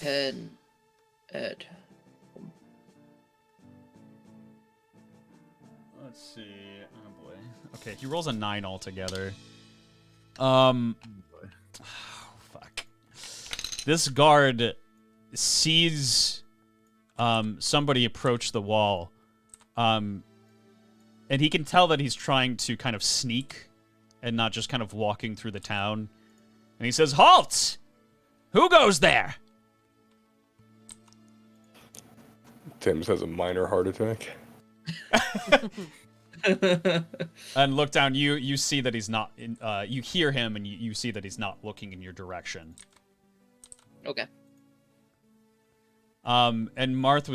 Ed. Let's see. Oh boy. Okay, he rolls a 9 altogether. Fuck. This guard sees somebody approach the wall. And he can tell that he's trying to kind of sneak and not just kind of walking through the town. And he says, "Halt! Who goes there?" Tim's has a minor heart attack. And look down. You see that he's not. You hear him, and you see that he's not looking in your direction. Okay. And Martha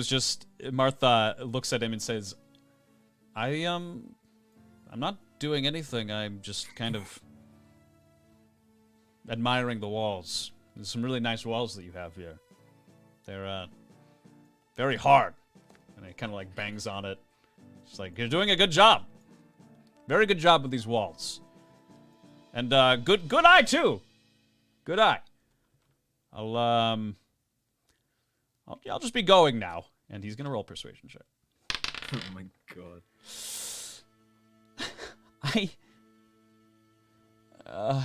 looks at him and says, I'm not doing anything. I'm just kind of admiring the walls. There's some really nice walls that you have here. They're very hard." And he kind of like bangs on it. It's like, "You're doing a good job. Very good job with these walls. And good eye too. Good eye. I'll just be going now." And he's gonna roll a persuasion check. Oh my god.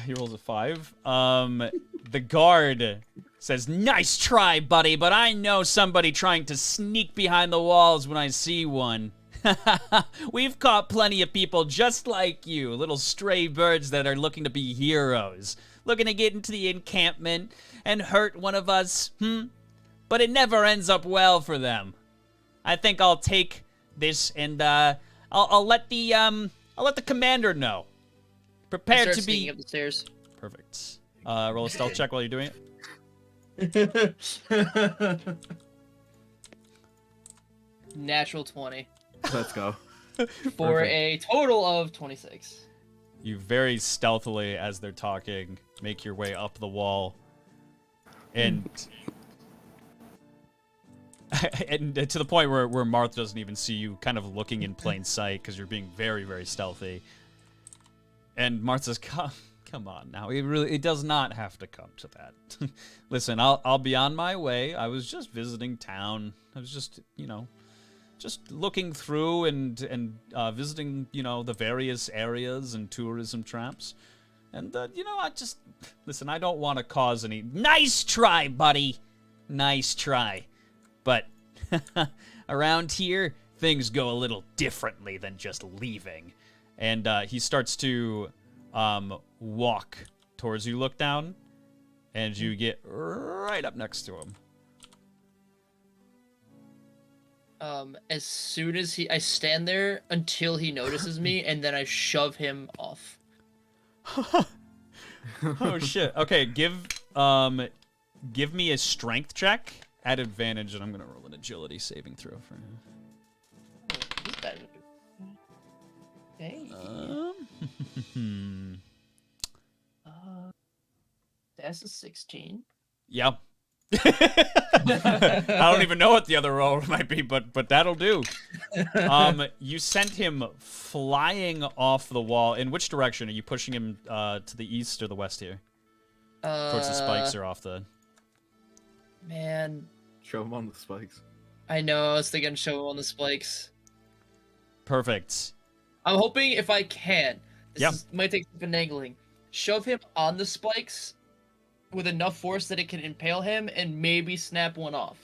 He rolls a 5. The guard says, "Nice try, buddy, but I know somebody trying to sneak behind the walls when I see one. We've caught plenty of people just like you, little stray birds that are looking to be heroes, looking to get into the encampment and hurt one of us, But it never ends up well for them. I think I'll take this and I'll let the commander know. Prepared to be up the stairs. Perfect. Roll a stealth check while you're doing it. Natural 20. Let's go. For a total of 26. You very stealthily, as they're talking, make your way up the wall. And and to the point where Marth doesn't even see you, kind of looking in plain sight because you're being very, very stealthy. And Marth says, Come on now. It does not have to come to that. Listen, I'll be on my way. I was just visiting town. I was just, just looking through and visiting, the various areas and tourism traps. And, listen, I don't want to cause any... Nice try, buddy! Nice try. But around here, things go a little differently than just leaving. And he starts to walk towards you, look down, and you get right up next to him. As soon as I stand there until he notices me, and then I shove him off. Oh shit. Okay, give me a strength check at advantage, and I'm gonna roll an agility saving throw for him. Hey. That's a 16. Yeah. I don't even know what the other roll might be, but that'll do. You sent him flying off the wall. In which direction? Are you pushing him to the east or the west here? Towards the spikes or off the... Man. Show him on the spikes. I know, I was thinking show him on the spikes. Perfect. I'm hoping if I can, might take some finagling, shove him on the spikes with enough force that it can impale him and maybe snap one off.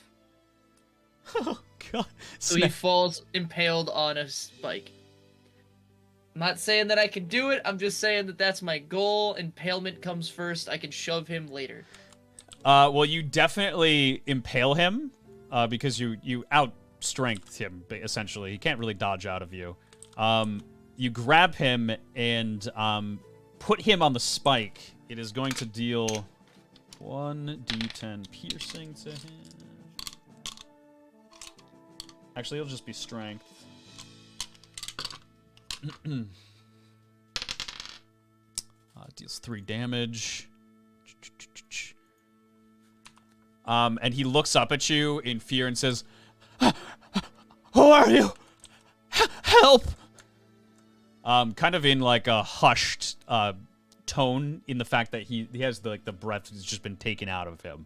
Oh, God. So he falls impaled on a spike. I'm not saying that I can do it, I'm just saying that that's my goal. Impalement comes first, I can shove him later. Well, you definitely impale him, because you out-strengthed him, essentially. He can't really dodge out of you. You grab him and put him on the spike. It is going to deal 1d10 piercing to him. Actually, it'll just be strength. Deals 3 damage. And he looks up at you in fear and says, "Who are you? Help!" Kind of in like a hushed tone, in the fact that he has the breath has just been taken out of him.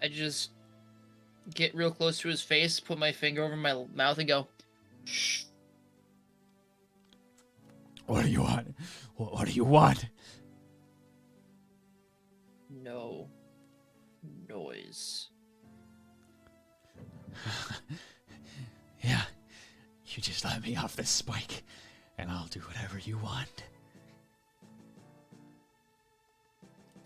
I just get real close to his face, put my finger over my mouth, and go, "Shh." What do you want? What do you want? No noise. Yeah, you just let me off this spike, and I'll do whatever you want.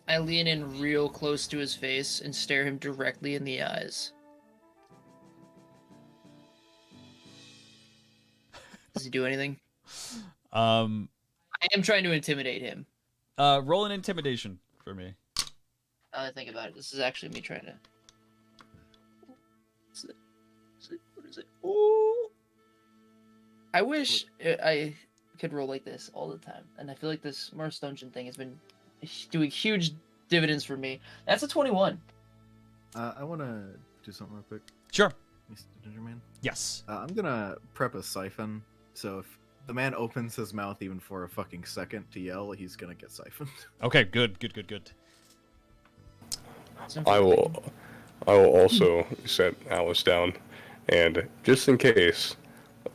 I lean in real close to his face and stare him directly in the eyes. Does he do anything? I am trying to intimidate him. Roll an intimidation for me. Now that I think about it, this is actually me trying to... What is it? Ooh. I wish I could roll like this all the time. And I feel like this Marth Dungeon thing has been doing huge dividends for me. That's a 21. I want to do something real quick. Sure. Mr. Gingerman? Yes. I'm going to prep a siphon. So if the man opens his mouth even for a fucking second to yell, he's going to get siphoned. Okay, good. I will also set Alice down, and just in case,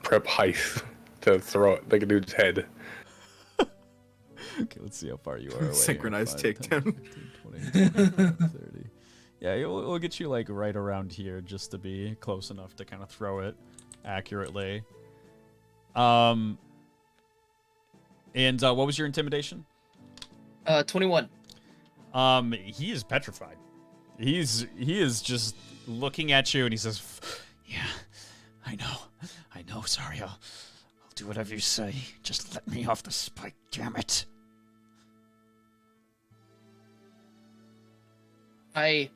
prep Hythe to throw it like a dude's head. Okay, let's see how far you are away. Synchronized 5, takedown. 10, 15, 20, 25, 30. Yeah, we'll get you like right around here just to be close enough to kind of throw it accurately. And what was your intimidation? 21. He is petrified. He is just looking at you, and he says, "Yeah, I know. Sorry, I'll do whatever you say. Just let me off the spike, damn it." I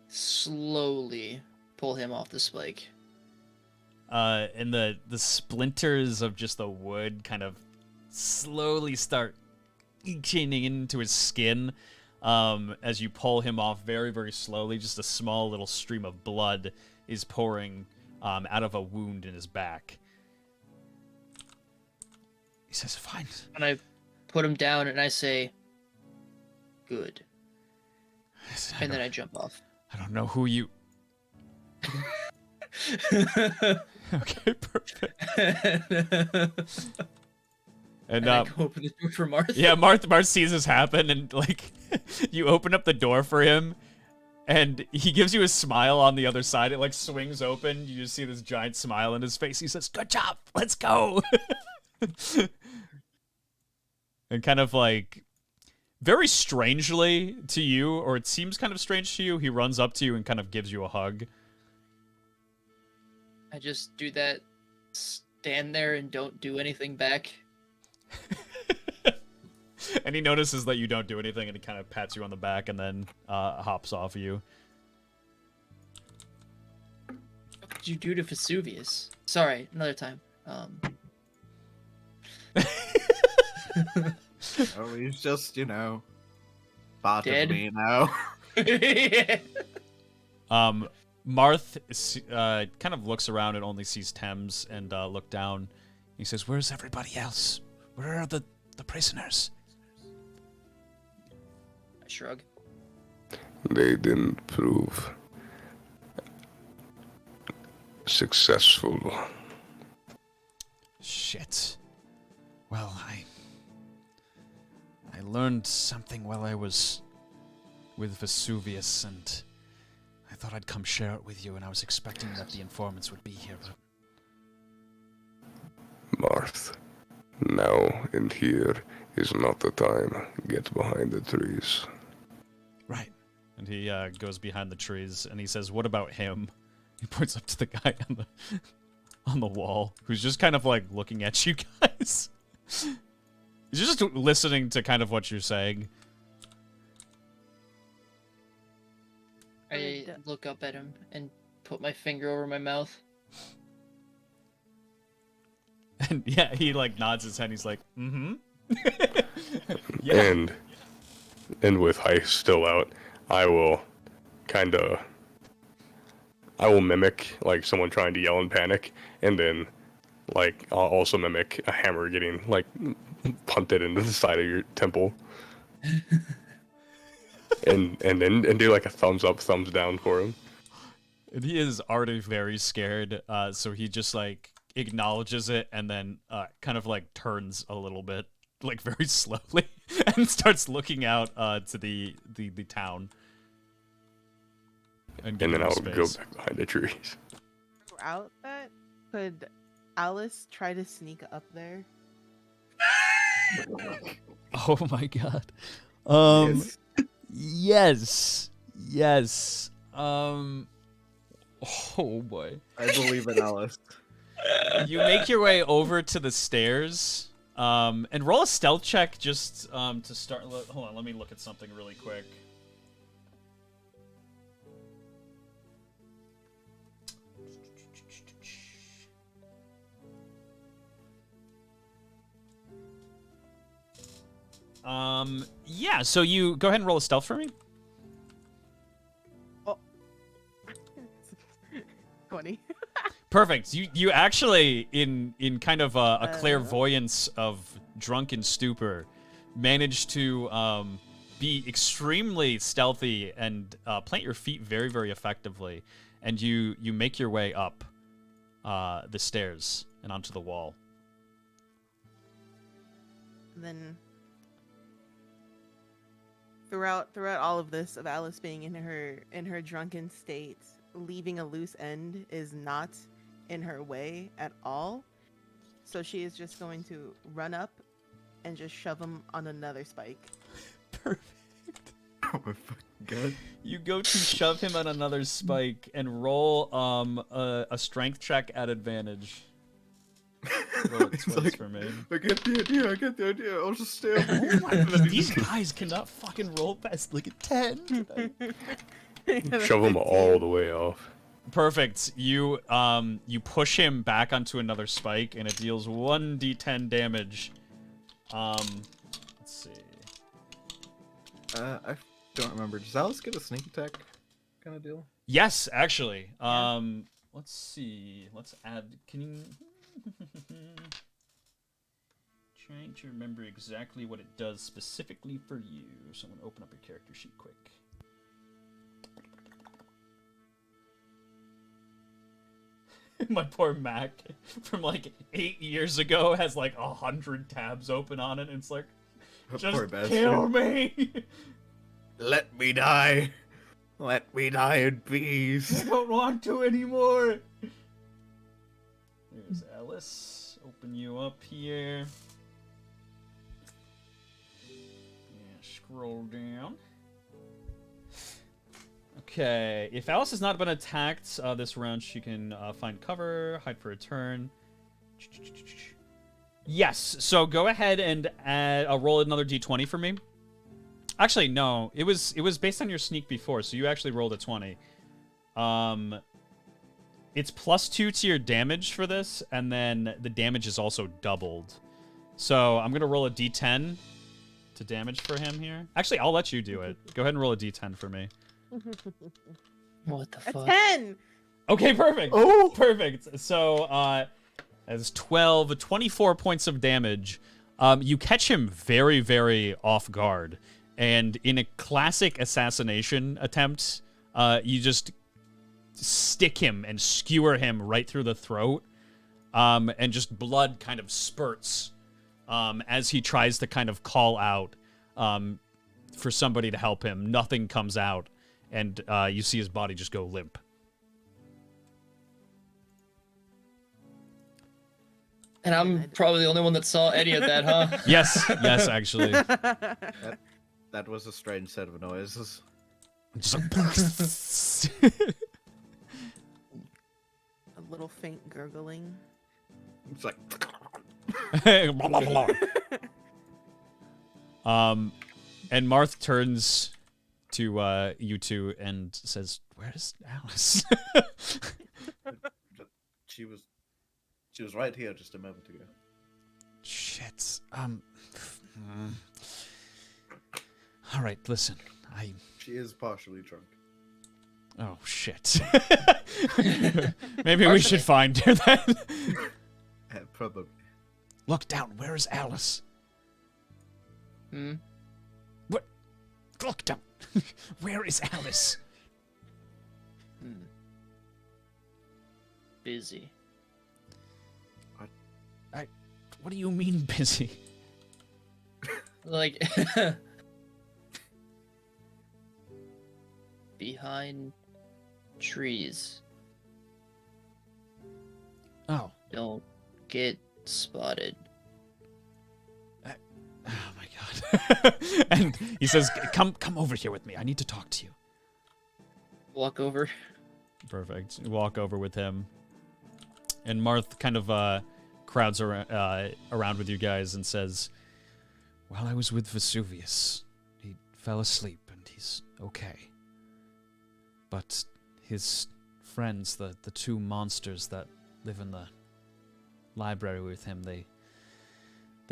slowly pull him off the spike. And the splinters of just the wood kind of slowly start eating into his skin. As you pull him off very, very slowly, just a small little stream of blood is pouring out of a wound in his back. He says, "Fine." And I put him down and I say, "Good." And then I jump off. I don't know who you... Okay, perfect. And I go open the door for Marth. Yeah, Marth sees this happen, and like you open up the door for him, and he gives you a smile on the other side. It like swings open. You just see this giant smile in his face. He says, "Good job, let's go." And kind of like very strangely to you, or it seems kind of strange to you, he runs up to you and kind of gives you a hug. I just do that, stand there and don't do anything back. And he notices that you don't do anything, and he kind of pats you on the back and then hops off of you. What did you do to Vesuvius? Sorry, another time. Oh, he's just, Part Dead. of me now. Marth kind of looks around and only sees Thames and look down. He says, "Where's everybody else? Where are the prisoners?" I shrug. They didn't prove successful. Shit. Well, I learned something while I was with Vesuvius, and I thought I'd come share it with you, and I was expecting that the informants would be here, but... Marth, now and here is not the time. Get behind the trees. Right. And he goes behind the trees, and he says, "What about him?" He points up to the guy on the wall, who's just kind of like looking at you guys. He's just listening to kind of what you're saying. I look up at him and put my finger over my mouth. And yeah, he like nods his head. And he's like, "Mm-hmm." Yeah. And with Heist still out, I will mimic like someone trying to yell in panic, and then like I'll also mimic a hammer getting like punted into the side of your temple. and do like a thumbs up, thumbs down for him. And he is already very scared, so he just like acknowledges it and then kind of like turns a little bit, like very slowly, and starts looking out to the town. And then I'll space. go back behind the trees. Throughout that, could Alice try to sneak up there? Oh my god. Yes. Oh boy. I believe in Alice. You make your way over to the stairs, and roll a stealth check just to start. Hold on, let me look at something really quick. Yeah, so you go ahead and roll a stealth for me. Oh. 20. Perfect. You actually, in kind of a clairvoyance of drunken stupor, managed to be extremely stealthy and plant your feet very, very effectively. And you make your way up the stairs and onto the wall. And then throughout all of this of Alice being in her drunken state, leaving a loose end is not in her way at all. So she is just going to run up and just shove him on another spike. Perfect. Oh my fucking god. You go to shove him on another spike and roll a strength check at advantage. Roll it twice like, for me. I get the idea. I'll just stay over here. These guys cannot fucking roll past like a 10 tonight. Shove him all the way off. Perfect. You push him back onto another spike and it deals 1d10 damage. Let's see. I don't remember. Does Alice get a sneak attack kind of deal? Yes, actually. Let's see. Let's add. Can you? Trying to remember exactly what it does specifically for you. So I'm gonna open up your character sheet quick. My poor Mac from like 8 years ago has like 100 tabs open on it, and it's like, just kill me. Let me die. Let me die in peace. I don't want to anymore. There's Alice. Open you up here. Yeah, scroll down. Okay, if Alice has not been attacked this round, she can find cover, hide for a turn. Yes, so go ahead and roll another d20 for me. Actually, no, it was based on your sneak before, so you actually rolled a 20. It's +2 to your damage for this, and then the damage is also doubled. So I'm gonna roll a d10 to damage for him here. Actually, I'll let you do it. Go ahead and roll a d10 for me. What the A fuck? 10. Okay, perfect. Oh, perfect. So, as 24 points of damage. You catch him very, very off guard. And in a classic assassination attempt, you just stick him and skewer him right through the throat. And just blood kind of spurts as he tries to kind of call out for somebody to help him. Nothing comes out, and you see his body just go limp. And I'm probably the only one that saw any of that, huh? Yes, actually. That was a strange set of noises. A little faint gurgling. It's like. And Marth turns to you two and says, "Where's Alice?" She was right here just a moment ago. Shit. All right, listen. She is partially drunk. Oh shit. Maybe we should find her then. Probably. Look down. Where is Alice? What? Look down. Where is Alice? Busy. What do you mean busy? Like, behind trees. Oh. Don't get spotted. Oh my god. And he says, come over here with me. I need to talk to you. Walk over. Perfect. You walk over with him. And Marth kind of crowds around with you guys and says, "While I was with Vesuvius, he fell asleep and he's okay. But his friends, the two monsters that live in the library with him, they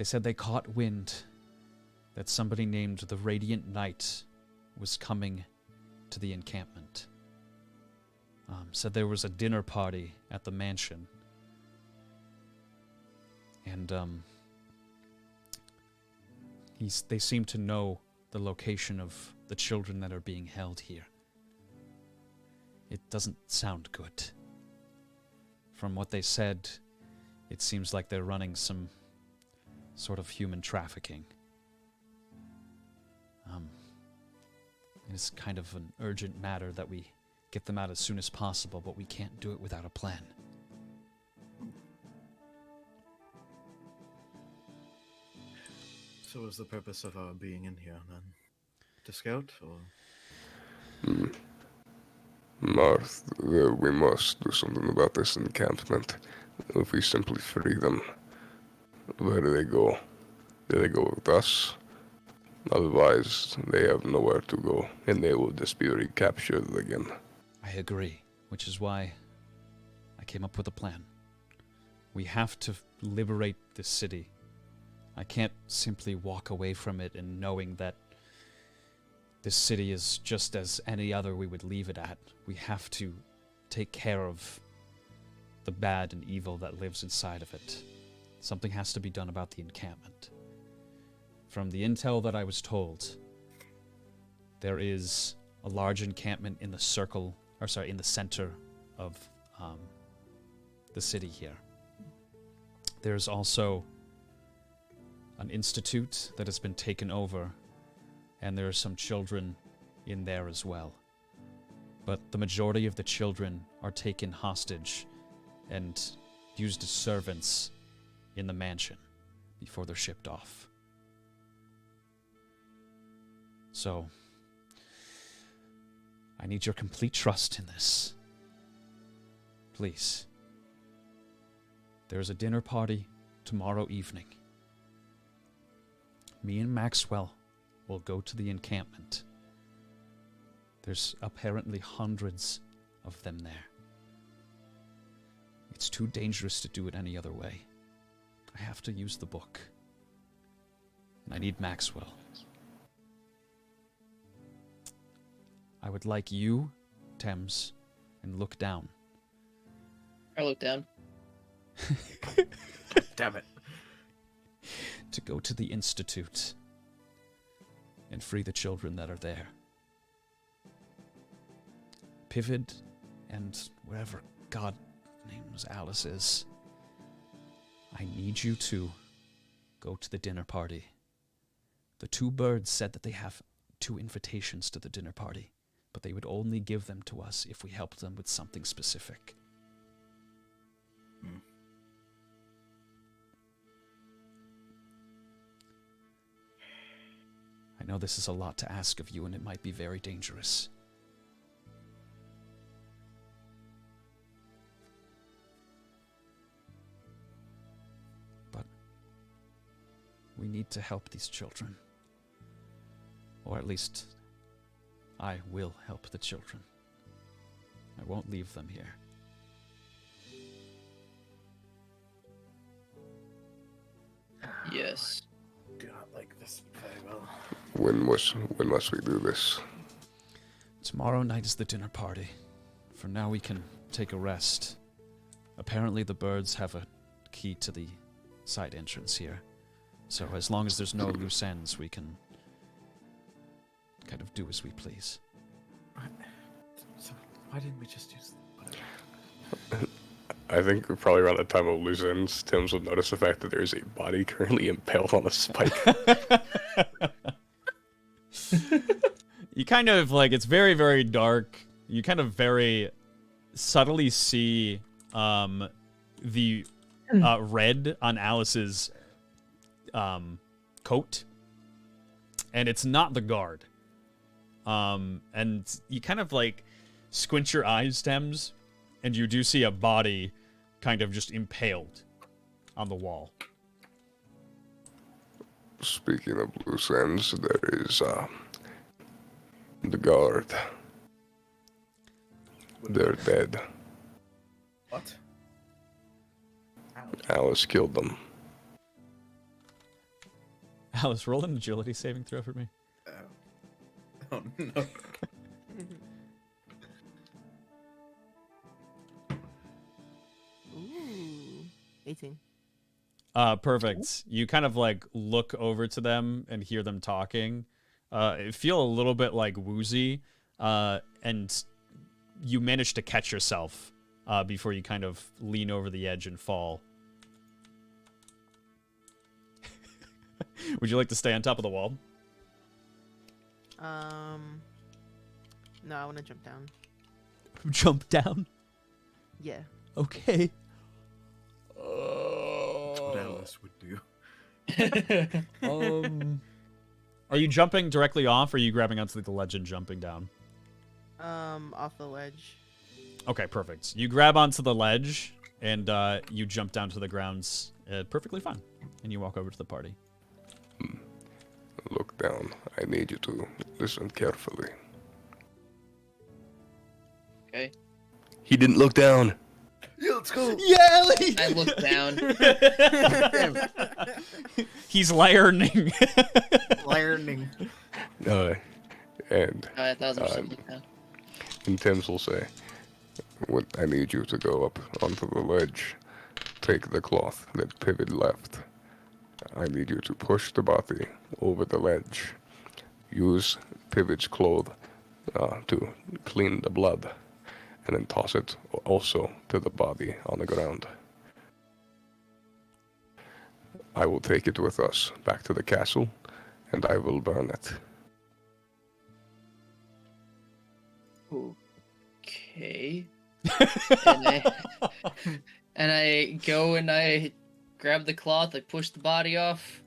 said they caught wind that somebody named the Radiant Knight was coming to the encampment. Said there was a dinner party at the mansion. And they seem to know the location of the children that are being held here. It doesn't sound good. From what they said, it seems like they're running some sort of human trafficking. It's kind of an urgent matter that we get them out as soon as possible, but we can't do it without a plan." So was the purpose of our being in here then? To scout, or? Marth, we must do something about this encampment. If we simply free them, where do they go? Do they go with us? Otherwise, they have nowhere to go, and they will just be recaptured again. I agree, which is why I came up with a plan. We have to liberate this city. I can't simply walk away from it and knowing that this city is just as any other we would leave it at. We have to take care of the bad and evil that lives inside of it. Something has to be done about the encampment. From the intel that I was told, there is a large encampment in the in the center of the city here. There's also an institute that has been taken over, and there are some children in there as well. But the majority of the children are taken hostage and used as servants in the mansion before they're shipped off. So, I need your complete trust in this. Please. There's a dinner party tomorrow evening. Me and Maxwell will go to the encampment. There's apparently hundreds of them there. It's too dangerous to do it any other way. I have to use the book. And I need Maxwell. I would like you, Thames, and look down. I look down. Damn it. To go to the Institute and free the children that are there. Pivid and whatever God names Alice is. I need you to go to the dinner party. The two birds said that they have 2 invitations to the dinner party, but they would only give them to us if we helped them with something specific. I know this is a lot to ask of you, and it might be very dangerous. But we need to help these children. Or at least, I will help the children. I won't leave them here. Yes. Do not like this very well. When must we do this? Tomorrow night is the dinner party. For now, we can take a rest. Apparently, the birds have a key to the side entrance here. So as long as there's no loose ends, we can kind of do as we please. So why didn't we just use I think probably around the time of loose ends, Tim's will notice the fact that there's a body currently impaled on a spike. You kind of, like, it's very, very dark. You kind of very subtly see the red on Alice's coat. And it's not the guard. And you kind of, like, squint your eyes, Thames, and you do see a body kind of just impaled on the wall. Speaking of loose ends, there is the guard. They're dead. What? Alice killed them. Alice, roll an agility saving throw for me. Oh no. Ooh, 18. Perfect. You kind of like look over to them and hear them talking. Feel a little bit like woozy, and you manage to catch yourself before you kind of lean over the edge and fall. Would you like to stay on top of the wall? No, I want to jump down. Jump down? Yeah. Okay. That's what Alice would do. Are you jumping directly off, or are you grabbing onto the ledge and jumping down? Off the ledge. Okay, perfect. You grab onto the ledge, and you jump down to the grounds perfectly fine. And you walk over to the party. Look down. I need you to listen carefully. Okay. He didn't look down. Yeah, let's go. Yeah, Ellie! I look down. He's learning. Learning. And 1,000% look down. and Tim's will say, I need you to go up onto the ledge. Take the cloth that Pivot left. I need you to push the body over the ledge. Use Pivot's cloth to clean the blood, and then toss it also to the body on the ground. I will take it with us back to the castle, and I will burn it. Okay. and I go and I grab the cloth, I push the body off.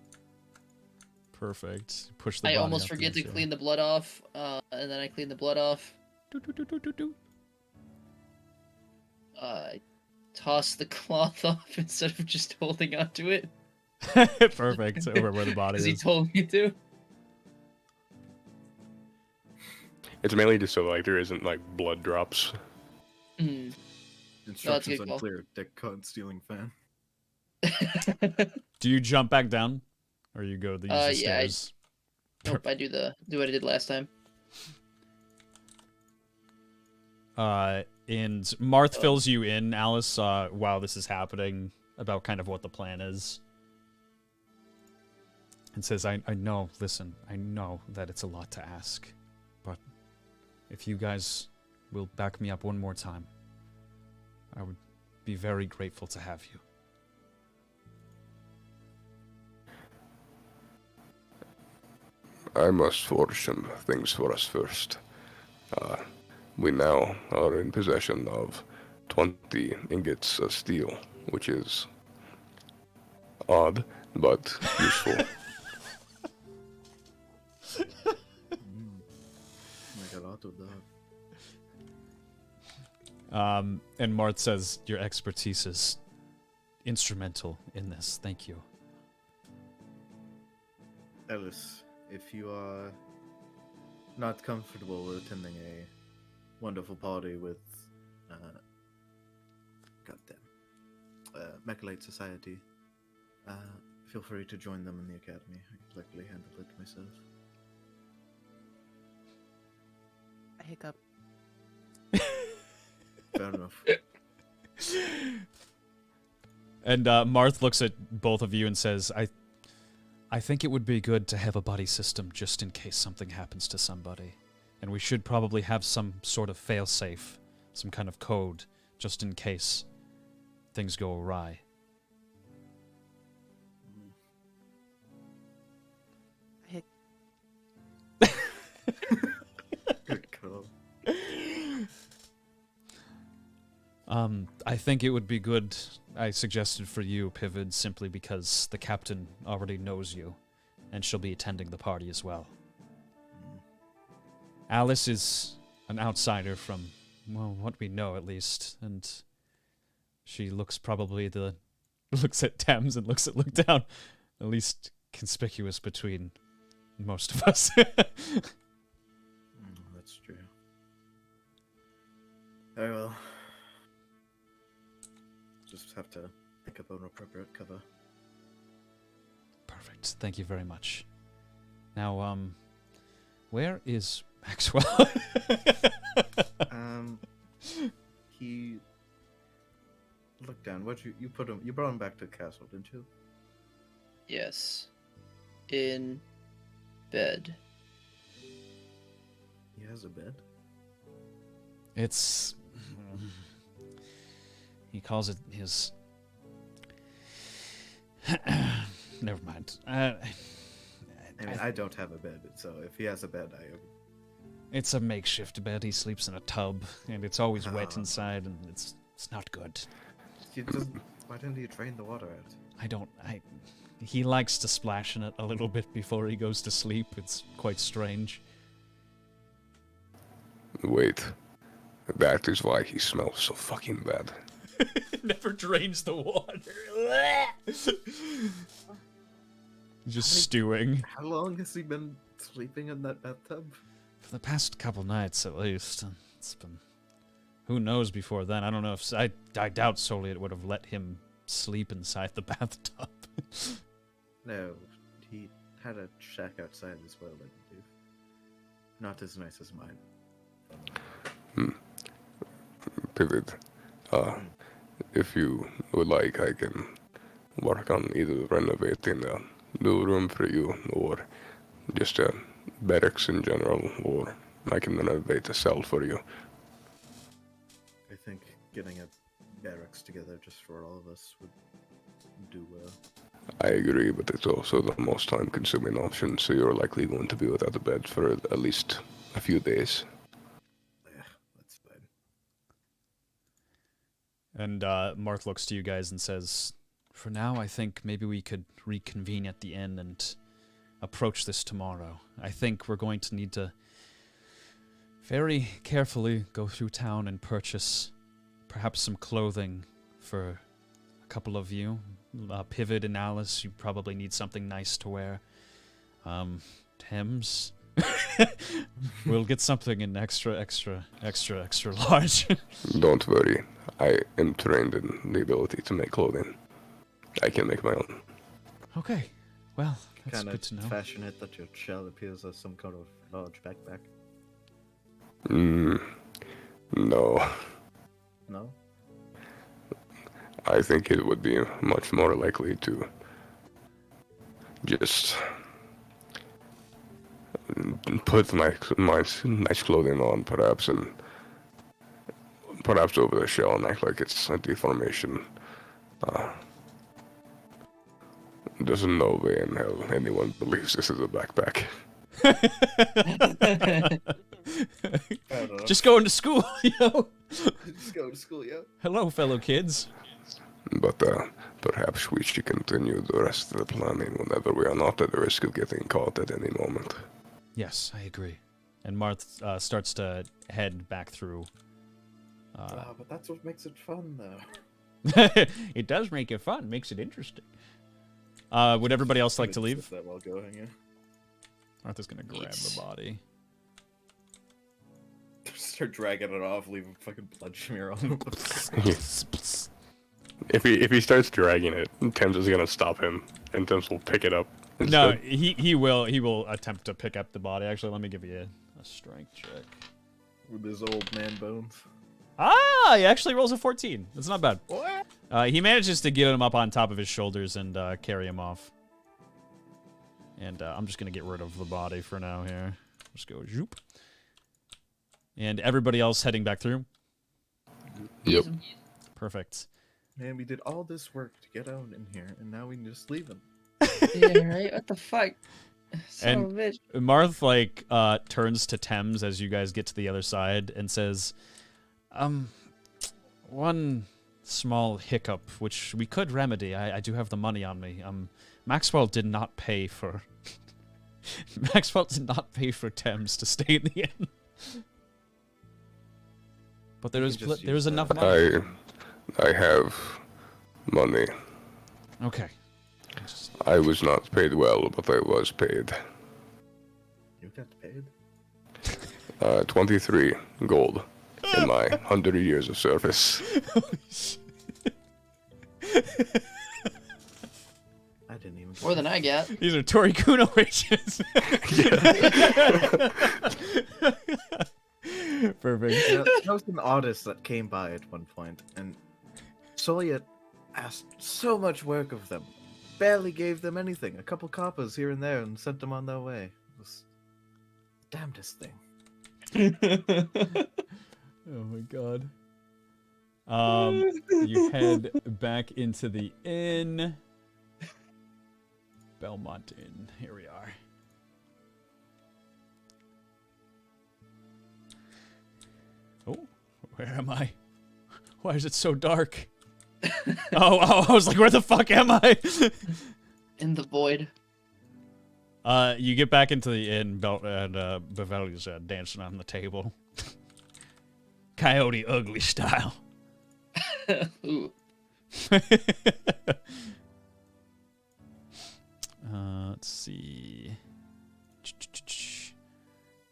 Perfect. Push the I body almost off the forget to edge, yeah. clean the blood off, and then I clean the blood off. I toss the cloth off instead of just holding onto it. Perfect. Over where the body Because is. he told me to. It's mainly just so like there isn't like blood drops. Mm. Instructions good call. unclear. Dick cunt stealing fan. Do you jump back down? Or you go the use the Yeah, stairs? Nope, I do what I did last time. And Marth fills you in, Alice, while this is happening, about kind of what the plan is. And says, I know, listen, I know that it's a lot to ask, but if you guys will back me up one more time, I would be very grateful to have you. I must forge some things for us first. We now are in possession of 20 ingots of steel, which is odd, but useful. Make a lot of that. And Marth says, your expertise is instrumental in this. Thank you. Alice, if you are not comfortable with attending a wonderful party with Mechalite Society, feel free to join them in the academy. I can likely handle it myself. I hiccup. Fair enough. And Marth looks at both of you and says, I think it would be good to have a buddy system just in case something happens to somebody. And we should probably have some sort of failsafe, some kind of code, just in case things go awry. Good call. I think it would be good, I suggested for you, Pivid, simply because the captain already knows you, and she'll be attending the party as well. Alice is an outsider from, well, what we know at least, and she looks looks at Thames and looks at Look Down, the least conspicuous between most of us. That's true. Very well. Just have to pick up an appropriate cover. Perfect. Thank you very much. Now, where is Maxwell? He looked down. What you put him? You brought him back to the castle, didn't you? Yes. In bed. He has a bed. It's... He calls it his... Never mind. I mean, I don't have a bed, so if he has a bed, It's a makeshift bed. He sleeps in a tub, and it's always wet inside, and it's not good. Why didn't you drain the water out? He likes to splash in it a little bit before he goes to sleep. It's quite strange. Wait. That is why he smells so fucking bad. Never drains the water. Just stewing. How long has he been sleeping in that bathtub? For the past couple nights, at least. It's been... Who knows before then? I don't know if... I doubt solely it would have let him sleep inside the bathtub. No, he had a shack outside as well, I believe. Not as nice as mine. Pivot. If you would like, I can work on either renovating a new room for you or just barracks in general, or I can renovate a cell for you. I think getting a barracks together just for all of us would do well. I agree, but it's also the most time-consuming option, so you're likely going to be without a bed for at least a few days. Yeah, that's fine. And Marth looks to you guys and says, for now, I think maybe we could reconvene at the inn and approach this tomorrow. I think we're going to need to very carefully go through town and purchase perhaps some clothing for a couple of you. Pivot and Alice, you probably need something nice to wear. Thames, we'll get something in extra large. Don't worry, I am trained in the ability to make clothing. I can make my own. Okay, well, that's Kind good of to know. fashion that your shell appears as some kind of large backpack. No. No. I think it would be much more likely to just put my nice clothing on, perhaps, and perhaps over the shell and act like it's a deformation. There's no way in hell anyone believes this is a backpack. Just going to school, Just go to school, yeah. Hello, fellow kids. But perhaps we should continue the rest of the planning whenever we are not at the risk of getting caught at any moment. Yes, I agree. And Marth starts to head back through. But that's what makes it fun, though. It does make it fun, makes it interesting. Would everybody else like to leave? That while going, yeah. Arthur's gonna grab the body. Start dragging it off, leave a fucking blood smear on him. If he starts dragging it, Thames is gonna stop him, and Thames will pick it up. No, Instead. he will attempt to pick up the body. Actually, let me give you a strength check. With his old man bones. Ah, he actually rolls a 14. That's not bad. What? He manages to get him up on top of his shoulders and carry him off. And I'm just going to get rid of the body for now here. Just go zoop. And everybody else heading back through? Yep. Perfect. Man, we did all this work to get out in here, and now we can just leave him. Yeah, right? What the fuck? Son of a bitch. Marth, turns to Thames as you guys get to the other side and says, one small hiccup, which we could remedy. I do have the money on me. Maxwell did not pay for... Maxwell did not pay for Thames to stay in the inn. But there is enough money. I have money. Okay. I was not paid well, but I was paid. You got paid? 23 gold in my 100 years of service. I didn't even. More than I got. These are Torikuno wages. Perfect. Yeah, that was an oddist that came by at one point, and Soliet asked so much work of them. Barely gave them anything, a couple coppers here and there, and sent them on their way. It was the damnedest thing. Oh my god. You head back into the inn. Belmont Inn. Here we are. Oh, where am I? Why is it so dark? oh, I was like, where the fuck am I? In the void. You get back into the inn, and Baveli's dancing on the table. Coyote Ugly style. Ooh. Let's see.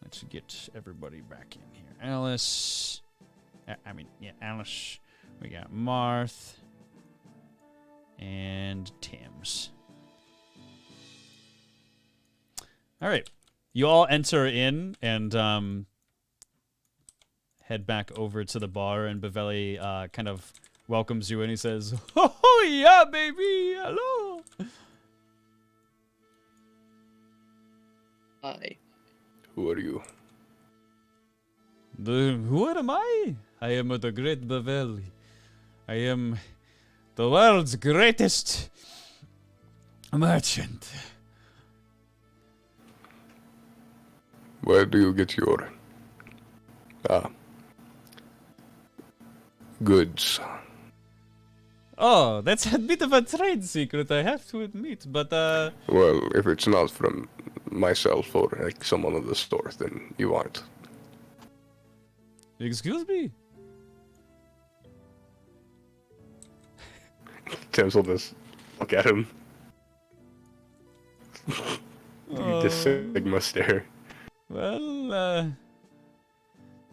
Let's get everybody back in here. Alice. Alice. We got Marth. And Thames. All right. You all enter in and head back over to the bar, and Baveli kind of welcomes you, and he says, "Oh yeah, baby, hello." Hi. Who are you? Who am I? I am the great Baveli. I am the world's greatest merchant. Where do you get your goods? Oh, that's a bit of a trade secret, I have to admit, but Well, if it's not from myself or like someone of the store, then you aren't. excuse me? Thames will just look at him. The Sigma stare. Well,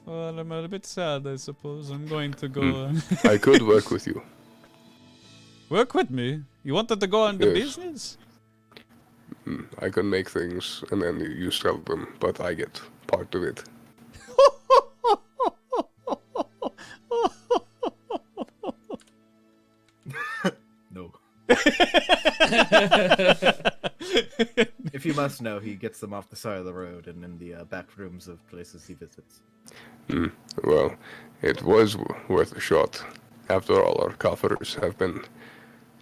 I'm a bit sad, I suppose. I'm going to go I could work with you. work with me. You wanted to go on the Yes. business? I can make things and then you sell them, but I get part of it. If you must know, he gets them off the side of the road and in the back rooms of places he visits. Well, it was worth a shot. After all, our coffers have been,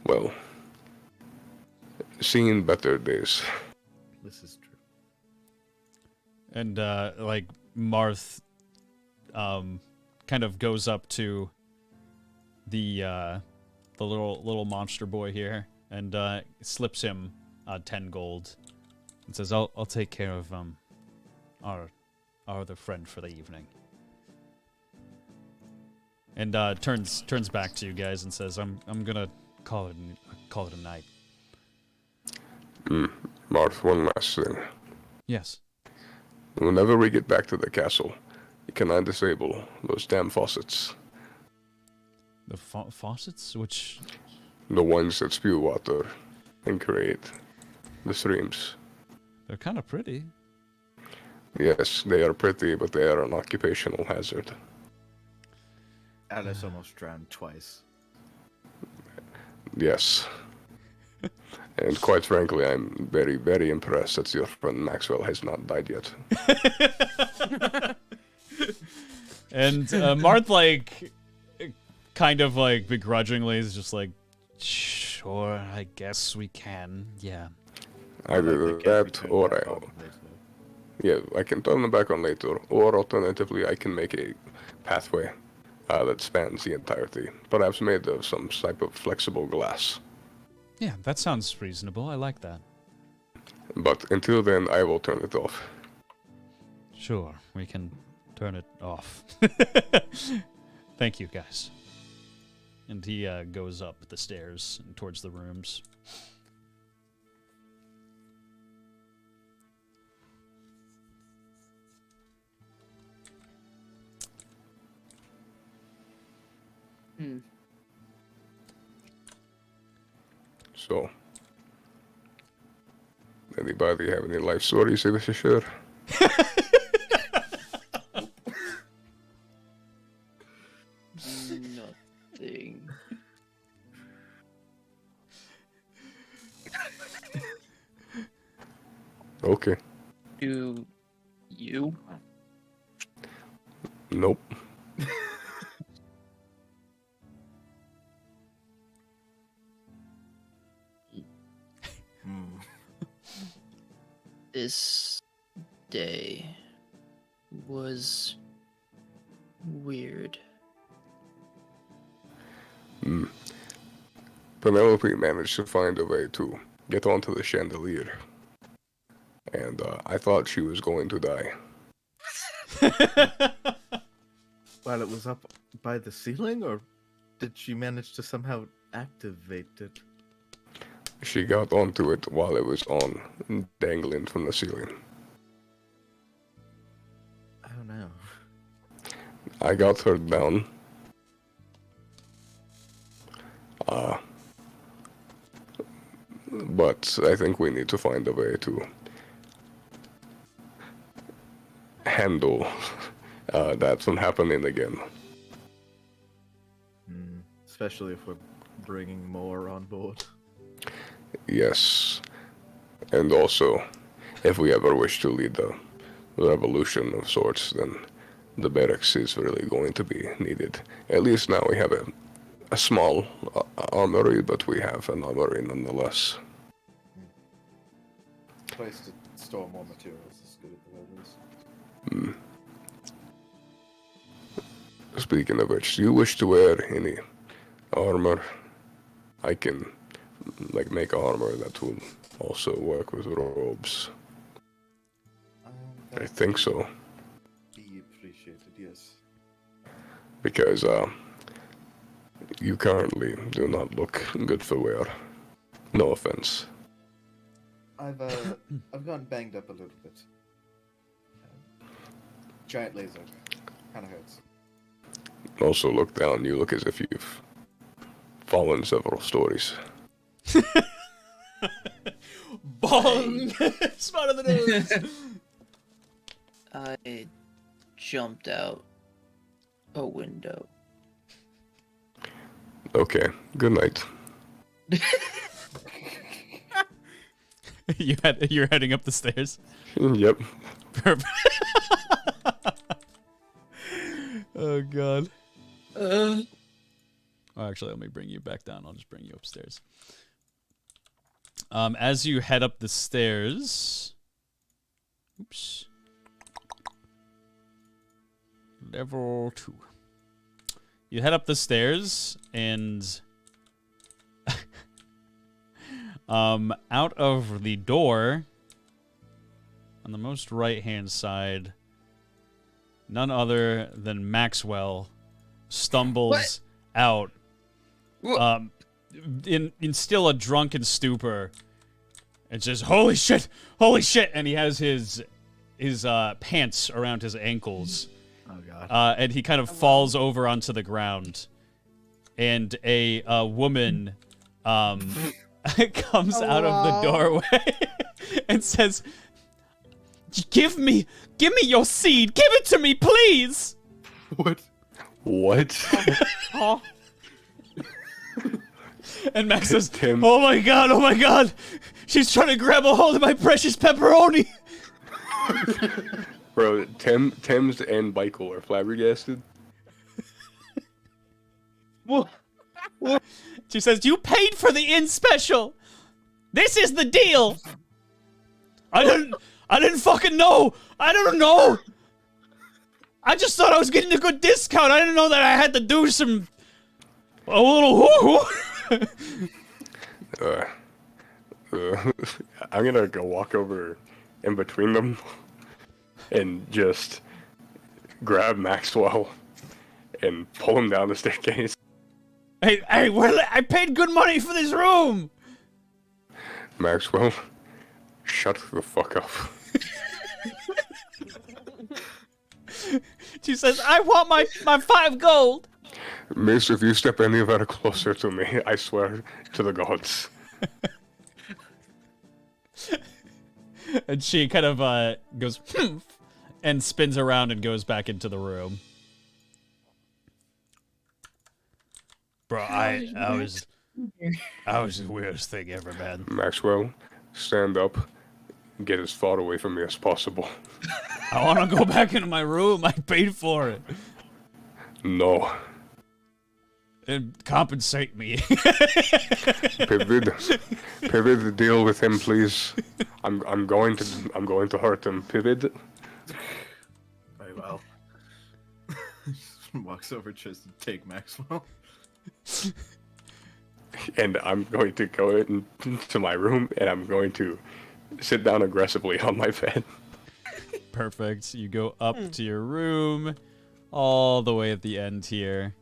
well, seen better days. This is true. And like Marth kind of goes up to the little monster boy here and slips him 10 gold and says, I'll take care of our other friend for the evening. And turns back to you guys and says, I'm gonna call it a night. Marth, one last thing. Yes. Whenever we get back to the castle, can I disable those damn faucets? The faucets? Which? The ones that spew water and create the streams. They're kind of pretty. Yes, they are pretty, but they are an occupational hazard. Alice almost drowned twice. Yes. And quite frankly, I'm very, very impressed that your friend Maxwell has not died yet. And Marth, like, kind of like begrudgingly is just like, sure, I guess we can, yeah. Either that or I can turn them back on later, or alternatively, I can make a pathway that spans the entirety, perhaps made of some type of flexible glass. Yeah, that sounds reasonable. I like that. But until then, I will turn it off. Sure, we can turn it off. Thank you, guys. And he goes up the stairs and towards the rooms. So, anybody have any life stories they wish to share? Nothing. Okay. Do you? Nope. This day was weird. Penelope managed to find a way to get onto the chandelier. And I thought she was going to die. While it was up by the ceiling, or did she manage to somehow activate it? She got onto it while it was on, dangling from the ceiling. I don't know. I got her down. But I think we need to find a way to handle that from happening again. Especially if we're bringing more on board. Yes. And also, if we ever wish to lead a revolution of sorts, then the barracks is really going to be needed. At least now we have a small armory, but we have an armory nonetheless. Place to store more materials is good at the very least. Speaking of which, do you wish to wear any armor? I can make armor that will also work with robes. I think so. Be appreciated, yes. Because you currently do not look good for wear. No offense. I've gotten banged up a little bit. Giant laser. Kinda hurts. Also look down, you look as if you've fallen several stories. Bong! Spot of the nose! I jumped out a window. Okay, good night. You're heading up the stairs. Yep. Perfect. Oh god. Oh, actually, let me bring you back down. I'll just bring you upstairs. As you head up the stairs. Oops. Level 2. You head up the stairs and out of the door on the most right-hand side, none other than Maxwell stumbles out in still a drunken stupor and says, holy shit, and he has his pants around his ankles. Oh god. And he kind of falls over onto the ground, and a woman comes out of the doorway and says, Give me your seed. Give it to me, please. What? And Max says, Tim. Oh my god. She's trying to grab a hold of my precious pepperoni. Bro, Tim's and Michael are flabbergasted. She says, you paid for the inn special. This is the deal. I didn't fucking know. I don't know. I just thought I was getting a good discount. I didn't know that I had to do a little hoo-hoo. I'm gonna go walk over in between them and just grab Maxwell and pull him down the staircase. Hey, I paid good money for this room. Maxwell, shut the fuck up. She says, I want my 5 gold. Miss, if you step any better closer to me, I swear to the gods. And she kind of goes, and spins around and goes back into the room. Bro, I was the weirdest thing ever, man. Maxwell, stand up. Get as far away from me as possible. I want to go back into my room. I paid for it. No. And compensate me. Pivot, deal with him, please. I'm going to hurt him. Pivot. Very well. Walks over, tries to take Maxwell. And I'm going to go into my room, and I'm going to sit down aggressively on my bed. Perfect. You go up to your room, all the way at the end here.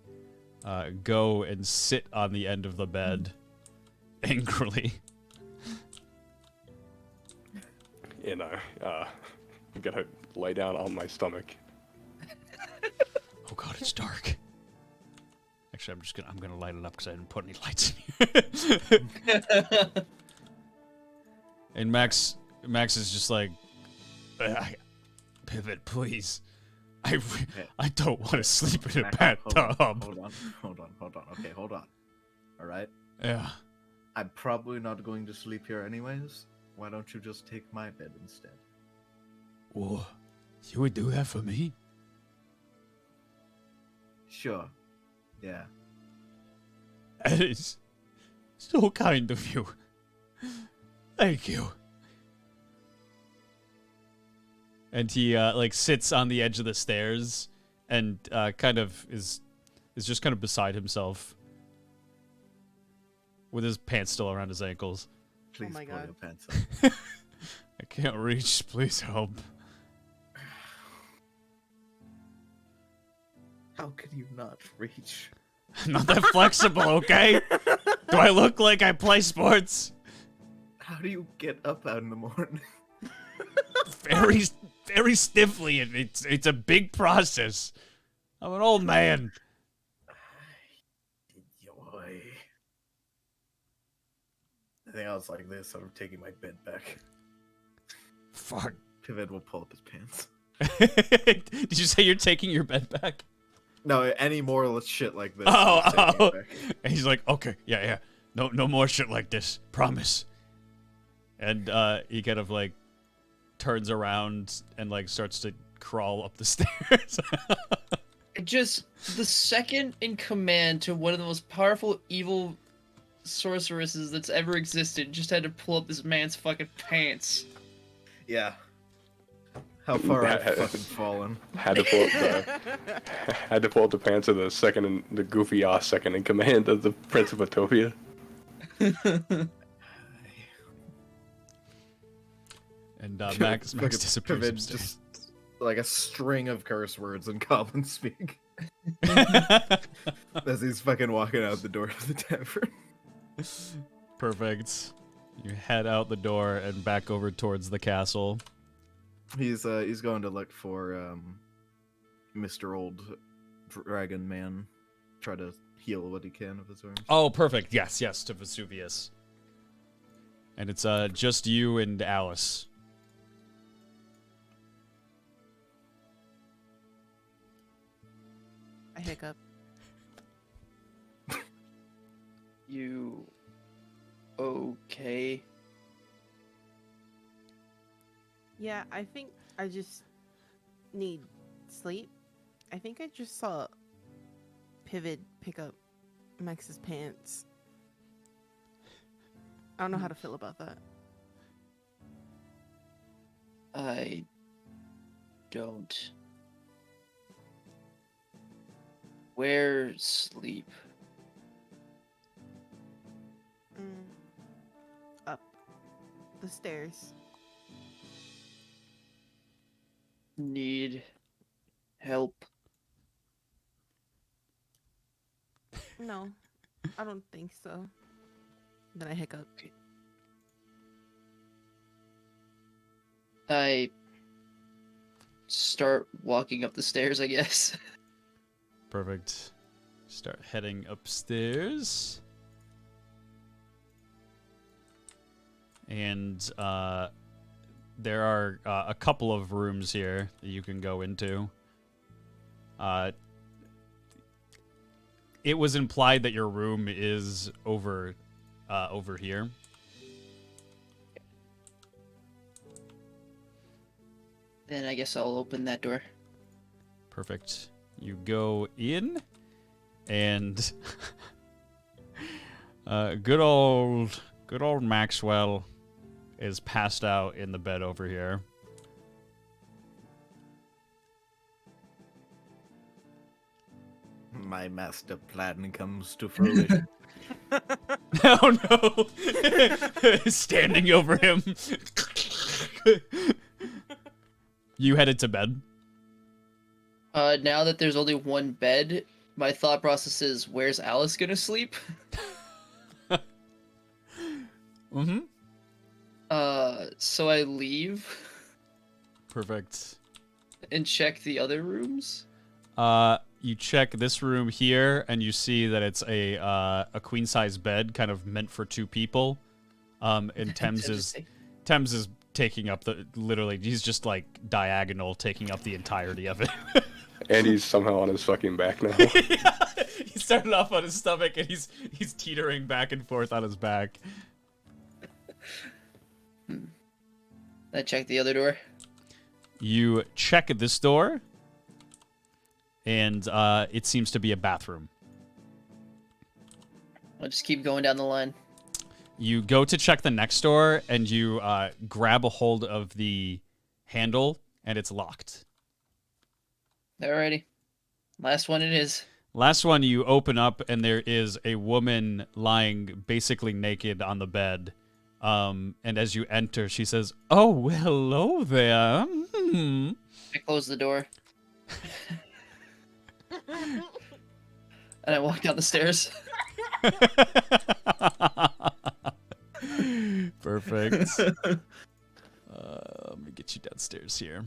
Go and sit on the end of the bed, angrily. And I'm gonna lay down on my stomach. Oh god, it's dark. Actually, I'm gonna light it up because I didn't put any lights in here. And Max is just like, Pivot, please. I don't want to sleep in a bathtub. Hold on. Okay, hold on. All right. Yeah. I'm probably not going to sleep here anyways. Why don't you just take my bed instead? Well, you would do that for me? Sure. Yeah. That is so kind of you. Thank you. And he like sits on the edge of the stairs and kind of is just kind of beside himself with his pants still around his ankles. Please my pull God. your pants up. I can't reach. Please help. How could you not reach? I'm not that flexible, okay? Do I look like I play sports? How do you get up out in the morning? Very stiffly. It's a big process. I'm an old man. I think I was like this. I'm taking my bed back. Fuck. Pivot will pull up his pants. Did you say you're taking your bed back? No, any more shit like this. Oh. I'm taking it back. And he's like, okay, yeah. No more shit like this. Promise. And he kind of like turns around and like starts to crawl up the stairs. Just the second in command to one of the most powerful evil sorceresses that's ever existed just had to pull up this man's fucking pants. Yeah. How far I've fucking fallen. Had to pull up the pants of the goofy ass second in command of the Prince of Batovia. And Max disappears upstairs. Just like a string of curse words in Goblin speak. As he's fucking walking out the door of the tavern. Perfect. You head out the door and back over towards the castle. He's going to look for Mr. Old Dragon Man. Try to heal what he can of his arms. Oh, perfect. Yes, to Vesuvius. And it's just you and Alice. I hiccup. You okay? Yeah, I think I just need sleep. I think I just saw Pivot pick up Max's pants. I don't know how to feel about that. I don't. Where sleep? Up the stairs. Need help? No, I don't think so. Then I hiccup. I start walking up the stairs, I guess. Perfect. Start heading upstairs. And there are a couple of rooms here that you can go into. It was implied that your room is over here. Then I guess I'll open that door. Perfect. You go in, and good old Maxwell is passed out in the bed over here. My master plan comes to fruition. Oh no! Standing over him. You headed to bed? Now that there's only one bed, my thought process is, where's Alice gonna sleep? Mm-hmm. So I leave. Perfect. And check the other rooms? You check this room here, and you see that it's a queen-size bed, kind of meant for two people. And Thames is taking up literally, he's just like diagonal, taking up the entirety of it. And he's somehow on his fucking back now. Yeah. He started off on his stomach, and he's teetering back and forth on his back. I check the other door. You check this door, and it seems to be a bathroom. I'll just keep going down the line. You go to check the next door, and you grab a hold of the handle, and it's locked. Alrighty. Last one it is. Last one, you open up, and there is a woman lying basically naked on the bed. And as you enter, she says, "Oh, hello there." Mm-hmm. I close the door. And I walk down the stairs. Perfect. Let me get you downstairs here.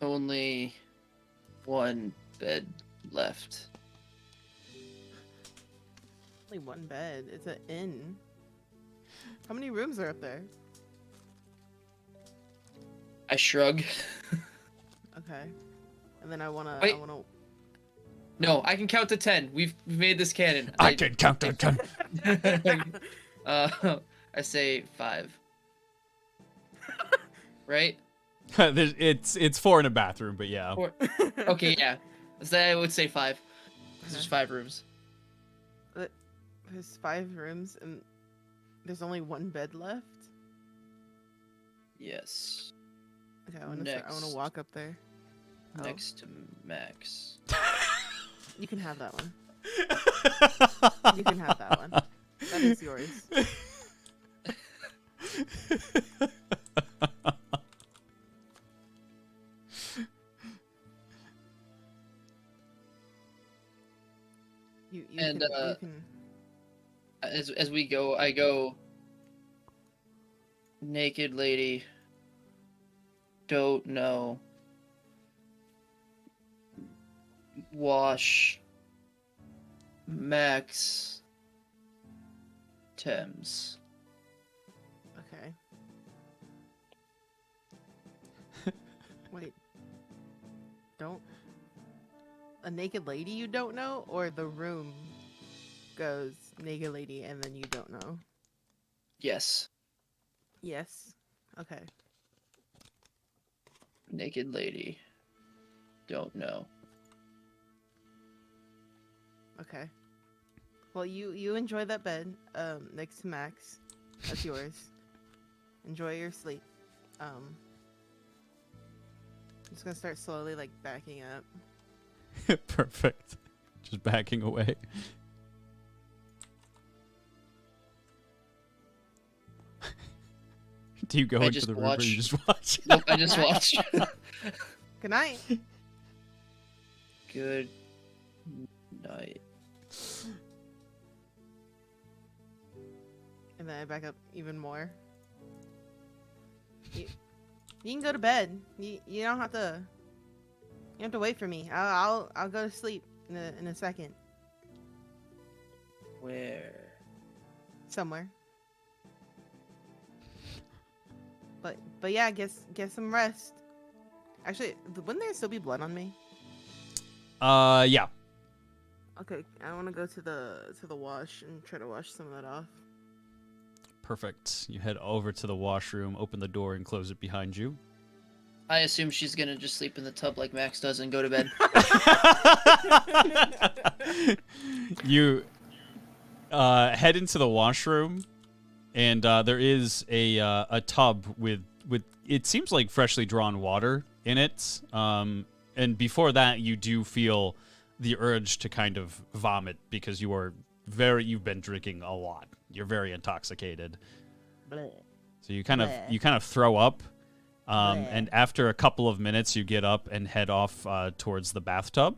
Only one bed left. Only one bed. It's an inn. How many rooms are up there? I shrug. Okay. And then I wanna. Wait. No, I can count to 10. We've made this canon. I can count to 10. I say 5. Right? it's 4 in a bathroom, but yeah. Okay, yeah. So I would say 5. Because there's 5 rooms. There's 5 rooms and there's only 1 bed left. Yes. Okay, I want to walk up there. Next to Max. You can have that one. You can have that one. That is yours. You can... As we go, I go. Naked lady. Don't know. Wash. Max. Thames. Okay. Wait. Don't. A naked lady you don't know, or the room goes naked lady and then you don't know? Yes. Yes. Okay. Naked lady. Don't know. Okay. Well, you enjoy that bed next to Max. That's yours. Enjoy your sleep. I'm just gonna start slowly like backing up. Perfect. Just backing away. Do you go into the room or you just watch? Nope, I just watch. Good night. Good night. And then I back up even more. You can go to bed. You don't have to. You don't have to wait for me. I'll go to sleep in a second. Where? Somewhere. But yeah, get some rest. Actually, wouldn't there still be blood on me? Yeah. Okay, I want to go to the wash and try to wash some of that off. Perfect. You head over to the washroom, open the door, and close it behind you. I assume she's gonna just sleep in the tub like Max does and go to bed. You head into the washroom, and there is a tub with it seems like freshly drawn water in it. And before that, you do feel the urge to kind of vomit because you've been drinking a lot. You're very intoxicated. Bleh. So you kind of throw up. And after a couple of minutes, you get up and head off towards the bathtub.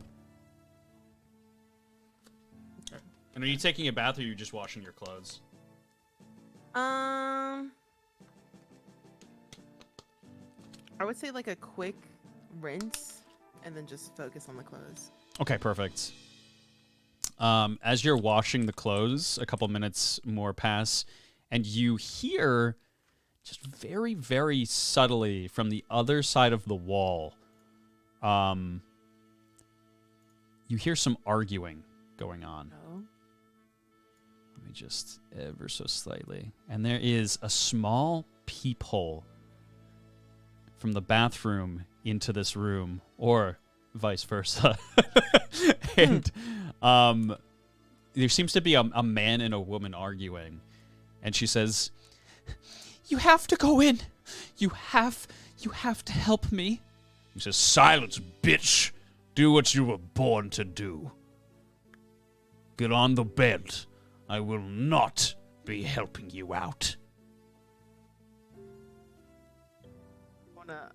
Okay. And are you taking a bath or are you just washing your clothes? I would say like a quick rinse and then just focus on the clothes. Okay, perfect. As you're washing the clothes, a couple minutes more pass, and you hear just very, very subtly from the other side of the wall, you hear some arguing going on. Oh. Let me just ever so slightly. And there is a small peephole from the bathroom into this room, or vice versa. And there seems to be a man and a woman arguing. And she says, "You have to go in. You have to help me." He says, "Silence, bitch. Do what you were born to do. Get on the bed. I will not be helping you out." I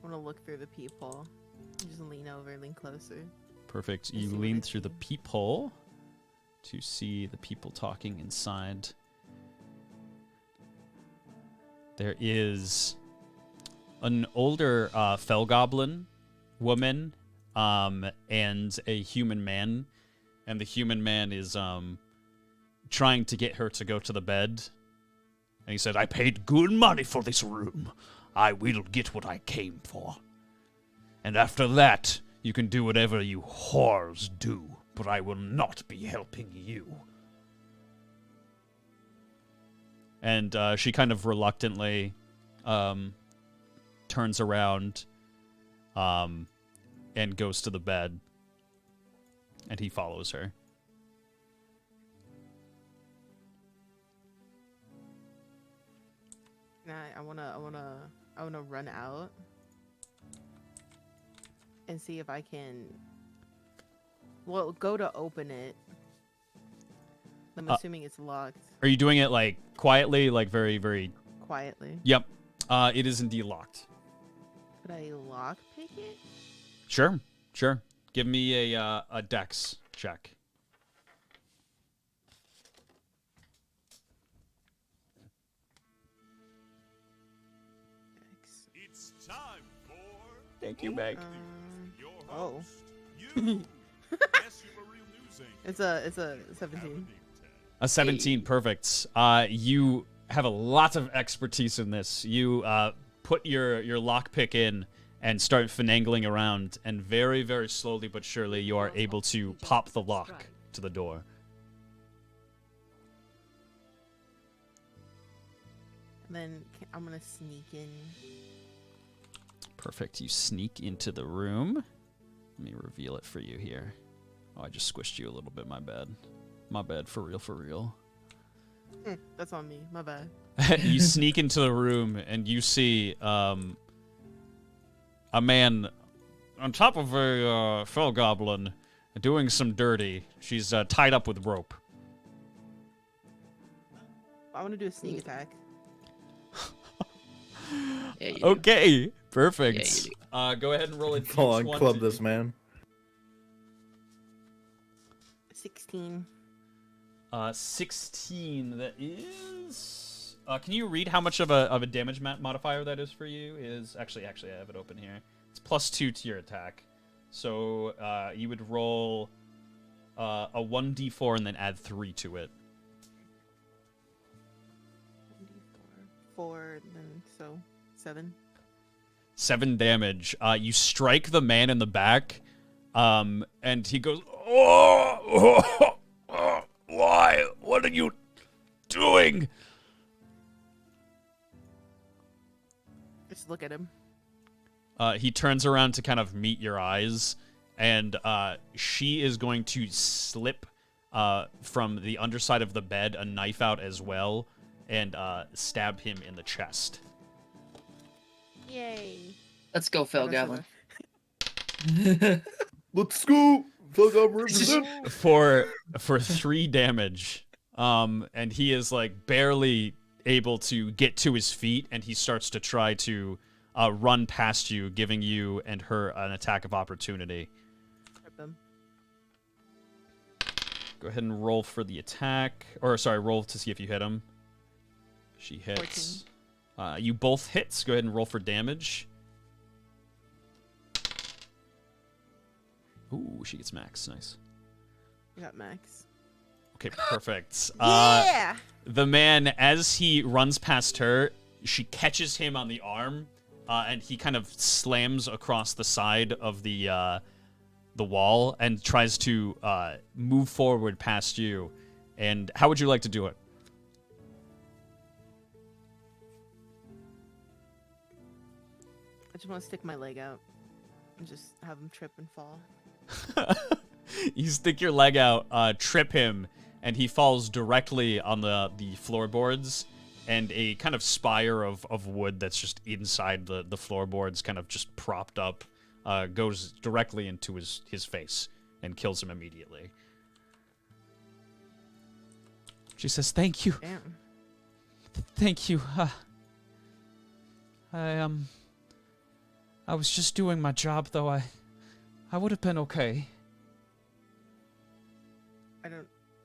wanna look through the peephole. Just lean over, lean closer. Perfect. You lean through the peephole to see the people talking inside. There is an older fell goblin woman and a human man. And the human man is trying to get her to go to the bed. And he said, "I paid good money for this room. I will get what I came for. And after that, you can do whatever you whores do, but I will not be helping you." And she kind of reluctantly turns around and goes to the bed. And he follows her. I wanna run out and see if I can. Well, go to open it. I'm assuming it's locked. Are you doing it like quietly, like very, very Quietly. Yep. It is indeed locked. Could I lock pick it? Sure. Give me a dex check. It's time for Thank you, Meg. Oh. It's a 17. A 17, perfect. You have a lot of expertise in this. You put your lockpick in and start finagling around, and very, very slowly but surely you are able to pop the lock to the door. And then I'm gonna sneak in. Perfect. You sneak into the room. Let me reveal it for you here. Oh, I just squished you a little bit. My bad. My bad. For real. That's on me. My bad. You sneak into the room and you see a man on top of a fell goblin doing some dirty. She's tied up with rope. I want to do a sneak attack. Yeah, you do. Okay, perfect. Yeah, you Go ahead and roll a Full on d20. club this man. 16. 16. That is. Can you read how much of a damage modifier that is for you? Is actually I have it open here. It's +2 to your attack. So you would roll a 1d4 and then add 3 to it. 4, then so 7. 7 damage. You strike the man in the back, and he goes, "Oh, why? What are you doing?" Just look at him. He turns around to kind of meet your eyes, and she is going to slip from the underside of the bed a knife out as well, and stab him in the chest. Yay. Let's go, Fel Goblin. Let's go. Fuck up, represent. For 3 damage, and he is like barely able to get to his feet, and he starts to try to run past you, giving you and her an attack of opportunity. Rip him. Go ahead and roll for the attack, or sorry, roll to see if you hit him. She hits. You both hits. Go ahead and roll for damage. Ooh, she gets max. Nice. You got max. Okay, perfect. Yeah! The man, as he runs past her, she catches him on the arm, and he kind of slams across the side of the wall and tries to move forward past you. And how would you like to do it? I just want to stick my leg out and just have him trip and fall. You stick your leg out, trip him, and he falls directly on the floorboards, and a kind of spire of wood that's just inside the floorboards, kind of just propped up, goes directly into his face and kills him immediately. She says, "Thank you. Damn. Thank you. I was just doing my job, though. I would have been okay."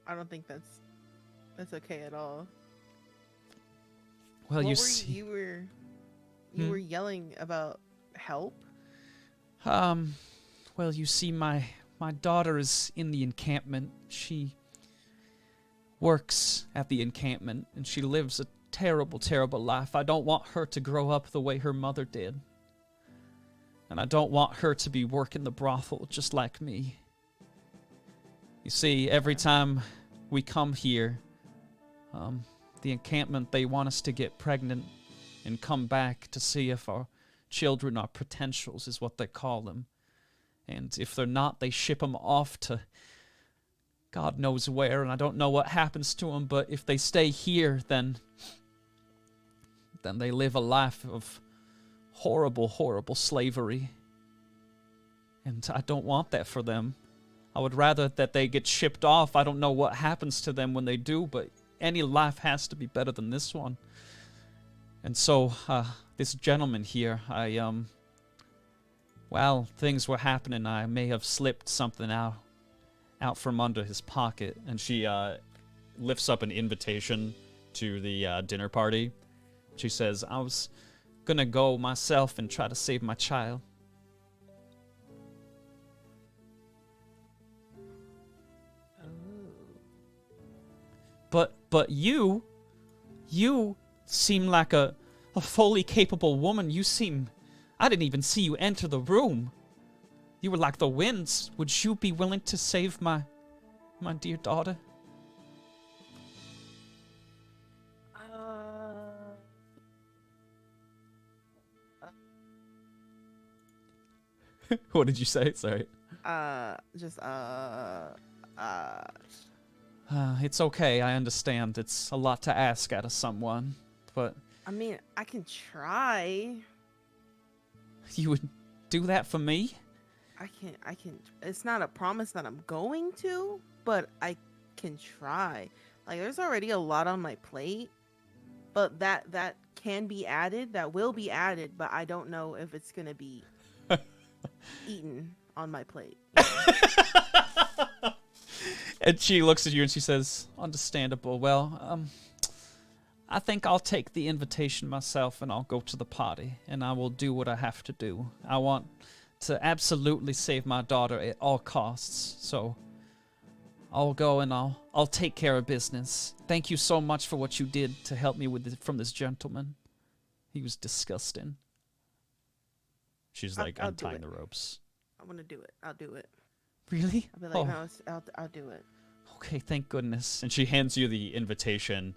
I don't think that's okay at all. Well, What you were see, you were yelling about help? well, you see, my daughter is in the encampment. She works at the encampment, and she lives a terrible, terrible life. I don't want her to grow up the way her mother did. And I don't want her to be working the brothel just like me. You see, every time we come here, the encampment, they want us to get pregnant and come back to see if our children are potentials, is what they call them. And if they're not, they ship them off to God knows where, and I don't know what happens to them, but if they stay here, then they live a life of horrible, horrible slavery. And I don't want that for them. I would rather that they get shipped off. I don't know what happens to them when they do, but any life has to be better than this one. And so, this gentleman here, while things were happening, I may have slipped something out from under his pocket. And she lifts up an invitation to the dinner party. She says, I was gonna go myself and try to save my child. But you seem like a fully capable woman. I didn't even see you enter the room. You were like the winds. Would you be willing to save my dear daughter? What did you say? Sorry. It's okay, I understand. It's a lot to ask out of someone, but... I mean, I can try. You would do that for me? I can, it's not a promise that I'm going to, but I can try. Like, there's already a lot on my plate, but that can be added, that will be added, but I don't know if it's gonna be eaten on my plate. And she looks at you and she says, understandable. Well, I think I'll take the invitation myself and I'll go to the party and I will do what I have to do. I want to absolutely save my daughter at all costs. So I'll go and I'll take care of business. Thank you so much for what you did to help me from this gentleman. He was disgusting. She's like untying the ropes. I want to do it. I'll do it. Really? I'll be like, no, I'll do it. Okay, thank goodness. And she hands you the invitation,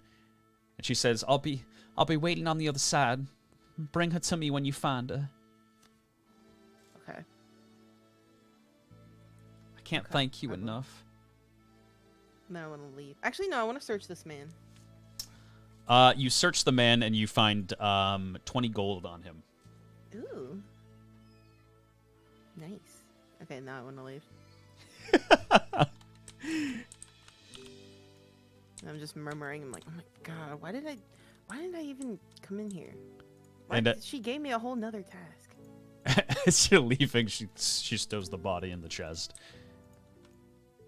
and she says, "I'll be waiting on the other side. Bring her to me when you find her." Okay. I can't thank you enough. Then I want to leave. Actually, no, I want to search this man. You search the man, and you find 20 gold on him. Ooh. Nice. Okay, now I want to leave. I'm just murmuring. I'm like, oh my god, why did I even come in here? She gave me a whole nother task. As you're leaving, she stows the body in the chest,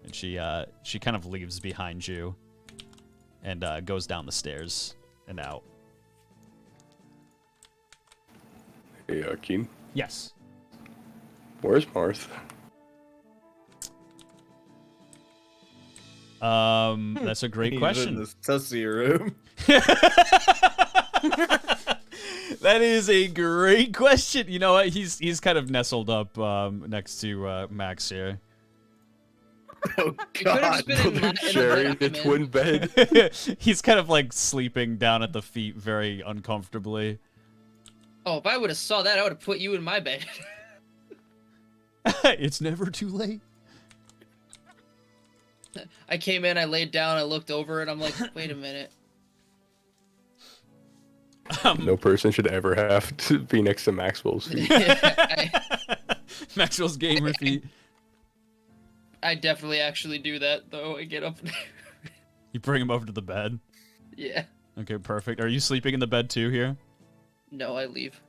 and she kind of leaves behind you, and goes down the stairs and out. Hey, Keen. Yes. Where's Marth? That's a great question. In this tussy room. That is a great question. You know what? He's kind of nestled up next to Max here. Oh god! Sharing a twin bed. He's kind of like sleeping down at the feet, very uncomfortably. Oh, if I would have saw that, I would have put you in my bed. It's never too late. I came in, I laid down, I looked over, and I'm like, wait a minute. No person should ever have to be next to Maxwell's feet. Maxwell's gamer feet. I definitely actually do that, though. I get up. You bring him over to the bed? Yeah. Okay, perfect. Are you sleeping in the bed too here? No, I leave.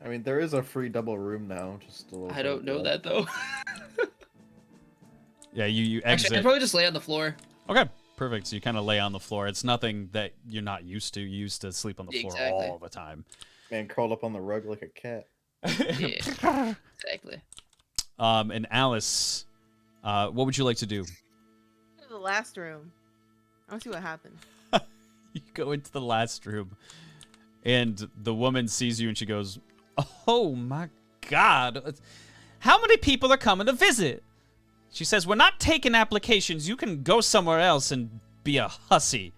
I mean, there is a free double room now. Just a little. I don't know that, though. Yeah, you exit. Actually, I'd probably just lay on the floor. Okay, perfect. So you kind of lay on the floor. It's nothing that you're not used to. You used to sleep on the floor all the time. Man crawled up on the rug like a cat. Yeah, exactly. And Alice, what would you like to do? The last room. I want to see what happens. You go into the last room, and the woman sees you, and she goes, "Oh my God, how many people are coming to visit?" She says, "We're not taking applications. You can go somewhere else and be a hussy."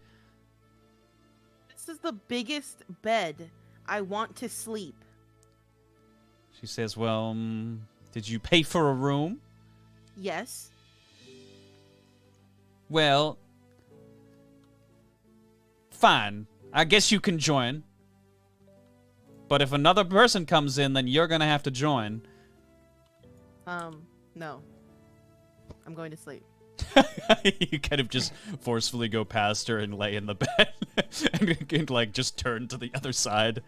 This is the biggest bed. I want to sleep. She says, well, did you pay for a room? Yes. Well, fine. I guess you can join. But if another person comes in, then you're gonna have to join. No. I'm going to sleep. You kind of just forcefully go past her and lay in the bed. and like, just turn to the other side.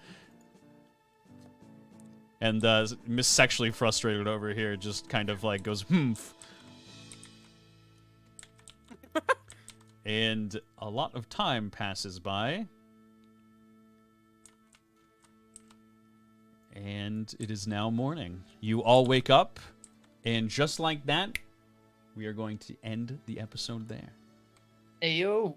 And Miss Sexually Frustrated over here just kind of like goes, humph. And a lot of time passes by. And it is now morning. You all wake up, and just like that, we are going to end the episode there. Ayo.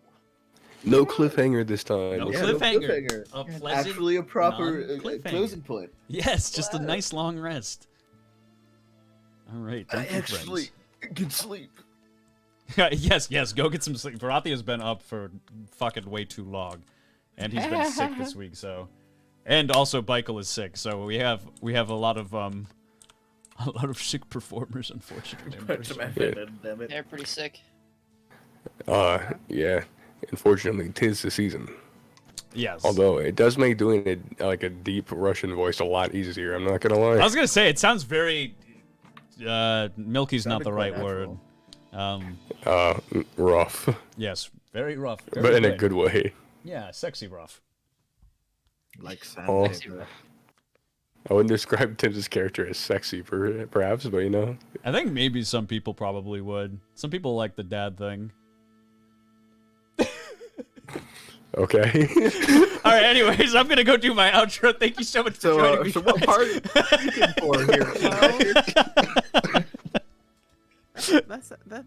No cliffhanger this time. No Yeah, cliffhanger. A pleasant, Actually, a proper non-cliffhanger. closing point. Yes, just a nice long rest. All right, I thank you, actually can sleep. friends. yes, go get some sleep. Barathi has been up for fucking way too long, and he's been sick this week. So, and also Michael is sick. So we have a lot of sick performers, unfortunately. Damn it. They're pretty sick. Yeah. Unfortunately, 'tis the season. Yes. Although it does make doing it like a deep Russian voice a lot easier. I'm not gonna lie. I was gonna say it sounds very. Milky's not Sounded the quite right word. Rough, Yes, very rough. Very but in a good way. Yeah, sexy rough. Like Oh. sandpaper. I wouldn't describe Tim's character as sexy, perhaps, but you know. I think maybe some people probably would. Some people like the dad thing. Okay. All right. Anyways, I'm gonna go do my outro. Thank you so much for joining me. So what part are you looking for here? That sounded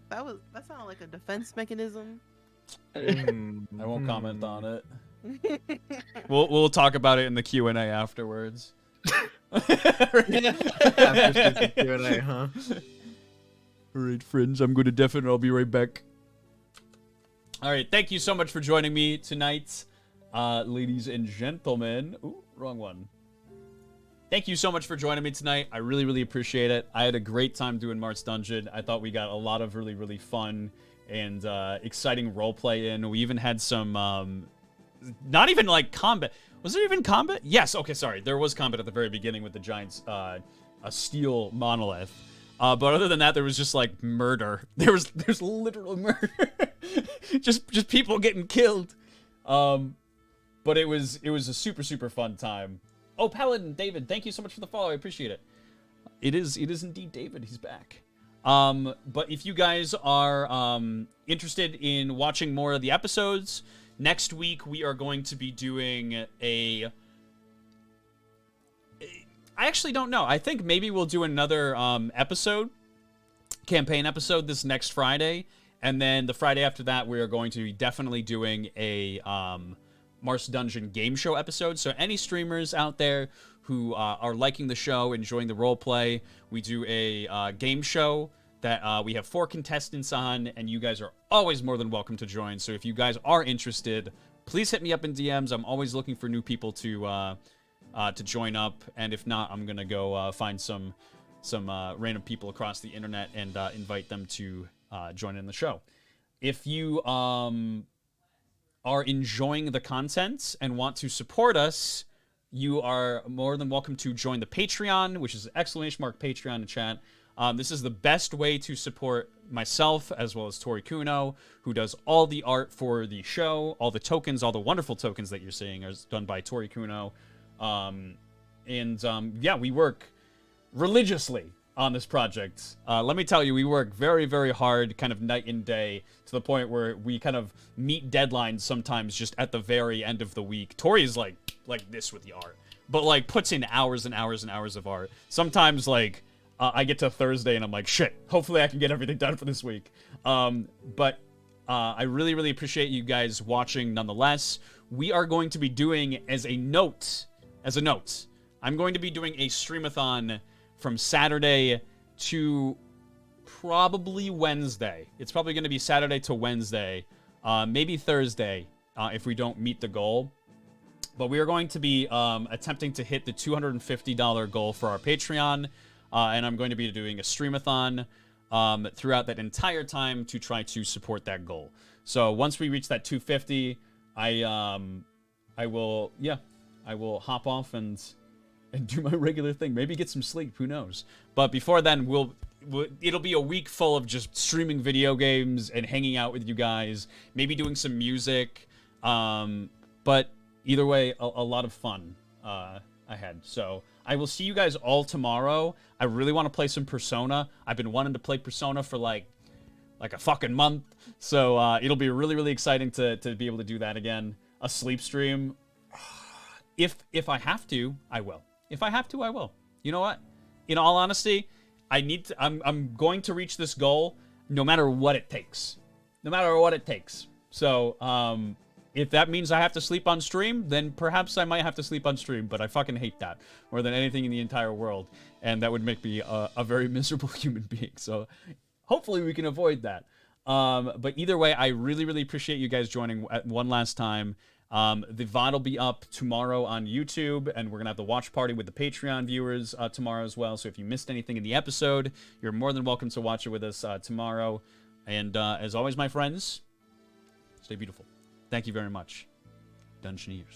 like a defense mechanism. I won't comment on it. We'll talk about it in the Q&A afterwards. After the Q&A, huh? All right, friends. I'm gonna definitely. I'll be right back. All right. Thank you so much for joining me tonight, ladies and gentlemen. Ooh, wrong one. Thank you so much for joining me tonight. I really, really appreciate it. I had a great time doing Marth's Dungeon. I thought we got a lot of really, really fun and exciting roleplay in. We even had some, not even like combat. Was there even combat? Yes. Okay, sorry. There was combat at the very beginning with the giants, a steel monolith. But other than that, there was just like murder. There's literal murder. just people getting killed. But it was a super, super fun time. Oh, Paladin David, thank you so much for the follow. I appreciate it. It is indeed David. He's back. But if you guys are interested in watching more of the episodes, next week we are going to be doing I actually don't know. I think maybe we'll do another campaign episode this next Friday. And then the Friday after that, we are going to be definitely doing a Marth's Dungeon game show episode. So any streamers out there who are liking the show, enjoying the roleplay, we do a game show that we have 4 contestants on, and you guys are always more than welcome to join. So if you guys are interested, please hit me up in DMs. I'm always looking for new people to join up, and if not, I'm gonna go find some random people across the internet and invite them to join in the show. If you are enjoying the content and want to support us, you are more than welcome to join the Patreon, which is !Patreon in chat. This is the best way to support myself as well as Tori Kuno, who does all the art for the show. All the tokens, all the wonderful tokens that you're seeing are done by Tori Kuno. Yeah, we work religiously on this project. Let me tell you, we work very, very hard, kind of night and day, to the point where we kind of meet deadlines sometimes just at the very end of the week. Tori is like this with the art, but like puts in hours and hours and hours of art. Sometimes like I get to Thursday and I'm like, shit, hopefully I can get everything done for this week. But I really, really appreciate you guys watching nonetheless. We are going to be doing as a note, I'm going to be doing a streamathon from Saturday to probably Wednesday. It's probably going to be Saturday to Wednesday, maybe Thursday if we don't meet the goal. But we are going to be attempting to hit the $250 goal for our Patreon, and I'm going to be doing a streamathon throughout that entire time to try to support that goal. So once we reach that 250, I will hop off and do my regular thing. Maybe get some sleep. Who knows? But before then, it'll be a week full of just streaming video games and hanging out with you guys. Maybe doing some music. But either way, a lot of fun ahead. So I will see you guys all tomorrow. I really want to play some Persona. I've been wanting to play Persona for like a fucking month. So it'll be really, really exciting to be able to do that again. A sleep stream. If I have to, I will. If I have to, I will. You know what? In all honesty, I'm going to reach this goal no matter what it takes. No matter what it takes. So, if that means I have to sleep on stream, then perhaps I might have to sleep on stream, but I fucking hate that more than anything in the entire world, and that would make me a very miserable human being. So, hopefully we can avoid that. But either way, I really, really appreciate you guys joining one last time. The VOD will be up tomorrow on YouTube, and we're going to have the watch party with the Patreon viewers tomorrow as well. So if you missed anything in the episode, you're more than welcome to watch it with us tomorrow. And as always, my friends, stay beautiful. Thank you very much, Dungeoneers.